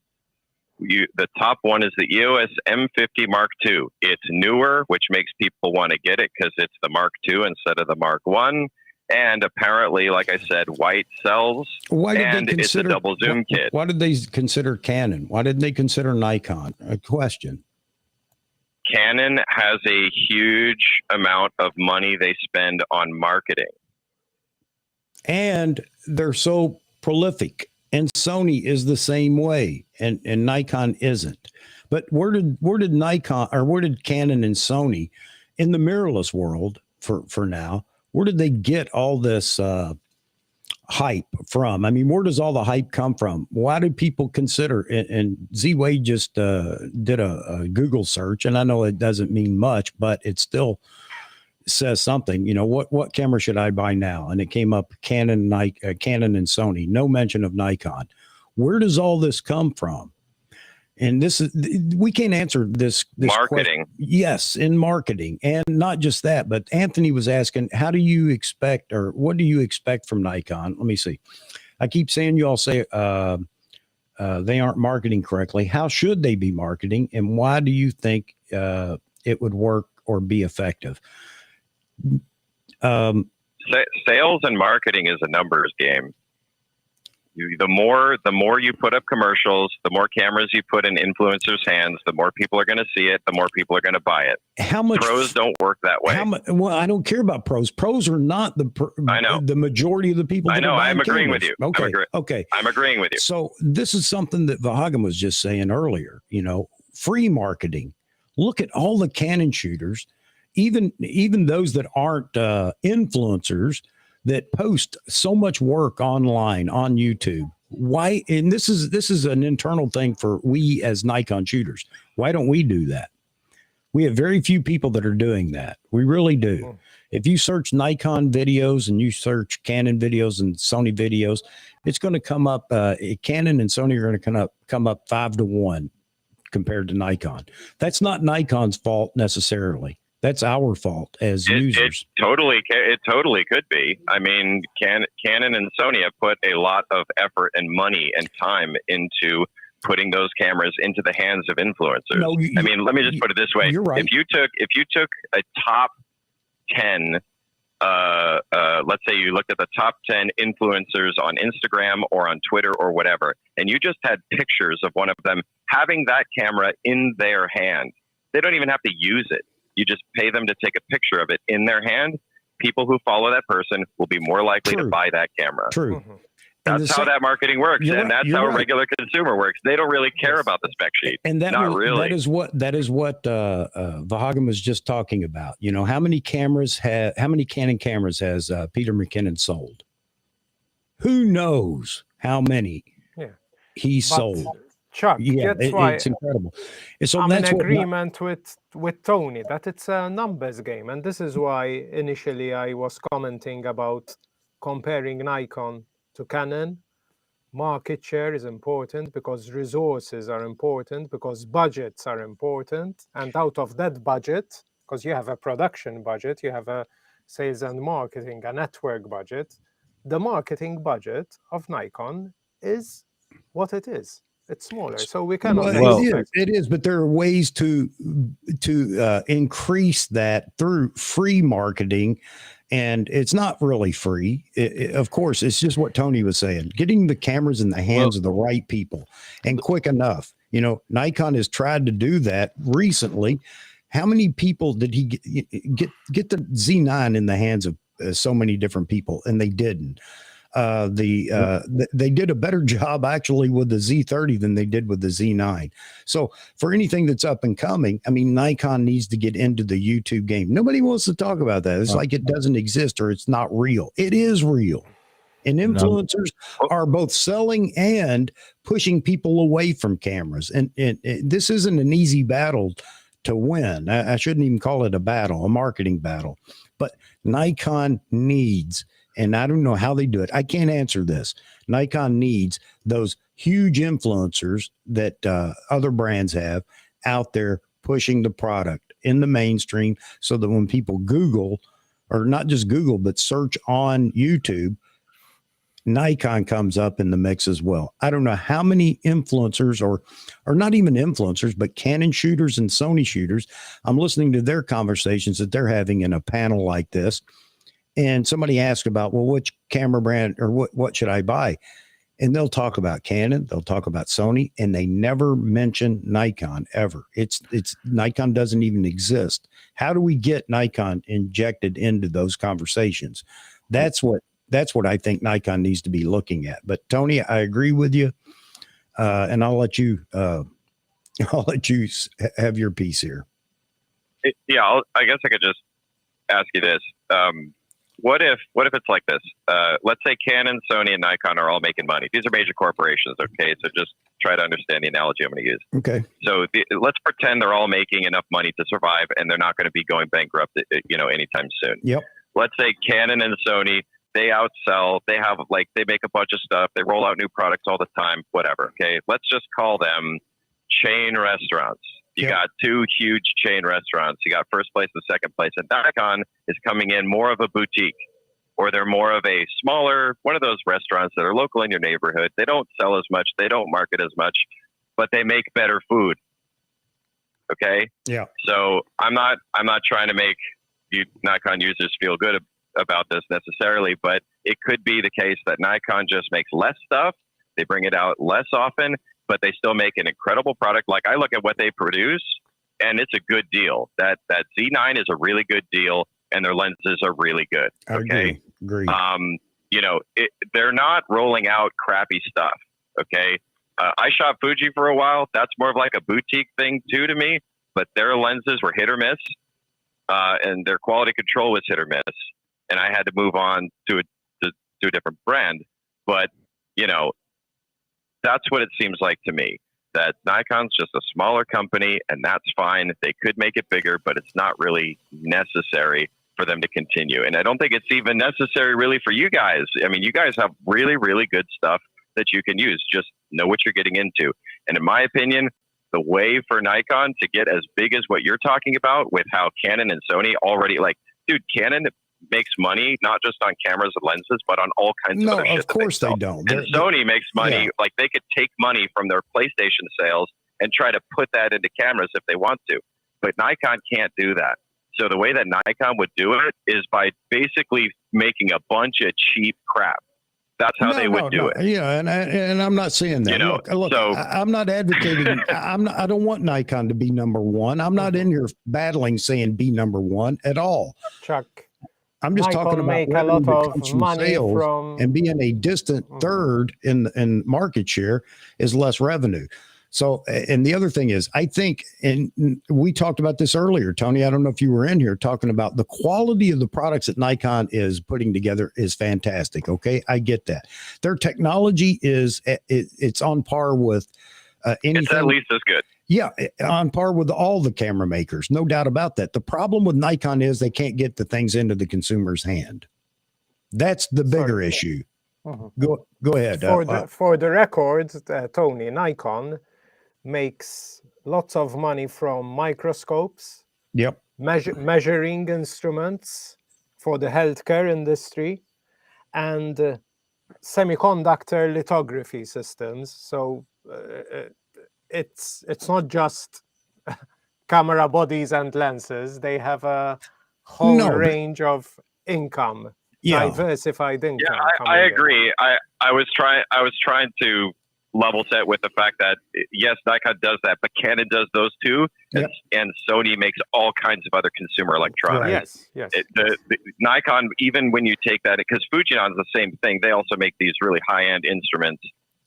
the top one is the EOS M50 Mark II. It's newer, which makes people want to get it because it's the Mark II instead of the Mark I. And apparently, like I said, white sells. Why did and they consider it's a double zoom kit. Why did they consider Canon? Why didn't they consider Nikon? A question. Canon has a huge amount of money they spend on marketing. And they're so prolific. And Sony is the same way, and Nikon isn't. But where did Nikon, or where did Canon and Sony in the mirrorless world for now? Where did they get all this hype from? I mean, where does all the hype come from? Why do people consider? And Z-Wade just did a Google search, and I know it doesn't mean much, but it still says something. You know, what camera should I buy now? And it came up Canon, Canon and Sony. No mention of Nikon. Where does all this come from? And this is, we can't answer this marketing. Question. Yes, in marketing. And not just that, but Anthony was asking, how do you expect, or what do you expect from Nikon? Let me see. I keep saying you all say they aren't marketing correctly. How should they be marketing? And why do you think it would work or be effective? Sales and marketing is a numbers game. The more you put up commercials, the more cameras you put in influencers' hands, the more people are going to see it, the more people are going to buy it. How much pros don't work that way? Well, I don't care about pros. Pros are not I know. the majority of the people. I know. I'm agreeing cameras. with you. Okay. Okay. I'm agreeing with you. So this is something that Vahagan was just saying earlier. You know, free marketing. Look at all the Canon shooters. Even those that aren't influencers that post so much work online on YouTube. Why? And this is an internal thing for we as Nikon shooters. Why don't we do that? We have very few people that are doing that. We really do. If you search Nikon videos and you search Canon videos and Sony videos, it's going to come up. Canon and Sony are going to come up 5-1 compared to Nikon. That's not Nikon's fault necessarily. That's our fault as users. It totally could be. I mean, Canon and Sony have put a lot of effort and money and time into putting those cameras into the hands of influencers. No, I mean, let me just put it this way. You're right. If you took a top 10, let's say you looked at the top 10 influencers on Instagram or on Twitter or whatever, and you just had pictures of one of them having that camera in their hand, they don't even have to use it. You just pay them to take a picture of it in their hand. People who follow that person will be more likely to buy that camera. True. Mm-hmm. That's how that marketing works, and that's how a regular consumer works. They don't really care about the spec sheet. And really. That is what Vahagan was just talking about. You know, how many Canon cameras has Peter McKinnon sold? Who knows how many he sold? Chuck, that's why it's incredible. So I'm that's in agreement with Tony that it's a numbers game, and this is why initially I was commenting about comparing Nikon to Canon. Market share is important because resources are important, because budgets are important, and out of that budget, because you have a production budget, you have a sales and marketing, a network budget, the marketing budget of Nikon is what it is. It's smaller, so we cannot. It is, but there are ways to increase that through free marketing, and it's not really free. Of course, it's just what Tony was saying: getting the cameras in the hands of the right people and quick enough. You know, Nikon has tried to do that recently. How many people did he get the Z9 in the hands of so many different people, and they didn't? They did a better job actually with the Z30 than they did with the Z9. So for anything that's up and coming, I mean, Nikon needs to get into the YouTube game. Nobody wants to talk about that. It's like it doesn't exist or it's not real. It is real. And influencers are both selling and pushing people away from cameras. And this isn't an easy battle to win. I shouldn't even call it a battle, a marketing battle. But Nikon needs, and I don't know how they do it. I can't answer this. Nikon needs those huge influencers that other brands have out there pushing the product in the mainstream so that when people Google, or not just Google, but search on YouTube, Nikon comes up in the mix as well. I don't know how many influencers or not even influencers, but Canon shooters and Sony shooters. I'm listening to their conversations that they're having in a panel like this. And somebody asked about, well, which camera brand or what should I buy? And they'll talk about Canon, they'll talk about Sony, and they never mention Nikon ever. It's Nikon doesn't even exist. How do we get Nikon injected into those conversations? That's what I think Nikon needs to be looking at. But Tony, I agree with you, and I'll let you have your piece here. Yeah, I guess I could just ask you this. What if it's like this? Let's say Canon, Sony, and Nikon are all making money. These are major corporations, okay? So just try to understand the analogy I'm going to use. Okay. So let's pretend they're all making enough money to survive, and they're not going to be going bankrupt, anytime soon. Yep. Let's say Canon and Sony, they outsell. They have they make a bunch of stuff. They roll out new products all the time. Whatever. Okay. Let's just call them chain restaurants. You got two huge chain restaurants. You got first place and second place. And Nikon is coming in more of a boutique, or they're more of a smaller, one of those restaurants that are local in your neighborhood. They don't sell as much. They don't market as much, but they make better food. Okay. Yeah. So I'm not trying to make you Nikon users feel good about this necessarily, but it could be the case that Nikon just makes less stuff. They bring it out less often, but they still make an incredible product. Like I look at what they produce and it's a good deal. That Z9 is a really good deal and their lenses are really good. Okay. Agree. They're not rolling out crappy stuff. Okay. I shot Fuji for a while. That's more of like a boutique thing too to me, but their lenses were hit or miss. And their quality control was hit or miss. And I had to move on to a different brand. But, that's what it seems like to me, that Nikon's just a smaller company and that's fine. They could make it bigger, but it's not really necessary for them to continue. And I don't think it's even necessary really for you guys. I mean, you guys have really, really good stuff that you can use. Just know what you're getting into. And in my opinion, the way for Nikon to get as big as what you're talking about with how Canon and Sony already Canon makes money not just on cameras and lenses, but on all kinds of other shit. No, of course they don't. And Sony makes money. Like they could take money from their PlayStation sales and try to put that into cameras if they want to. But Nikon can't do that. So the way that Nikon would do it is by basically making a bunch of cheap crap. That's how they would do it. Yeah, and I'm not saying that. Look, I'm not advocating. I don't want Nikon to be number one. I'm not in here battling saying be number one at all. Chuck, I'm just Nikon talking about make a lot revenue that of comes from money sales, from and being a distant third in market share is less revenue. So, and the other thing is, I think, and we talked about this earlier, Tony, I don't know if you were in here talking about the quality of the products that Nikon is putting together is fantastic. Okay. I get that. Their technology it's on par with anything. It's at least as good. Yeah. On par with all the camera makers. No doubt about that. The problem with Nikon is they can't get the things into the consumer's hand. That's the bigger issue. Go ahead. For the record, Tony, Nikon makes lots of money from microscopes, measuring instruments for the healthcare industry, and semiconductor lithography systems. So it's not just camera bodies and lenses. They have a whole range of income. Diversified income. Yeah, I agree. I was trying to level set with the fact that yes, Nikon does that, but Canon does those too, and Sony makes all kinds of other consumer electronics. Yes. The Nikon, even when you take that, because Fujinon's the same thing. They also make these really high-end instruments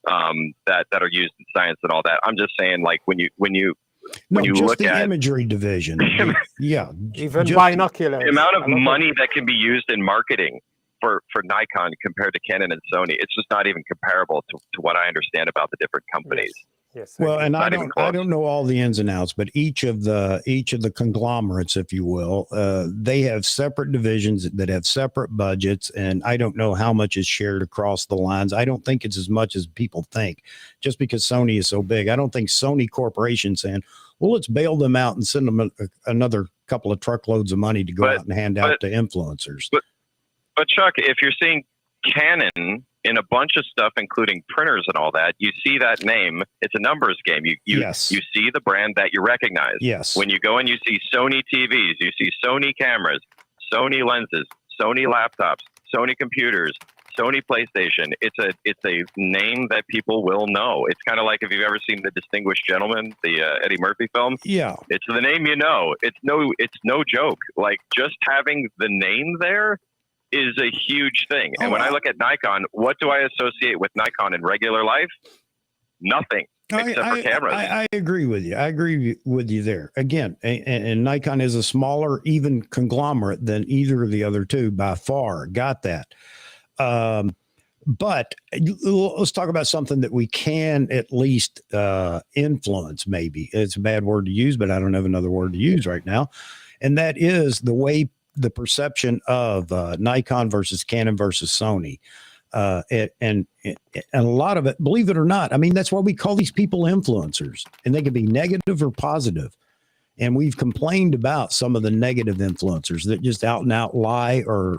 that are used in science and all that. I'm just saying, like when you look the at imagery division, even binoculars, the amount of money that can be used in marketing for Nikon compared to Canon and Sony, it's just not even comparable to what I understand about the different companies. Yes. Well, and I don't know all the ins and outs, but each of the conglomerates, if you will, they have separate divisions that have separate budgets, and I don't know how much is shared across the lines. I don't think it's as much as people think, just because Sony is so big. I don't think Sony Corporation saying, well, let's bail them out and send them another couple of truckloads of money to go out and hand out to influencers. But Chuck, if you're seeing Canon in a bunch of stuff, including printers and all that, you see that name. It's a numbers game. Yes. You see the brand that you recognize. Yes. When you go and you see Sony TVs, you see Sony cameras, Sony lenses, Sony laptops, Sony computers, Sony PlayStation. It's a name that people will know. It's kind of like if you've ever seen The Distinguished Gentleman, the Eddie Murphy film. Yeah. It's the name you know. It's no joke. Like, just having the name there is a huge thing. And when I look at Nikon, what do I associate with Nikon in regular life? Nothing. Except for cameras. I agree with you. I agree with you there. Again, and Nikon is a smaller, even conglomerate than either of the other two by far. Got that. But let's talk about something that we can at least influence. Maybe it's a bad word to use, but I don't have another word to use right now. And that is the way the perception of Nikon versus Canon versus Sony. And a lot of it, believe it or not, I mean, that's why we call these people influencers, and they can be negative or positive. And we've complained about some of the negative influencers that just out and out lie or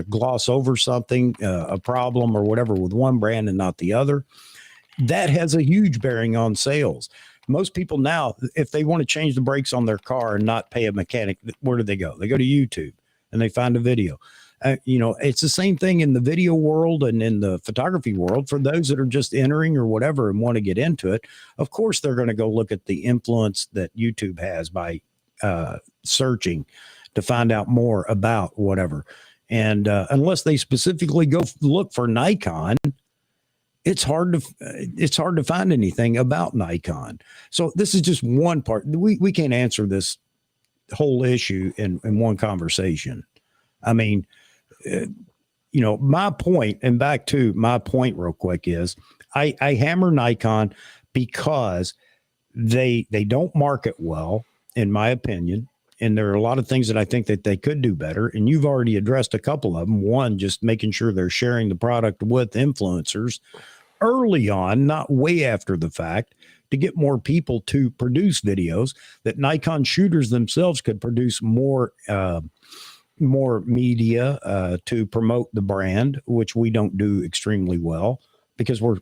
gloss over something, a problem or whatever with one brand and not the other. That has a huge bearing on sales. Most people now, if they want to change the brakes on their car and not pay a mechanic, where do they go? They go to YouTube and they find a video. It's the same thing in the video world and in the photography world. For those that are just entering or whatever and want to get into it, of course, they're going to go look at the influence that YouTube has by searching to find out more about whatever. And unless they specifically go look for Nikon, it's hard to find anything about Nikon. So this is just one part. We can't answer this whole issue in one conversation. I mean, my point, and back to my point real quick, is I hammer Nikon because they don't market well, in my opinion. And there are a lot of things that I think that they could do better. And you've already addressed a couple of them. One, just making sure they're sharing the product with influencers early on, not way after the fact, to get more people to produce videos, that Nikon shooters themselves could produce more media to promote the brand, which we don't do extremely well because we're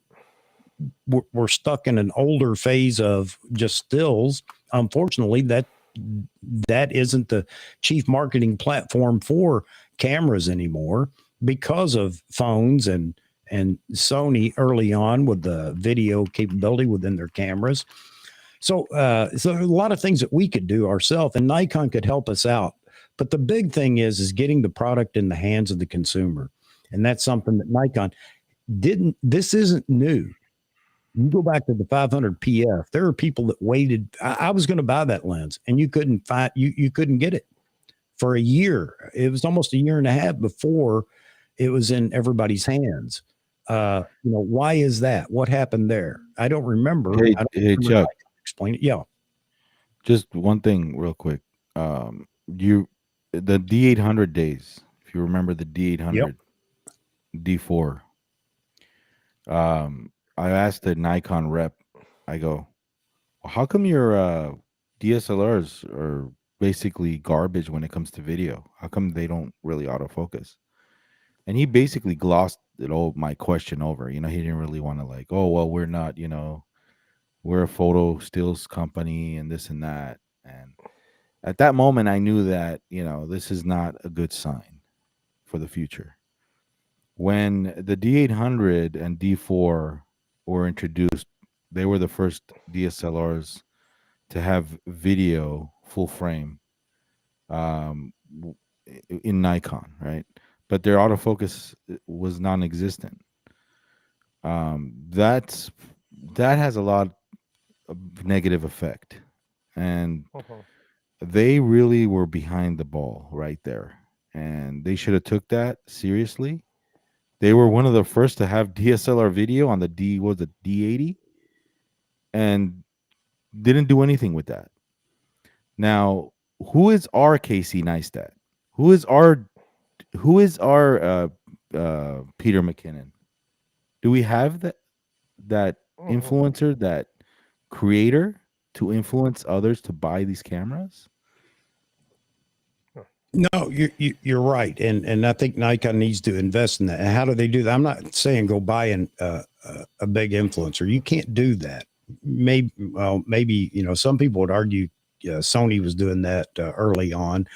stuck in an older phase of just stills. Unfortunately, that isn't the chief marketing platform for cameras anymore because of phones and Sony early on with the video capability within their cameras. So a lot of things that we could do ourselves, and Nikon could help us out. But the big thing is getting the product in the hands of the consumer. And that's something that Nikon didn't. This isn't new. You go back to the 500 PF. There are people that waited. I was going to buy that lens, and you couldn't find. You couldn't get it for a year. It was almost a year and a half before it was in everybody's hands. Why is that? What happened there? I don't remember. Hey, Chuck, explain it. Yeah. Just one thing real quick. The D800 days, if you remember the D800, Yep. D4. I asked the Nikon rep, I go, well, how come your DSLRs are basically garbage when it comes to video? How come they don't really autofocus? And he basically glossed my question over. He didn't really want to oh, well, we're not, we're a photo stills company and this and that. And at that moment, I knew that, this is not a good sign for the future. When the D800 and D4 were introduced, they were the first DSLRs to have video full frame in Nikon, right? But their autofocus was non-existent. That has a lot of negative effect. And they really were behind the ball right there. And they should have took that seriously. They were one of the first to have DSLR video on the D80 and didn't do anything with that. Now, who is our Casey Neistat? Who is our Peter McKinnon? Do we have that influencer, that creator to influence others to buy these cameras? No, you're right, and I think Nikon needs to invest in that. And how do they do that? I'm not saying go buy a big influencer. You can't do that. Maybe some people would argue Sony was doing that early on,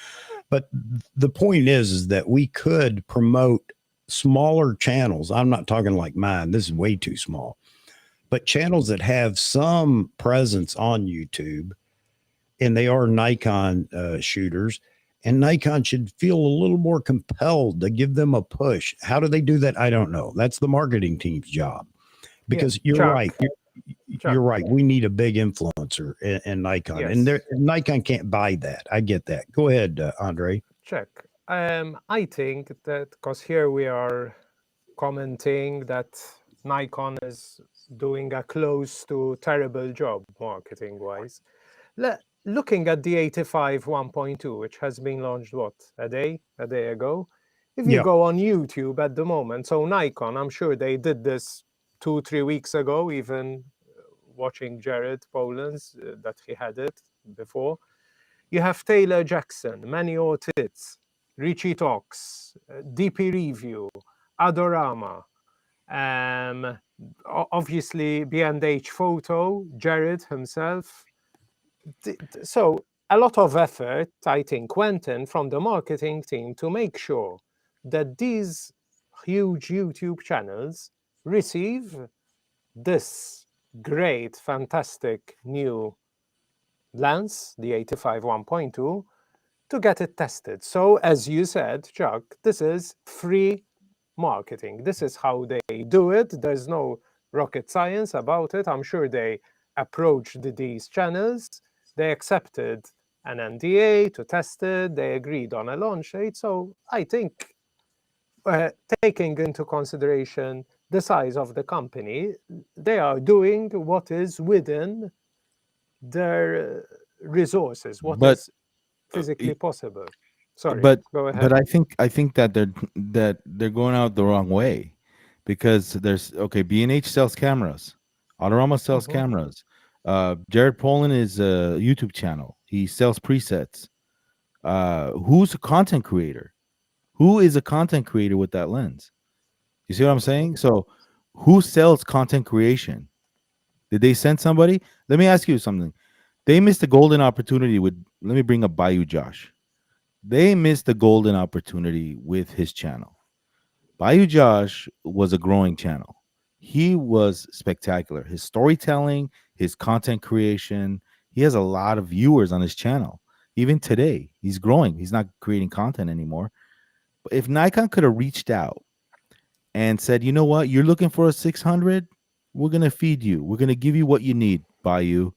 but the point is that we could promote smaller channels. I'm not talking like mine. This is way too small, but channels that have some presence on YouTube, and they are Nikon shooters. And Nikon should feel a little more compelled to give them a push. How do they do that? I don't know. That's the marketing team's job. Because you're Chuck, right. You're right. We need a big influencer in Nikon, Yes. and Nikon can't buy that. I get that. Go ahead, Andre. Check. I think that because here we are commenting that Nikon is doing a close to terrible job marketing wise. Looking at the 85 1.2, which has been launched a day ago. If you Yeah. go on YouTube at the moment, so Nikon, I'm sure they did this 2-3 weeks ago, even watching Jared Poland's that he had it before. You have Taylor Jackson, Manny Ortiz, Richie Talks, DP Review, Adorama, obviously B&H Photo, Jared himself. So a lot of effort, I think, went in from the marketing team to make sure that these huge YouTube channels receive this great, fantastic new lens, the 85 1.2, to get it tested. So as you said, Chuck, this is free marketing. This is how they do it. There's no rocket science about it. I'm sure they approached these channels. They accepted an NDA to test it. They agreed on a launch date. So I think taking into consideration the size of the company, they are doing what is within their resources, what But is physically possible. Sorry, but go ahead. but I think that they're going out the wrong way, because there's B&H sells cameras, Autorama sells Mhm. cameras. Jared Poland is a YouTube channel. He sells presets. Who's a content creator? Who is a content creator with that lens? You see what I'm saying? So who sells content creation? Did they send somebody? Let me ask you something. They missed a golden opportunity with, let me bring up Bayou Josh. They missed the golden opportunity with his channel. Bayou Josh was a growing channel. He was spectacular. His storytelling, his content creation, he has a lot of viewers on his channel. Even today, he's growing. He's not creating content anymore. But if Nikon could have reached out and said, you know what, you're looking for a 600, we're going to feed you. We're going to give you what you need, Bayou.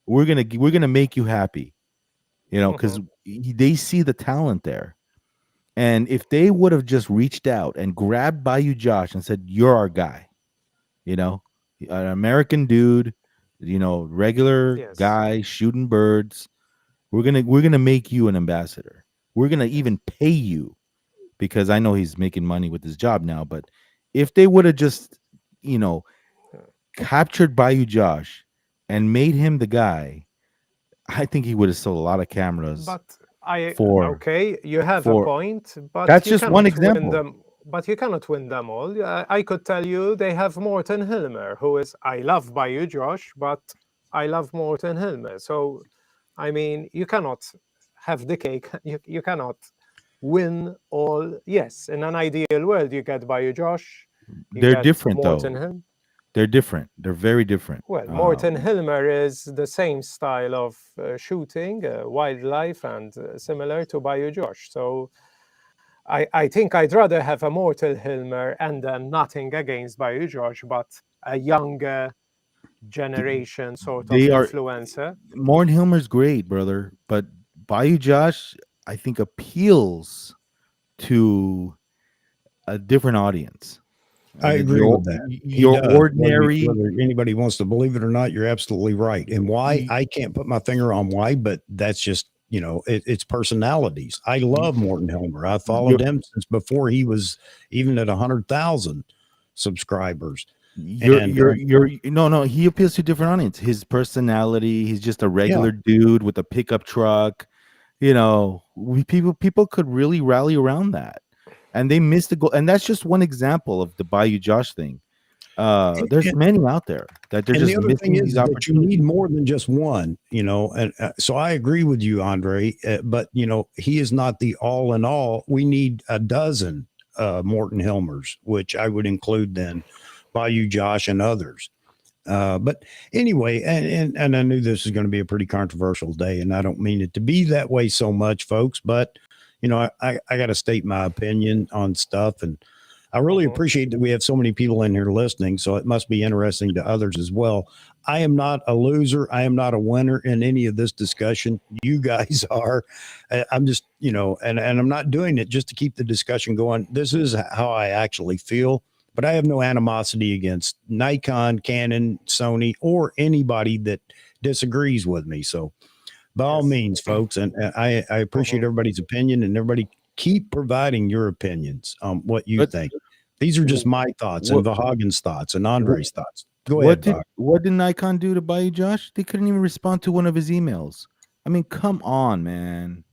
We're going to make you happy. You know, because they see the talent there. And if they would have just reached out and grabbed Bayou Josh and said, you're our guy, you know, an American dude, regular Yes. guy shooting birds, we're gonna make you an ambassador. We're gonna even pay you, because I know he's making money with his job now. But if they would have just, captured Bayou Josh and made him the guy, I think he would have sold a lot of cameras. But you have a point, but that's you just cannot one win example. them. But you cannot win them all. I could tell you they have Morten Hilmer, who is, I love Bayou Josh, but I love Morten Hilmer. So, I mean, you cannot have the cake. You cannot win all. Yes, in an ideal world, you get Bayou Josh. They're different, Morten though. Hilmer. They're different. They're very different. Well, Morten Hilmer is the same style of shooting, wildlife, and similar to Bayou Josh. So I think I'd rather have a Morten Hilmer and then nothing against Bayou Josh, but a younger generation sort of influencer. Morten Hilmer's great, brother, but Bayou Josh, I think, appeals to a different audience. I agree with that. Your ordinary. Whether anybody wants to believe it or not, you're absolutely right. And why, I can't put my finger on why, but that's just, it's personalities. I love Morten Hilmer. I followed him since before he was even at 100,000 subscribers. No, he appeals to a different audience. His personality, he's just a regular dude with a pickup truck. You know, people could really rally around that, and they missed the goal. And that's just one example of the Bayou Josh thing. There's many out there that they're And the just other thing missing is these that you opportunities. need more than just one, and so I agree with you, Andre. But he is not the all in all. We need a dozen Morton Hilmers, which I would include then Bayou Josh and others. But anyway, and I knew this was going to be a pretty controversial day, and I don't mean it to be that way so much, folks. But I got to state my opinion on stuff, and I really appreciate that we have so many people in here listening. So it must be interesting to others as well. I am not a loser. I am not a winner in any of this discussion. You guys are. I'm just, and I'm not doing it just to keep the discussion going. This is how I actually feel. But I have no animosity against Nikon, Canon, Sony, or anybody that disagrees with me. So by all means, folks, and I appreciate everybody's opinion, and everybody keep providing your opinions on what you think. These are just my thoughts and Vahagen's thoughts and Andre's thoughts. Go ahead, Vahagen. What did Nikon do to Bayou Josh? They couldn't even respond to one of his emails. I mean, come on, man.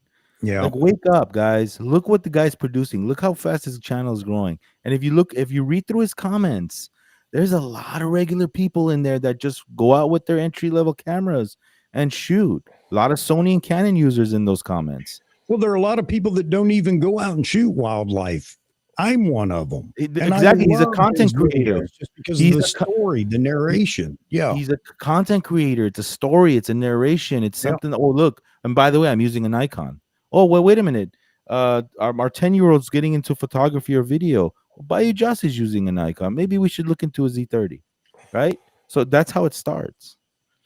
Yeah. Like, wake up, guys. Look what the guy's producing. Look how fast his channel is growing. And if you read through his comments, there's a lot of regular people in there that just go out with their entry-level cameras and shoot. A lot of Sony and Canon users in those comments. Well, there are a lot of people that don't even go out and shoot wildlife. I'm one of them. Exactly. He's a content creator. Just because of the story, the narration. Yeah. He's a content creator. It's a story. It's a narration. It's something that, oh, look. And by the way, I'm using a Nikon. Oh, well, wait a minute. Our 10-year-old's getting into photography or video. Bayou Josh is using a Nikon. Maybe we should look into a Z30, right? So that's how it starts.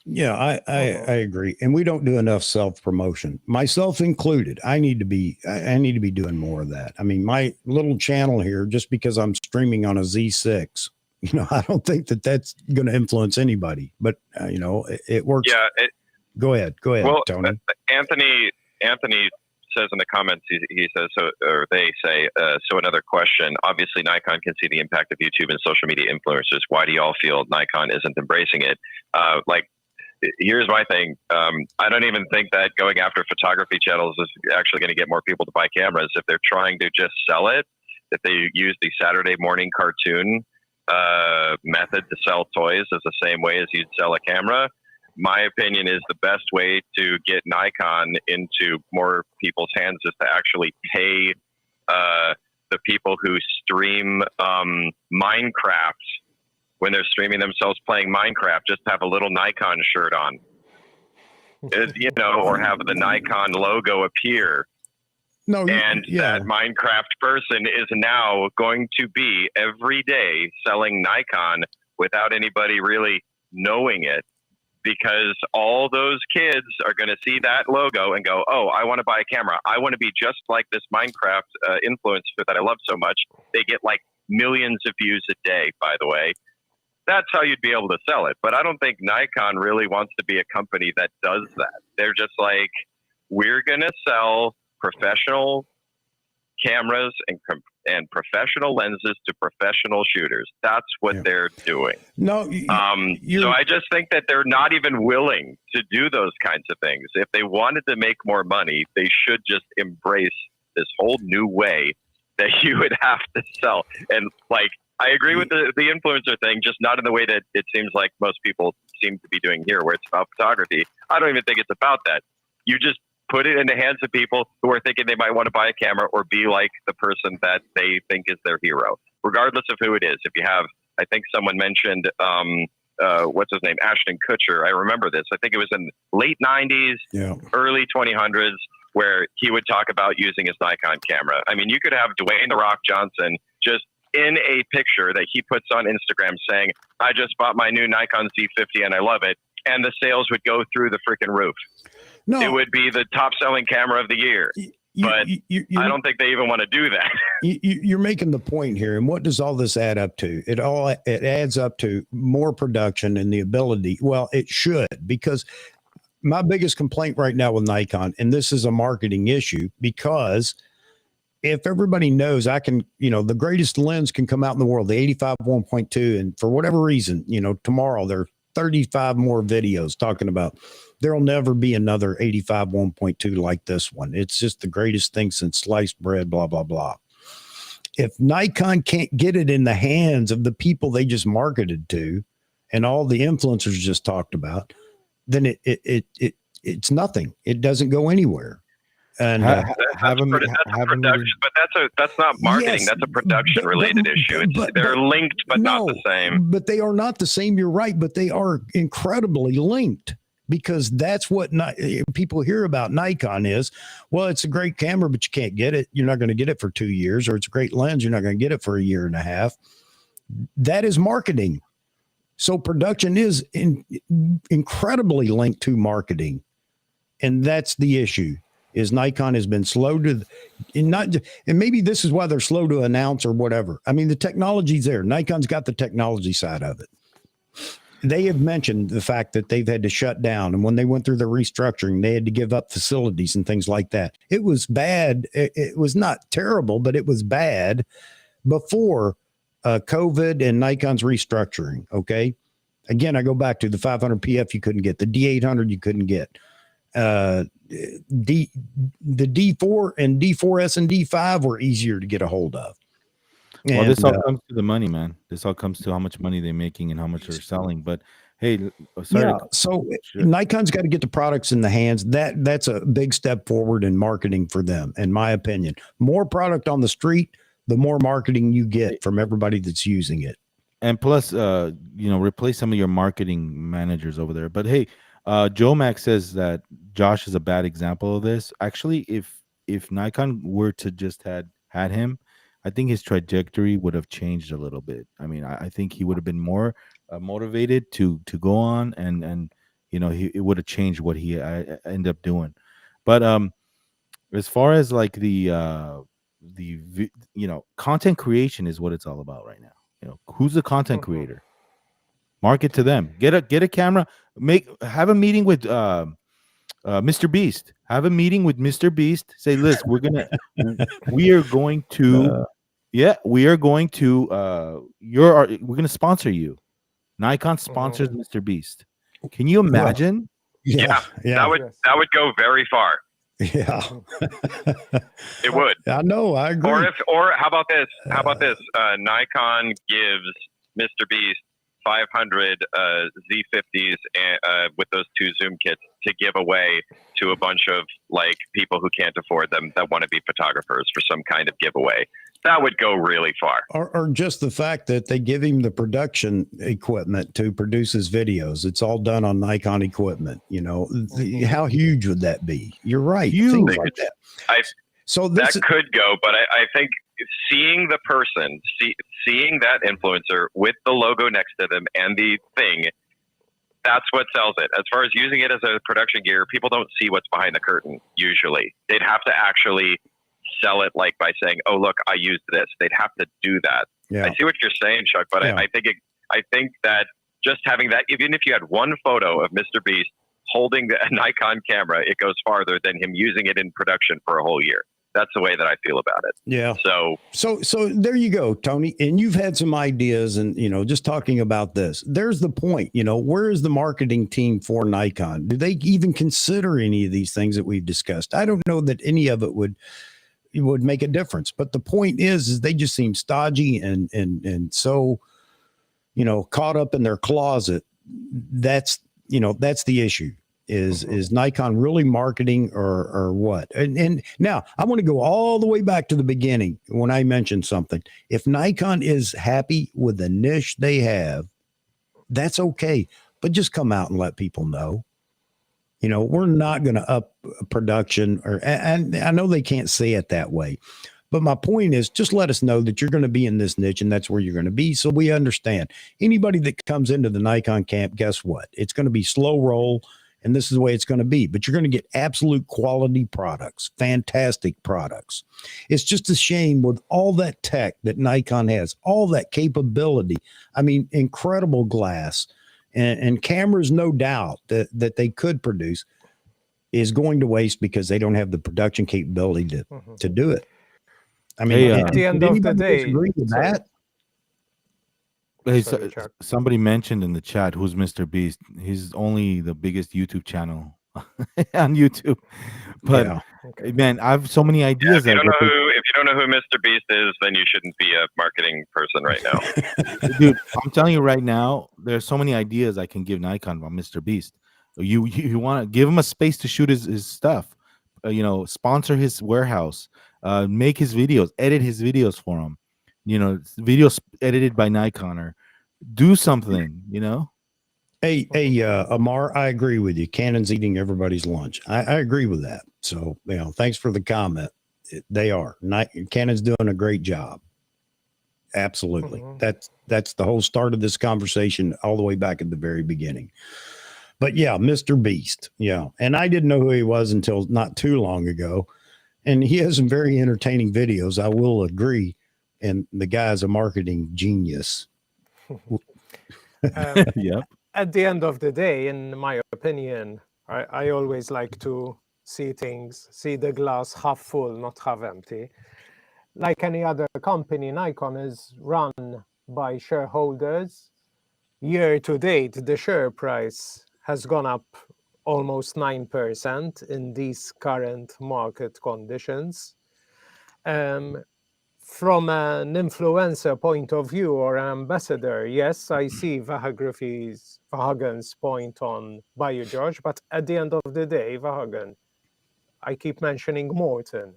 Yeah, I agree. And we don't do enough self-promotion, myself included. I need to be doing more of that. I mean, my little channel here, just because I'm streaming on a Z6, I don't think that that's going to influence anybody, but it works. Yeah. Go ahead, well, Tony. Anthony says in the comments, he says, or they say, so another question. Obviously, Nikon can see the impact of YouTube and social media influencers. Why do y'all feel Nikon isn't embracing it? Here's my thing. I don't even think that going after photography channels is actually going to get more people to buy cameras. If they're trying to just sell it, if they use the Saturday morning cartoon method to sell toys as the same way as you'd sell a camera, my opinion is the best way to get Nikon into more people's hands is to actually pay the people who stream Minecraft. When they're streaming themselves playing Minecraft, just have a little Nikon shirt on, or have the Nikon logo appear. That Minecraft person is now going to be every day selling Nikon without anybody really knowing it, because all those kids are going to see that logo and go, oh, I want to buy a camera. I want to be just like this Minecraft influencer that I love so much. They get like millions of views a day, by the way. That's how you'd be able to sell it. But I don't think Nikon really wants to be a company that does that. They're just like, we're going to sell professional cameras and professional lenses to professional shooters. That's what they're doing. No, so I just think that they're not even willing to do those kinds of things. If they wanted to make more money, they should just embrace this whole new way that you would have to sell. And I agree with the influencer thing, just not in the way that it seems like most people seem to be doing here, where it's about photography. I don't even think it's about that. You just put it in the hands of people who are thinking they might want to buy a camera or be like the person that they think is their hero, regardless of who it is. If you have, I think someone mentioned, what's his name? Ashton Kutcher. I remember this. I think it was in late 90s, early 2000s, where he would talk about using his Nikon camera. I mean, you could have Dwayne "The Rock" Johnson just in a picture that he puts on Instagram saying, I just bought my new Nikon Z50 and I love it. And the sales would go through the freaking roof. No, it would be the top selling camera of the year. But I don't think they even want to do that. You're making the point here. And what does all this add up to? It adds up to more production and the ability. Well, it should, because my biggest complaint right now with Nikon, and this is a marketing issue, because if everybody knows I can, the greatest lens can come out in the world, the 85 1.2, and for whatever reason, tomorrow they're 35 more videos talking about there'll never be another 85 1.2 like this one. It's just the greatest thing since sliced bread, blah, blah, blah. If Nikon can't get it in the hands of the people they just marketed to and all the influencers just talked about, then it's nothing. It doesn't go anywhere. And that's not marketing. Yes, that's a production related issue. They're linked, but not the same. But they are not the same. You're right. But they are incredibly linked, because that's what people hear about Nikon is, well, it's a great camera, but you can't get it. You're not going to get it for 2 years. Or it's a great lens. You're not going to get it for a year and a half. That is marketing. So production is incredibly linked to marketing. And that's the issue. Is Nikon has been slow to, and maybe this is why they're slow to announce or whatever. I mean, the technology's there. Nikon's got the technology side of it. They have mentioned the fact that they've had to shut down, and when they went through the restructuring, they had to give up facilities and things like that. It was bad. It was not terrible, but it was bad before COVID and Nikon's restructuring. Okay. Again, I go back to the 500 PF you couldn't get, the D800 you couldn't get. The D4 and D4S and D5 were easier to get a hold of. Well, this all comes to the money, man. This all comes to how much money they're making and how much they're selling. But hey, so Nikon's got to get the products in the hands. That's a big step forward in marketing for them, in my opinion. More product on the street, the more marketing you get from everybody that's using it. And plus, replace some of your marketing managers over there. But hey, Joe Max says that Josh is a bad example of this. Actually, if Nikon were to just had him, I think his trajectory would have changed a little bit. I mean, I think he would have been more motivated to go on, and it would have changed what he ended up doing. But as far as like the content creation is what it's all about right now. Who's the content creator? Market to them. Get a camera. Have a meeting with Mr. Beast. Have a meeting with Mr. Beast. Say, listen, we're gonna sponsor you. Nikon sponsors Mr. Beast. Can you imagine? Yeah. That would go very far. Yeah. It would. I know, I agree. Or how about this? Nikon gives Mr. Beast 500 Z50s with those 2 zoom kits to give away to a bunch of like people who can't afford them that want to be photographers for some kind of giveaway. That would go really far. Or just the fact that they give him the production equipment to produce his videos. It's all done on Nikon equipment. How huge would that be? You're right. Things like that. That could go, but I think seeing the person, seeing that influencer with the logo next to them and the thing, that's what sells it. As far as using it as a production gear, people don't see what's behind the curtain usually. They'd have to actually sell it like by saying, "Oh, look, I used this." They'd have to do that. Yeah. I see what you're saying, Chuck, but yeah. I think that just having that, even if you had one photo of Mr. Beast holding a Nikon camera, it goes farther than him using it in production for a whole year. That's the way that I feel about it. Yeah. So there you go, Tony. And you've had some ideas, and just talking about this. There's the point. Where is the marketing team for Nikon? Do they even consider any of these things that we've discussed? I don't know that any of it would make a difference. But the point is they just seem stodgy and so caught up in their closet. That's the issue. Is Nikon really marketing or what? And now I want to go all the way back to the beginning when I mentioned something. If Nikon is happy with the niche they have, that's okay. But just come out and let people know. We're not going to up production, and I know they can't say it that way. But my point is, just let us know that you're going to be in this niche and that's where you're going to be, so we understand. Anybody that comes into the Nikon camp, guess what? It's going to be slow roll. And this is the way it's going to be. But you're going to get absolute quality products, fantastic products. It's just a shame with all that tech that Nikon has, all that capability. I mean, incredible glass and cameras, no doubt, that they could produce is going to waste because they don't have the production capability to do it. I mean, at the end of the day, agree with that? Hey, Sorry, Chuck. somebody mentioned in the chat who's Mr. Beast. He's only the biggest YouTube channel on YouTube. But Yeah. Okay. man, I have so many Yeah, ideas. if you don't know who Mr. Beast is, then you shouldn't be a marketing person right now. Dude, I'm telling you right now, there's so many ideas I can give Nikon about Mr. Beast. You want to give him a space to shoot his stuff, sponsor his warehouse, make his videos, edit his videos for him, videos edited by Nikon, or do something, Hey, Amar, I agree with you. Canon's eating everybody's lunch. I agree with that. So, thanks for the comment. They are. Canon's doing a great job. Absolutely. That's the whole start of this conversation all the way back at the very beginning. But yeah, Mr. Beast. Yeah. And I didn't know who he was until not too long ago. And he has some very entertaining videos, I will agree. And the guy's a marketing genius. Yep. At the end of the day, in my opinion, I always like to see the glass half full, not half empty. Like any other company, Nikon is run by shareholders. Year to date, the share price has gone up almost 9% in these current market conditions. From an influencer point of view or an ambassador, yes, I see Vahagan's point on BioGeorge, but at the end of the day, Vahagan, I keep mentioning Morton.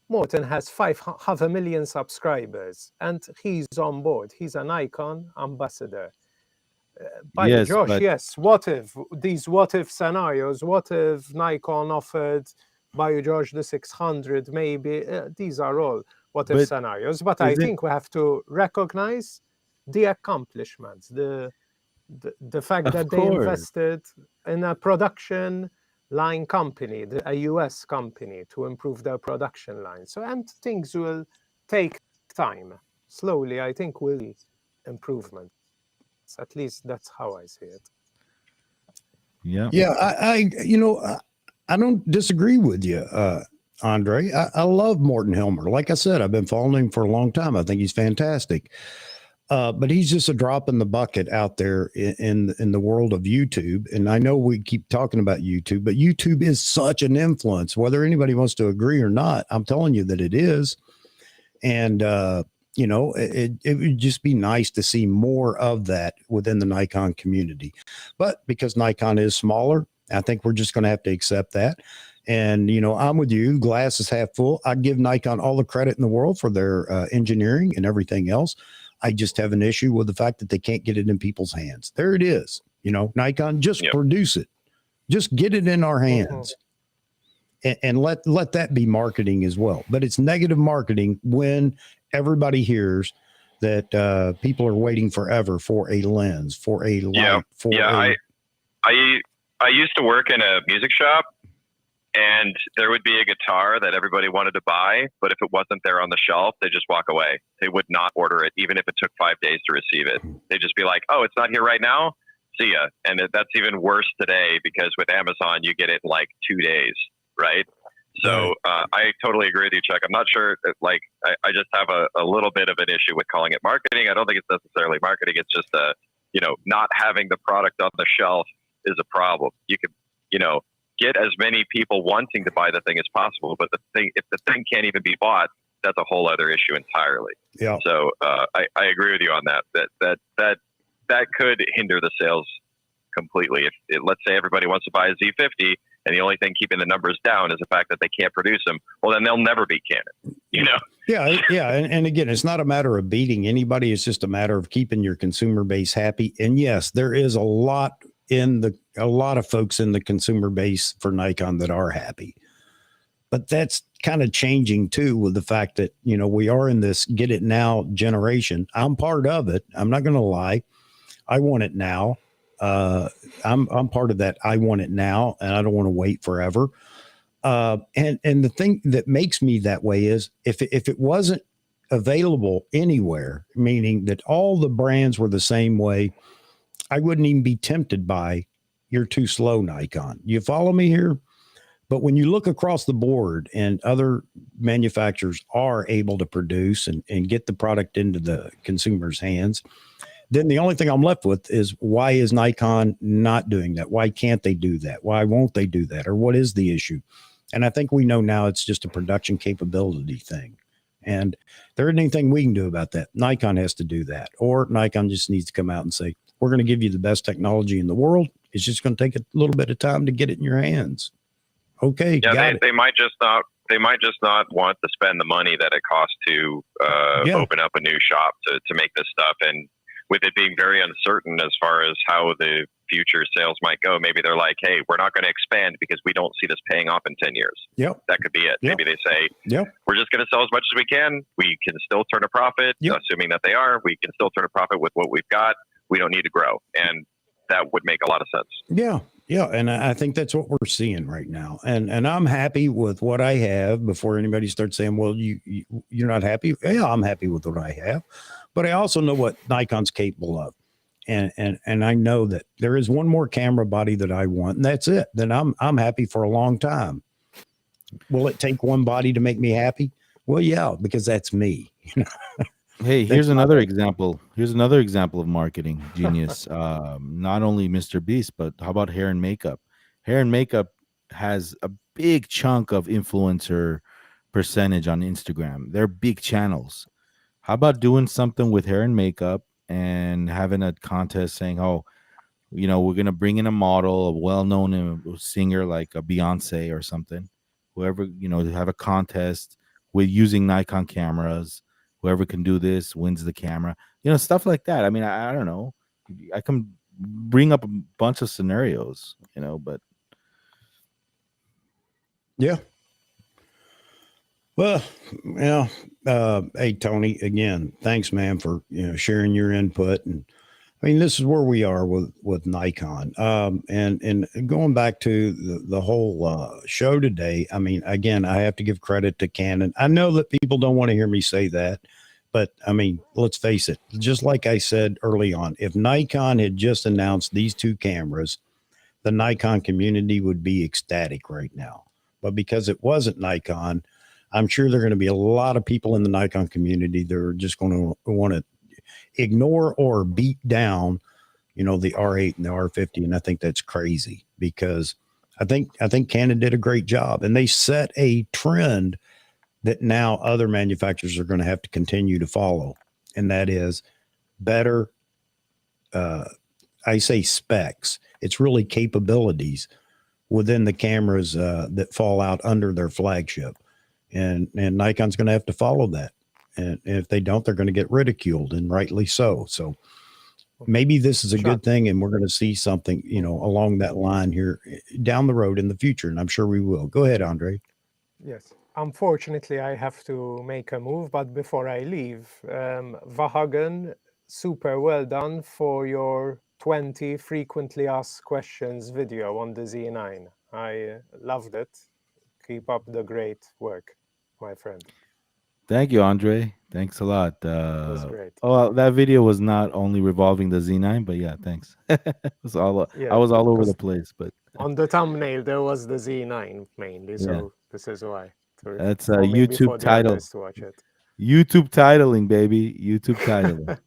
Morton has 500,000 subscribers, and he's on board. He's a Nikon ambassador. BioGeorge, yes. What if scenarios? What if Nikon offered BioGeorge the 600? Maybe these are all what if scenarios. But I think we have to recognize the accomplishments, the fact that they invested in a production line company, a US company, to improve their production line. And things will take time. Slowly, I think we'll see improvement. At least that's how I see it. Yeah. Yeah. I don't disagree with you, Andre. I love Morton Helmer. Like I said, I've been following him for a long time. I think he's fantastic. But he's just a drop in the bucket out there in the world of YouTube. And I know we keep talking about YouTube, but YouTube is such an influence, whether anybody wants to agree or not. I'm telling you that it is. And, it would just be nice to see more of that within the Nikon community. But because Nikon is smaller, I think we're just going to have to accept that. And, I'm with you. Glass is half full. I give Nikon all the credit in the world for their engineering and everything else. I just have an issue with the fact that they can't get it in people's hands. There it is. Nikon, just produce it. Just get it in our hands. And let that be marketing as well. But it's negative marketing when everybody hears that people are waiting forever for a lens, for a light. I used to work in a music shop, and there would be a guitar that everybody wanted to buy, but if it wasn't there on the shelf, they just walk away. They would not order it, even if it took 5 days to receive it. They'd just be like, "Oh, it's not here right now? See ya." And that's even worse today, because with Amazon, you get it in like 2 days, right? So I totally agree with you, Chuck. I'm not sure, I just have a little bit of an issue with calling it marketing. I don't think it's necessarily marketing. It's just, not having the product on the shelf is a problem. You could, get as many people wanting to buy the thing as possible, but if the thing can't even be bought, that's a whole other issue entirely. Yeah. So I agree with you on that. That could hinder the sales completely. Let's say everybody wants to buy a Z50, and the only thing keeping the numbers down is the fact that they can't produce them, well, then they'll never beat Canon, Yeah. And again, it's not a matter of beating anybody. It's just a matter of keeping your consumer base happy. And yes, there is a lot of folks in the consumer base for Nikon that are happy, but that's kind of changing too, with the fact that, we are in this get it now generation. I'm part of it. I'm not going to lie. I want it now. I'm part of that. I want it now, and I don't want to wait forever. And the thing that makes me that way is if it wasn't available anywhere, meaning that all the brands were the same way, I wouldn't even be tempted by "you're too slow, Nikon." You follow me here? But when you look across the board and other manufacturers are able to produce and get the product into the consumer's hands, then the only thing I'm left with is, why is Nikon not doing that? Why can't they do that? Why won't they do that? Or what is the issue? And I think we know now it's just a production capability thing. And there isn't anything we can do about that. Nikon has to do that. Or Nikon just needs to come out and say, we're going to give you the best technology in the world. It's just going to take a little bit of time to get it in your hands. Okay. Yeah, they might just not. They might just not want to spend the money that it costs to open up a new shop to make this stuff. And with it being very uncertain as far as how the future sales might go, maybe they're like, hey, we're not going to expand because we don't see this paying off in 10 years. Yep. That could be it. Yep. Maybe they say, yep, we're just going to sell as much as we can. We can still turn a profit, yep, assuming that they are. We can still turn a profit with what we've got. We don't need to grow. And that would make a lot of sense. Yeah. Yeah. And I think that's what we're seeing right now. And I'm happy with what I have before anybody starts saying, well, you're not happy. Yeah, I'm happy with what I have, but I also know what Nikon's capable of. And I know that there is one more camera body that I want, and that's it. Then I'm happy for a long time. Will it take one body to make me happy? Well, yeah, because that's me. Hey, here's another example. Here's another example of marketing genius. Not only Mr. Beast, but how about hair and makeup? Hair and makeup has a big chunk of influencer percentage on Instagram. They're big channels. How about doing something with hair and makeup and having a contest saying, oh, you know, we're going to bring in a model, a well-known singer like a Beyonce or something, whoever, you know, have a contest with using Nikon cameras. Whoever can do this wins the camera, you know, stuff like that. I mean, I don't know. I can bring up a bunch of scenarios, you know, but. Yeah. Well, yeah. Hey, Tony, again, thanks, man, for, you know, sharing your input. And I mean, this is where we are with Nikon. And going back to the whole show today, I mean, again, I have to give credit to Canon. I know that people don't want to hear me say that, but I mean, let's face it, just like I said early on, if Nikon had just announced these two cameras, the Nikon community would be ecstatic right now. But because it wasn't Nikon, I'm sure there are going to be a lot of people in the Nikon community that are just going to want to ignore or beat down, you know, the R8 and the R50. And I think that's crazy, because I think Canon did a great job, and they set a trend that now other manufacturers are going to have to continue to follow. And that is better, I say specs. It's really capabilities within the cameras that fall out under their flagship. And Nikon's going to have to follow that. And if they don't, they're going to get ridiculed, and rightly so. So maybe this is a good thing, and we're going to see something, you know, along that line here down the road in the future. And I'm sure we will. Go ahead, Andre. Yes. Unfortunately, I have to make a move, but before I leave, Vahagan, super well done for your 20 frequently asked questions video on the Z9. I loved it. Keep up the great work, my friend. Thank you, Andre. Thanks a lot. It was great. Oh, that video was not only revolving the Z9, but yeah, thanks. It was all, Yeah, I was all over the place, but on the thumbnail there was the Z9 mainly, so yeah. This is why. That's a Or maybe YouTube for the title. others to watch it. YouTube titling, baby. YouTube titling.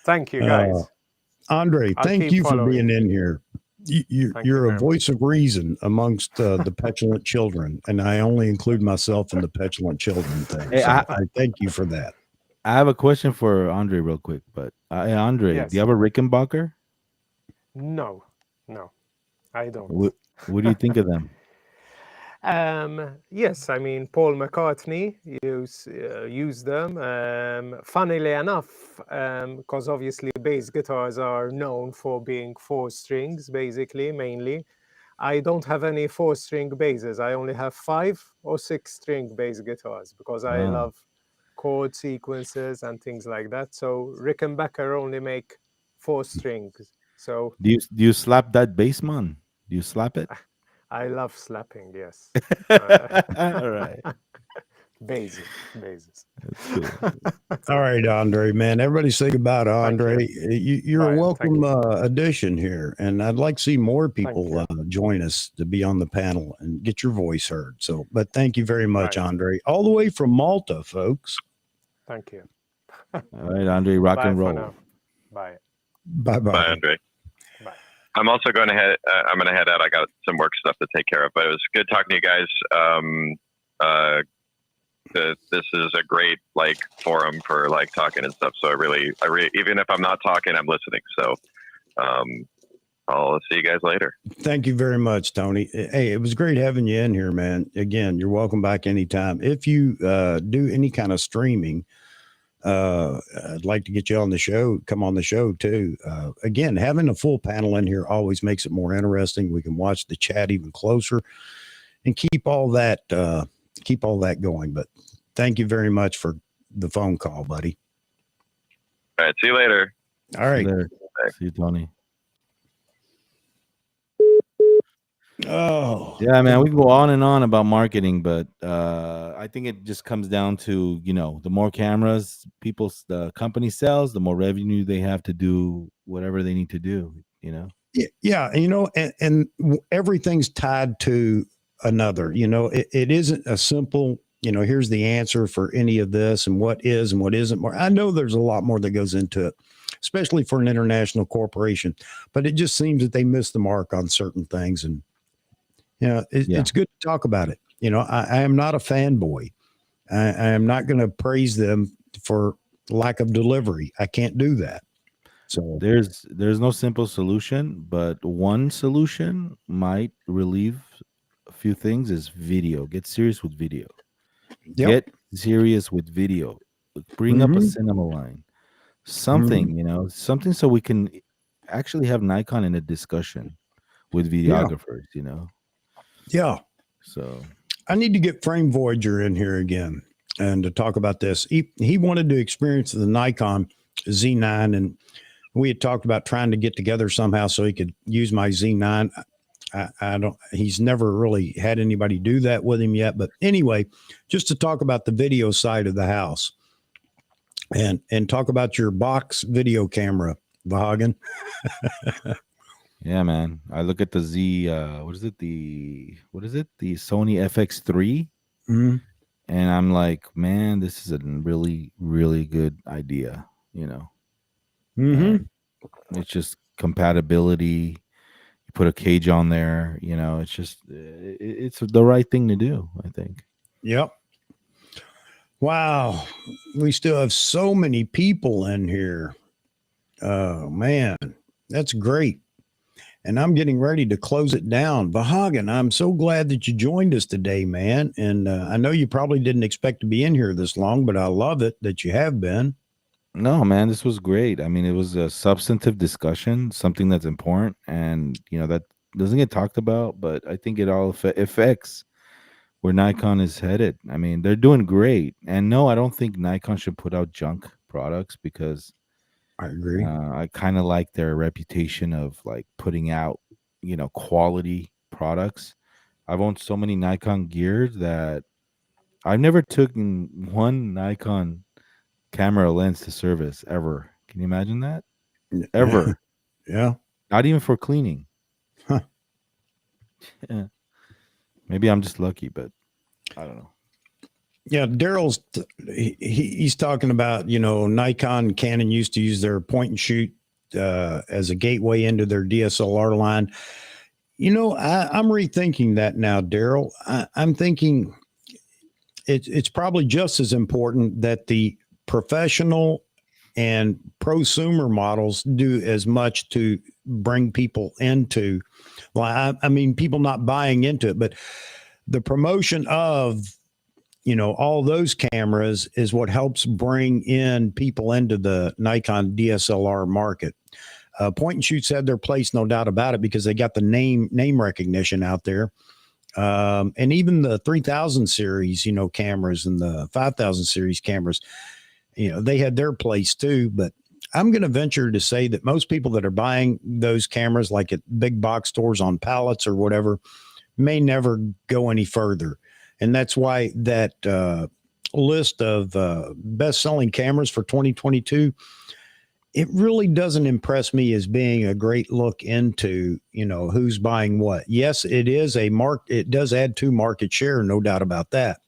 Thank you, guys. Andre, I'll thank keep you for following. being in here. You're a very voice of reason amongst the petulant children, and I only include myself in the petulant children thing. Hey, so I thank you for that. I have a question for Andre real quick, but hey, Andre, Yes. do you have a Rickenbacker? No, I don't. What do you think of them? Yes, I mean, Paul McCartney used them. Funnily enough, because obviously bass guitars are known for being 4 strings, basically, mainly. I don't have any 4-string basses. I only have 5 or 6-string bass guitars, because I love chord sequences and things like that. So Rickenbacker only make 4 strings. So Do you slap that bass, man? Do you slap it? I love slapping, yes. All right. Bases. That's cool. All right, Andre, man. Everybody say goodbye to Andre. You're Bye. a welcome Thank addition here, and I'd like to see more people join us to be on the panel and get your voice heard. So, but thank you very much, Right. Andre, all the way from Malta, folks. Thank you. All right, Andre, rock Bye and for roll. now. Bye. Bye Bye, bye. Andre. Bye. I'm also going to head. I'm going to head out. I got some work stuff to take care of, but it was good talking to you guys. This is a great like forum for like talking and stuff. So I really, even if I'm not talking, I'm listening. So I'll see you guys later. Thank you very much, Tony. Hey, it was great having you in here, man. Again, you're welcome back anytime. If you do any kind of streaming, I'd like to get you on the show. Come on the show too. Again, having a full panel in here always makes it more interesting. We can watch the chat even closer and keep all that going. But thank you very much for the phone call, buddy. All right, see you later. All right. See you later. See you, Tony. Oh, Yeah, man, we can go on and on about marketing, but I think it just comes down to, the more cameras the company sells, the more revenue they have to do whatever they need to do, yeah. And everything's tied to another. It isn't a simple, here's the answer for any of this and what is and what isn't more. I know there's a lot more that goes into it, especially for an international corporation, but it just seems that they miss the mark on certain things. And it's good to talk about it. I am not a fanboy. I am not going to praise them for lack of delivery. I can't do that. So there's no simple solution, but one solution might relieve a few things is video. Get serious with video. Yep. Get serious with video. Bring up a cinema line. Something, something so we can actually have Nikon in a discussion with videographers, Yeah. So I need to get Frame Voyager in here again and to talk about this. He wanted to experience the Nikon Z9, and we had talked about trying to get together somehow so he could use my Z9. He's never really had anybody do that with him yet. But anyway, just to talk about the video side of the house and talk about your box video camera, Vahagan. Yeah, man. I look at the Z. What is it? The Sony FX3, Mm-hmm. and I'm like, man, this is a really, really good idea. Mm-hmm. It's just compatibility. You put a cage on there. It's just it's the right thing to do, I think. Yep. Wow, we still have so many people in here. Oh man, that's great. And I'm getting ready to close it down. Vahagan, I'm so glad that you joined us today, man. And I know you probably didn't expect to be in here this long, but I love it that you have been. No, man, this was great. I mean, it was a substantive discussion, something that's important, and that doesn't get talked about, but I think it all affects where Nikon is headed. I mean, they're doing great, and no, I don't think Nikon should put out junk products because I agree. I kind of like their reputation of like putting out, quality products. I've owned so many Nikon gear that I've never taken one Nikon camera lens to service ever. Can you imagine that? Ever. Yeah. Not even for cleaning. Huh. Yeah. Maybe I'm just lucky, but I don't know. Yeah, Daryl's he's talking about, Nikon, Canon used to use their point and shoot as a gateway into their DSLR line. I'm rethinking that now, Daryl. I'm thinking it's probably just as important that the professional and prosumer models do as much to bring people into, people not buying into it, but the promotion of, all those cameras is what helps bring in people into the Nikon DSLR market. Point and shoots had their place, no doubt about it, because they got the name recognition out there. And even the 3000 series, cameras and the 5000 series cameras, they had their place too. But I'm going to venture to say that most people that are buying those cameras, like at big box stores on pallets or whatever, may never go any further. And that's why that list of best-selling cameras for 2022, it really doesn't impress me as being a great look into, who's buying what. Yes, it is it does add to market share, no doubt about that.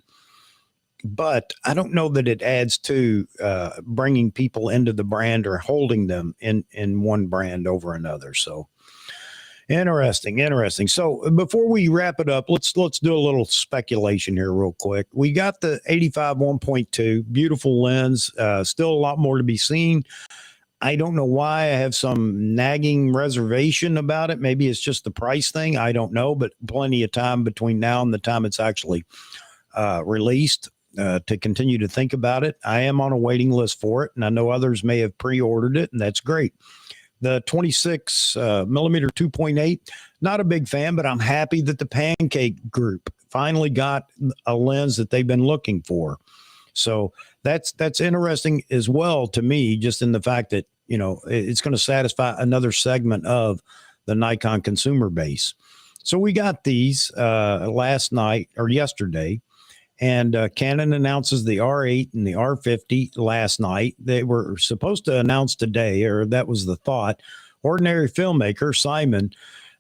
but I don't know that it adds to bringing people into the brand or holding them in one brand over another. So interesting. So before we wrap it up, let's do a little speculation here real quick. We got the 85 1.2, beautiful lens, still a lot more to be seen. I don't know why I have some nagging reservation about it. Maybe it's just the price thing. I don't know, but plenty of time between now and the time it's actually released to continue to think about it. I am on a waiting list for it, and I know others may have pre-ordered it, and that's great. The 26 millimeter 2.8, not a big fan, but I'm happy that the Pancake group finally got a lens that they've been looking for. So that's interesting as well to me, just in the fact that, you know, it's going to satisfy another segment of the Nikon consumer base. So we got these last night or yesterday. And Canon announces the R8 and the R50 last night. They were supposed to announce today, or that was the thought. Ordinary filmmaker Simon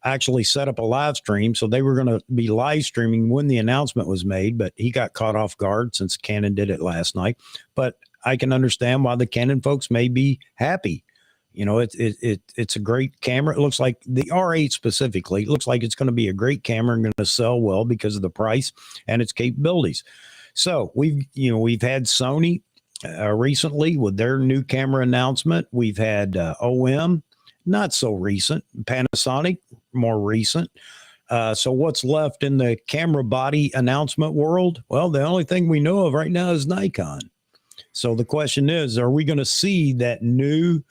actually set up a live stream, so they were going to be live streaming when the announcement was made, but he got caught off guard since Canon did it last night. But I can understand why the Canon folks may be happy. You know, it's a great camera. It looks like the R8 specifically, it looks like it's going to be a great camera and going to sell well because of the price and its capabilities. So we've had Sony recently with their new camera announcement. We've had OM, not so recent. Panasonic, more recent. So what's left in the camera body announcement world? Well, the only thing we know of right now is Nikon. So the question is, are we going to see that new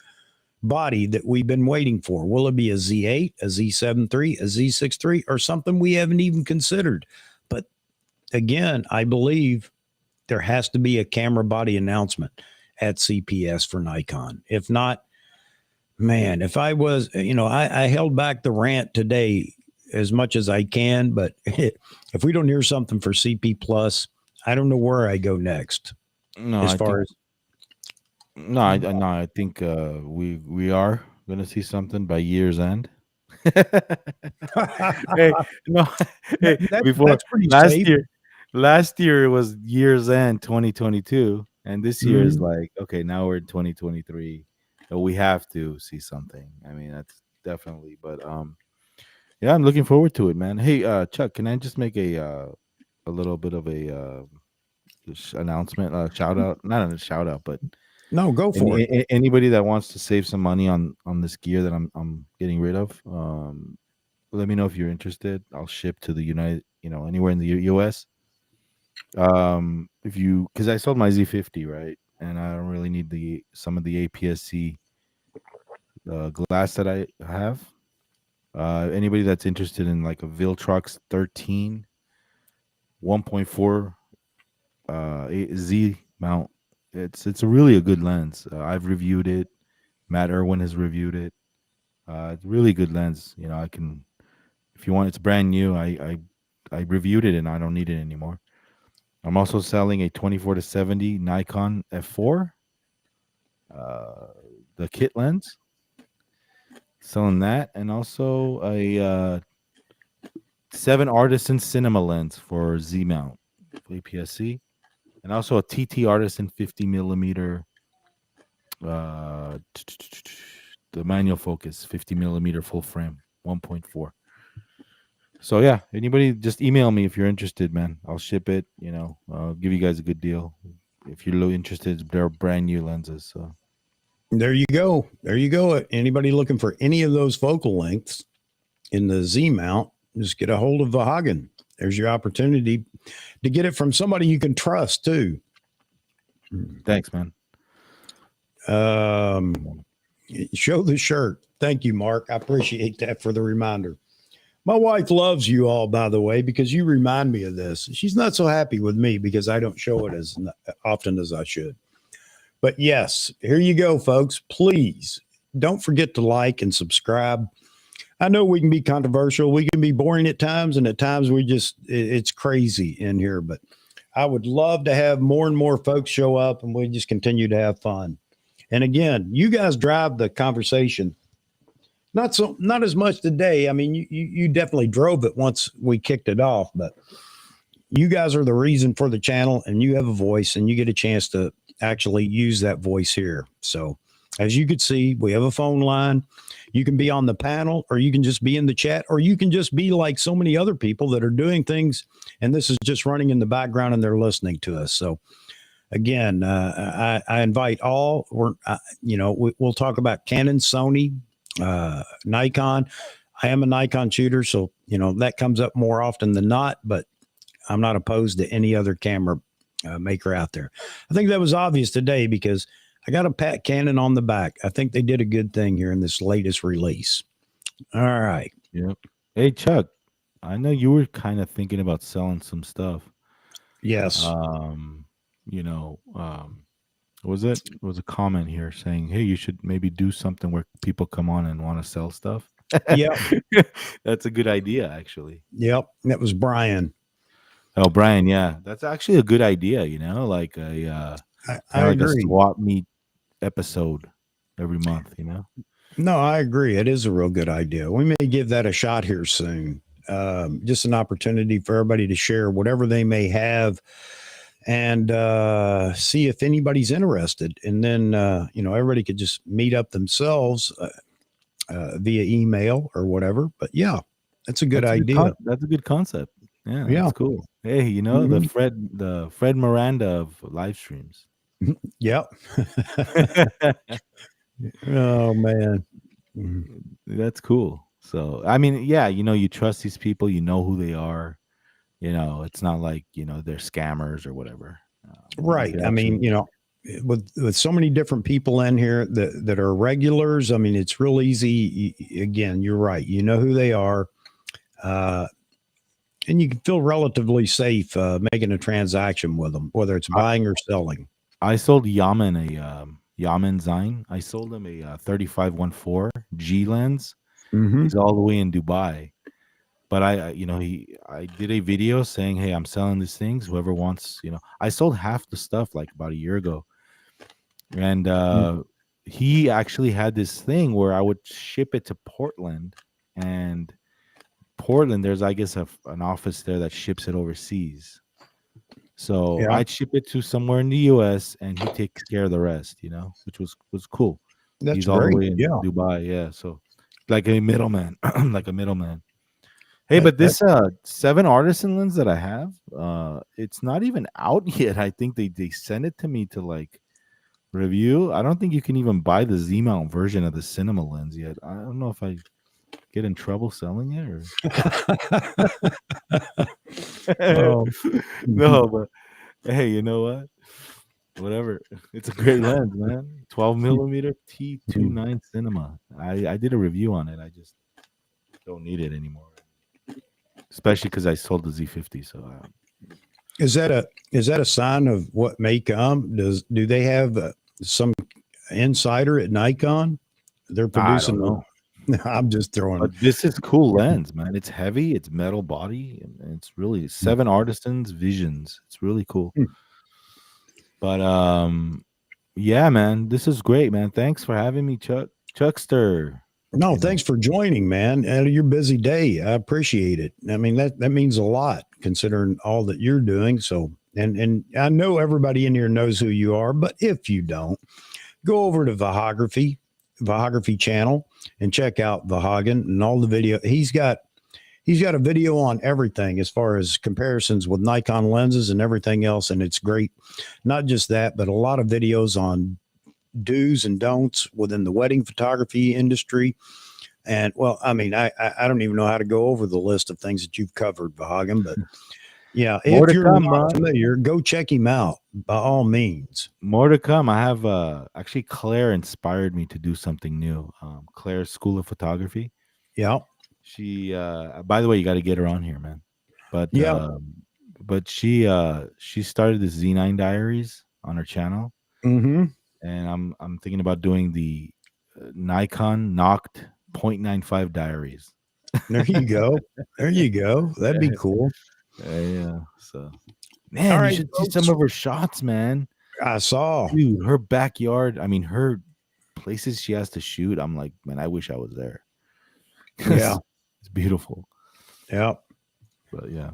body that we've been waiting for? Will it be a Z8, a Z7 III, a Z6 III, or something we haven't even considered? But again, I believe there has to be a camera body announcement at CPS for Nikon. If not, man, if I was, you know, I held back the rant today as much as I can, but if we don't hear something for CP Plus, I don't know where I go next. No, as I far think, as I think we are gonna see something by year's end. Hey, no, hey, before that's pretty last safe. last year it was year's end 2022, and this year is Mhm. like, okay, now we're in 2023, so we have to see something. I mean, that's definitely, but yeah, I'm looking forward to it, man. Hey, Chuck, can I just make a little bit of a announcement, shout out, not a shout out, but No, go for it. anybody that wants to save some money on this gear that I'm getting rid of, let me know if you're interested. I'll ship to the anywhere in the US. If you, because I sold my Z50, right, and I don't really need some of the APS-C glass that I have. Anybody that's interested in like a Viltrox 13 1.4 Z mount, it's a really a good lens. I've reviewed it. Matt Irwin has reviewed it. It's a really good lens. You know, I can, if you want, it's brand new. I reviewed it and I don't need it anymore. I'm also selling a 24-70 Nikon f4, the kit lens. Selling that, and also a 7 Artisan Cinema lens for Z mount, APS-C, and also a TT Artisan 50 millimeter. The manual focus 50 millimeter full frame 1.4. So yeah, anybody just email me if you're interested, man. I'll ship it. You know, I'll give you guys a good deal if you're interested. They're brand new lenses. So There you go. Anybody looking for any of those focal lengths in the Z mount, just get a hold of Vahagen. There's your opportunity to get it from somebody you can trust too. thanks, man. Show the shirt. Thank you, Mark. I appreciate that for the reminder. My wife loves you all, by the way, because you remind me of this. She's not so happy with me because I don't show it as often as I should. But yes, here you go, folks. Please don't forget to like and subscribe. I know we can be controversial. We can be boring at times, and at times it's crazy in here. But I would love to have more and more folks show up, and we just continue to have fun. And again, you guys drive the conversation. Not as much today. I mean, you definitely drove it once we kicked it off, but you guys are the reason for the channel, and you have a voice, and you get a chance to actually use that voice here. So as you can see, we have a phone line. You can be on the panel, or you can just be in the chat, or you can just be like so many other people that are doing things, and this is just running in the background and they're listening to us. So again, I invite all. We'll talk about Canon, Sony, Nikon. I am a Nikon shooter, so that comes up more often than not, but I'm not opposed to any other camera maker out there. I think that was obvious today because I got to pat Canon on the back. I think they did a good thing here in this latest release. All right. Yep. Hey, Chuck, I know you were kind of thinking about selling some stuff. Yes. It was a comment here saying, hey, you should maybe do something where people come on and want to sell stuff. Yep. That's a good idea, actually. Yep. That was Brian. Oh, Brian, yeah. That's actually a good idea, like I like agree. a swap meet episode every month, No, I agree. It is a real good idea. We may give that a shot here soon. Just an opportunity for everybody to share whatever they may have and see if anybody's interested. And then, everybody could just meet up themselves via email or whatever. But yeah, that's a good idea. That's a good concept. Yeah, Yeah. that's cool. Hey, the Fred Miranda of live streams. Yep. Oh, man. That's cool. So, I mean, yeah, you trust these people, you know who they are. It's not like, they're scammers or whatever. Right. I mean, with so many different people in here that are regulars, I mean, it's real easy. Again, you're right. You know who they are. And you can feel relatively safe making a transaction with them, whether it's buying or selling. I sold Yaman Yaman Zain. I sold him a 35-1.4 G lens. Mm-hmm. He's all the way in Dubai. But I did a video saying, hey, I'm selling these things. Whoever wants, I sold half the stuff like about a year ago. And he actually had this thing where I would ship it to Portland. And Portland, there's, I guess, an office there that ships it overseas. So Yeah. I'd ship it to somewhere in the U.S. and he takes care of the rest, which was cool. That's He's all the great. way in Yeah. Dubai. Yeah. So like a middleman, Hey, but this 7 artisan lens that I have, it's not even out yet. I think they sent it to me to like review. I don't think you can even buy the Z mount version of the cinema lens yet. I don't know if I get in trouble selling it or Oh. no, but hey, you know what? Whatever. It's a great lens, man. 12mm T29 cinema. I did a review on it. I just don't need it anymore. Especially because I sold the Z50. So Is that a sign of what may come? Do they have some insider at Nikon? They're producing. I don't know. I'm just throwing. But this is cool lens, man. It's heavy. It's metal body, and it's really 7 artisans visions. It's really cool. But yeah, man, this is great, man. Thanks for having me, Chuckster. No, thanks for joining, man. Out of your busy day, I appreciate it. I mean, that means a lot considering all that you're doing. So, and I know everybody in here knows who you are, but if you don't, go over to Vahography channel and check out Vahagan and all the video. He's got a video on everything as far as comparisons with Nikon lenses and everything else, and it's great. Not just that, but a lot of videos on do's and don'ts within the wedding photography industry. And well, I mean, I don't even know how to go over the list of things that you've covered, Vahagan, but yeah, if you're not familiar, go check him out by all means. More to come. I have actually Claire inspired me to do something new. Claire's School of Photography. Yeah. She by the way, you got to get her on here, man. But yeah, but she started this Z9 Diaries on her channel. Mm-hmm. And I'm thinking about doing the Nikon Noct 0.95 Diaries. There you go. There you go. That'd be cool. Yeah. So, man, All right, you should see some of her shots, man. I saw. Dude, her backyard. I mean, her places she has to shoot. I'm like, man, I wish I was there. Yeah. It's beautiful. Yeah. But yeah.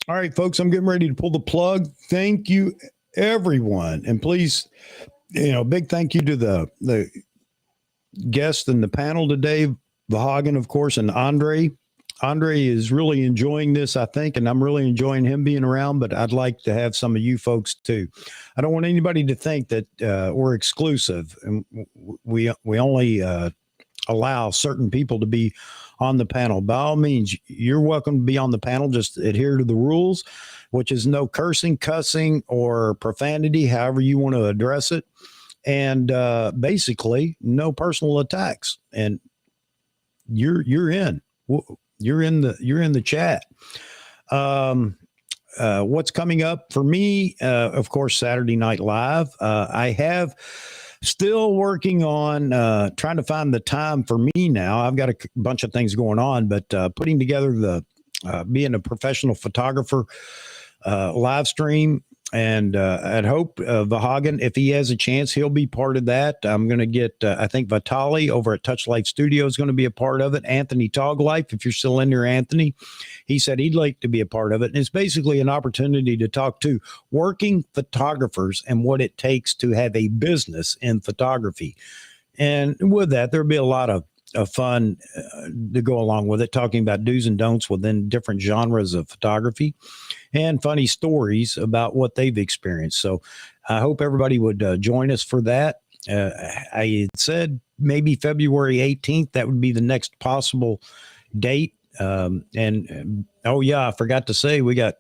All right, folks, I'm getting ready to pull the plug. Thank you, everyone. And please, big thank you to the guests in the panel today, Vahagan, of course, and Andre. Andre is really enjoying this, I think, and I'm really enjoying him being around, but I'd like to have some of you folks too. I don't want anybody to think that we're exclusive, and we only allow certain people to be on the panel. By all means, you're welcome to be on the panel. Just adhere to the rules, which is no cursing, cussing, or profanity, however you want to address it. And basically no personal attacks. And you're in the chat. What's coming up for me? Of course, Saturday Night Live. I have still working on trying to find the time for me now. I've got a bunch of things going on, but putting together being a professional photographer live stream. And I'd hope Vahagan, if he has a chance, he'll be part of that. I'm going to get, I think Vitali over at Touchlight Studio is going to be a part of it. Anthony Toglife, if you're still in there, Anthony, he said he'd like to be a part of it. And it's basically an opportunity to talk to working photographers and what it takes to have a business in photography. And with that, there'll be a lot of fun to go along with it, talking about do's and don'ts within different genres of photography and funny stories about what they've experienced. So I hope everybody would join us for that. I had said maybe February 18th. That would be the next possible date. Oh yeah, I forgot to say we got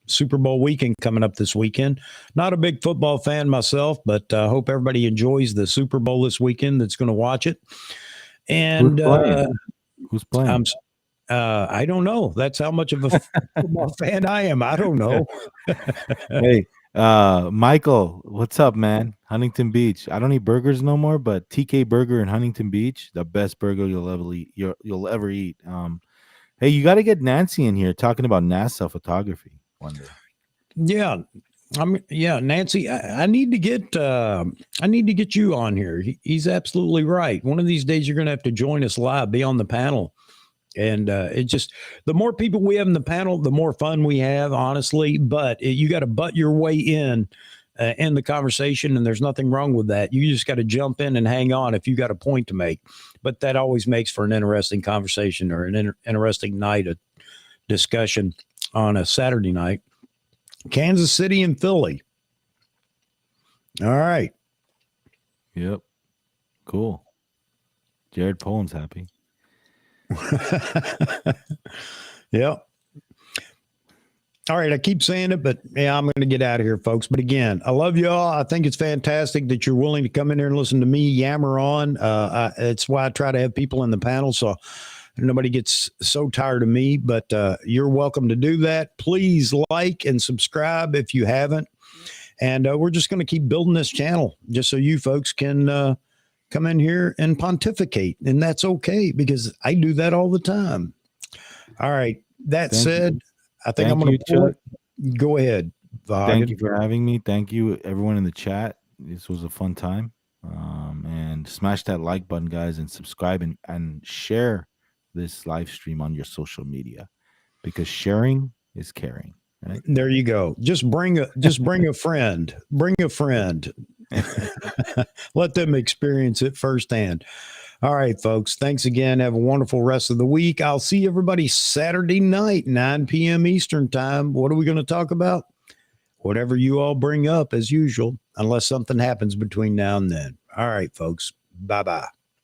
Super Bowl weekend coming up this weekend. Not a big football fan myself, but I hope everybody enjoys the Super Bowl this weekend that's going to watch it. And who's playing? I don't know. That's how much of a football fan I am. I don't know. Hey, Michael, what's up, man? Huntington Beach. I don't eat burgers no more, but TK Burger in Huntington Beach, the best burger you'll ever eat. Hey, you got to get Nancy in here talking about NASA photography one day. Yeah. Nancy, I need to get you on here. He's absolutely right. One of these days you're going to have to join us live, be on the panel. And it just, the more people we have in the panel, the more fun we have, honestly. But you got to butt your way in the conversation, and there's nothing wrong with that. You just got to jump in and hang on if you got a point to make. But that always makes for an interesting conversation or an interesting night of discussion on a Saturday night. Kansas City and Philly. All right. Yep. Cool. Jared Poland's happy. Yeah. All right. I keep saying it, but yeah, I'm going to get out of here, folks. But again, I love you all. I think it's fantastic that you're willing to come in here and listen to me yammer on. It's why I try to have people in the panel so nobody gets so tired of me, but you're welcome to do that. Please like and subscribe if you haven't. And we're just going to keep building this channel just so you folks can come in here and pontificate. And that's okay, because I do that all the time. All right. That said, I think I'm going to go ahead. Thank you for having me. Thank you, everyone in the chat. This was a fun time. And smash that like button, guys, and subscribe and share this live stream on your social media, because sharing is caring. Right? There you go. Just bring a friend. Bring a friend. Let them experience it firsthand. All right, folks. Thanks again. Have a wonderful rest of the week. I'll see everybody Saturday night, 9 p.m. Eastern time. What are we going to talk about? Whatever you all bring up, as usual, unless something happens between now and then. All right, folks. Bye-bye.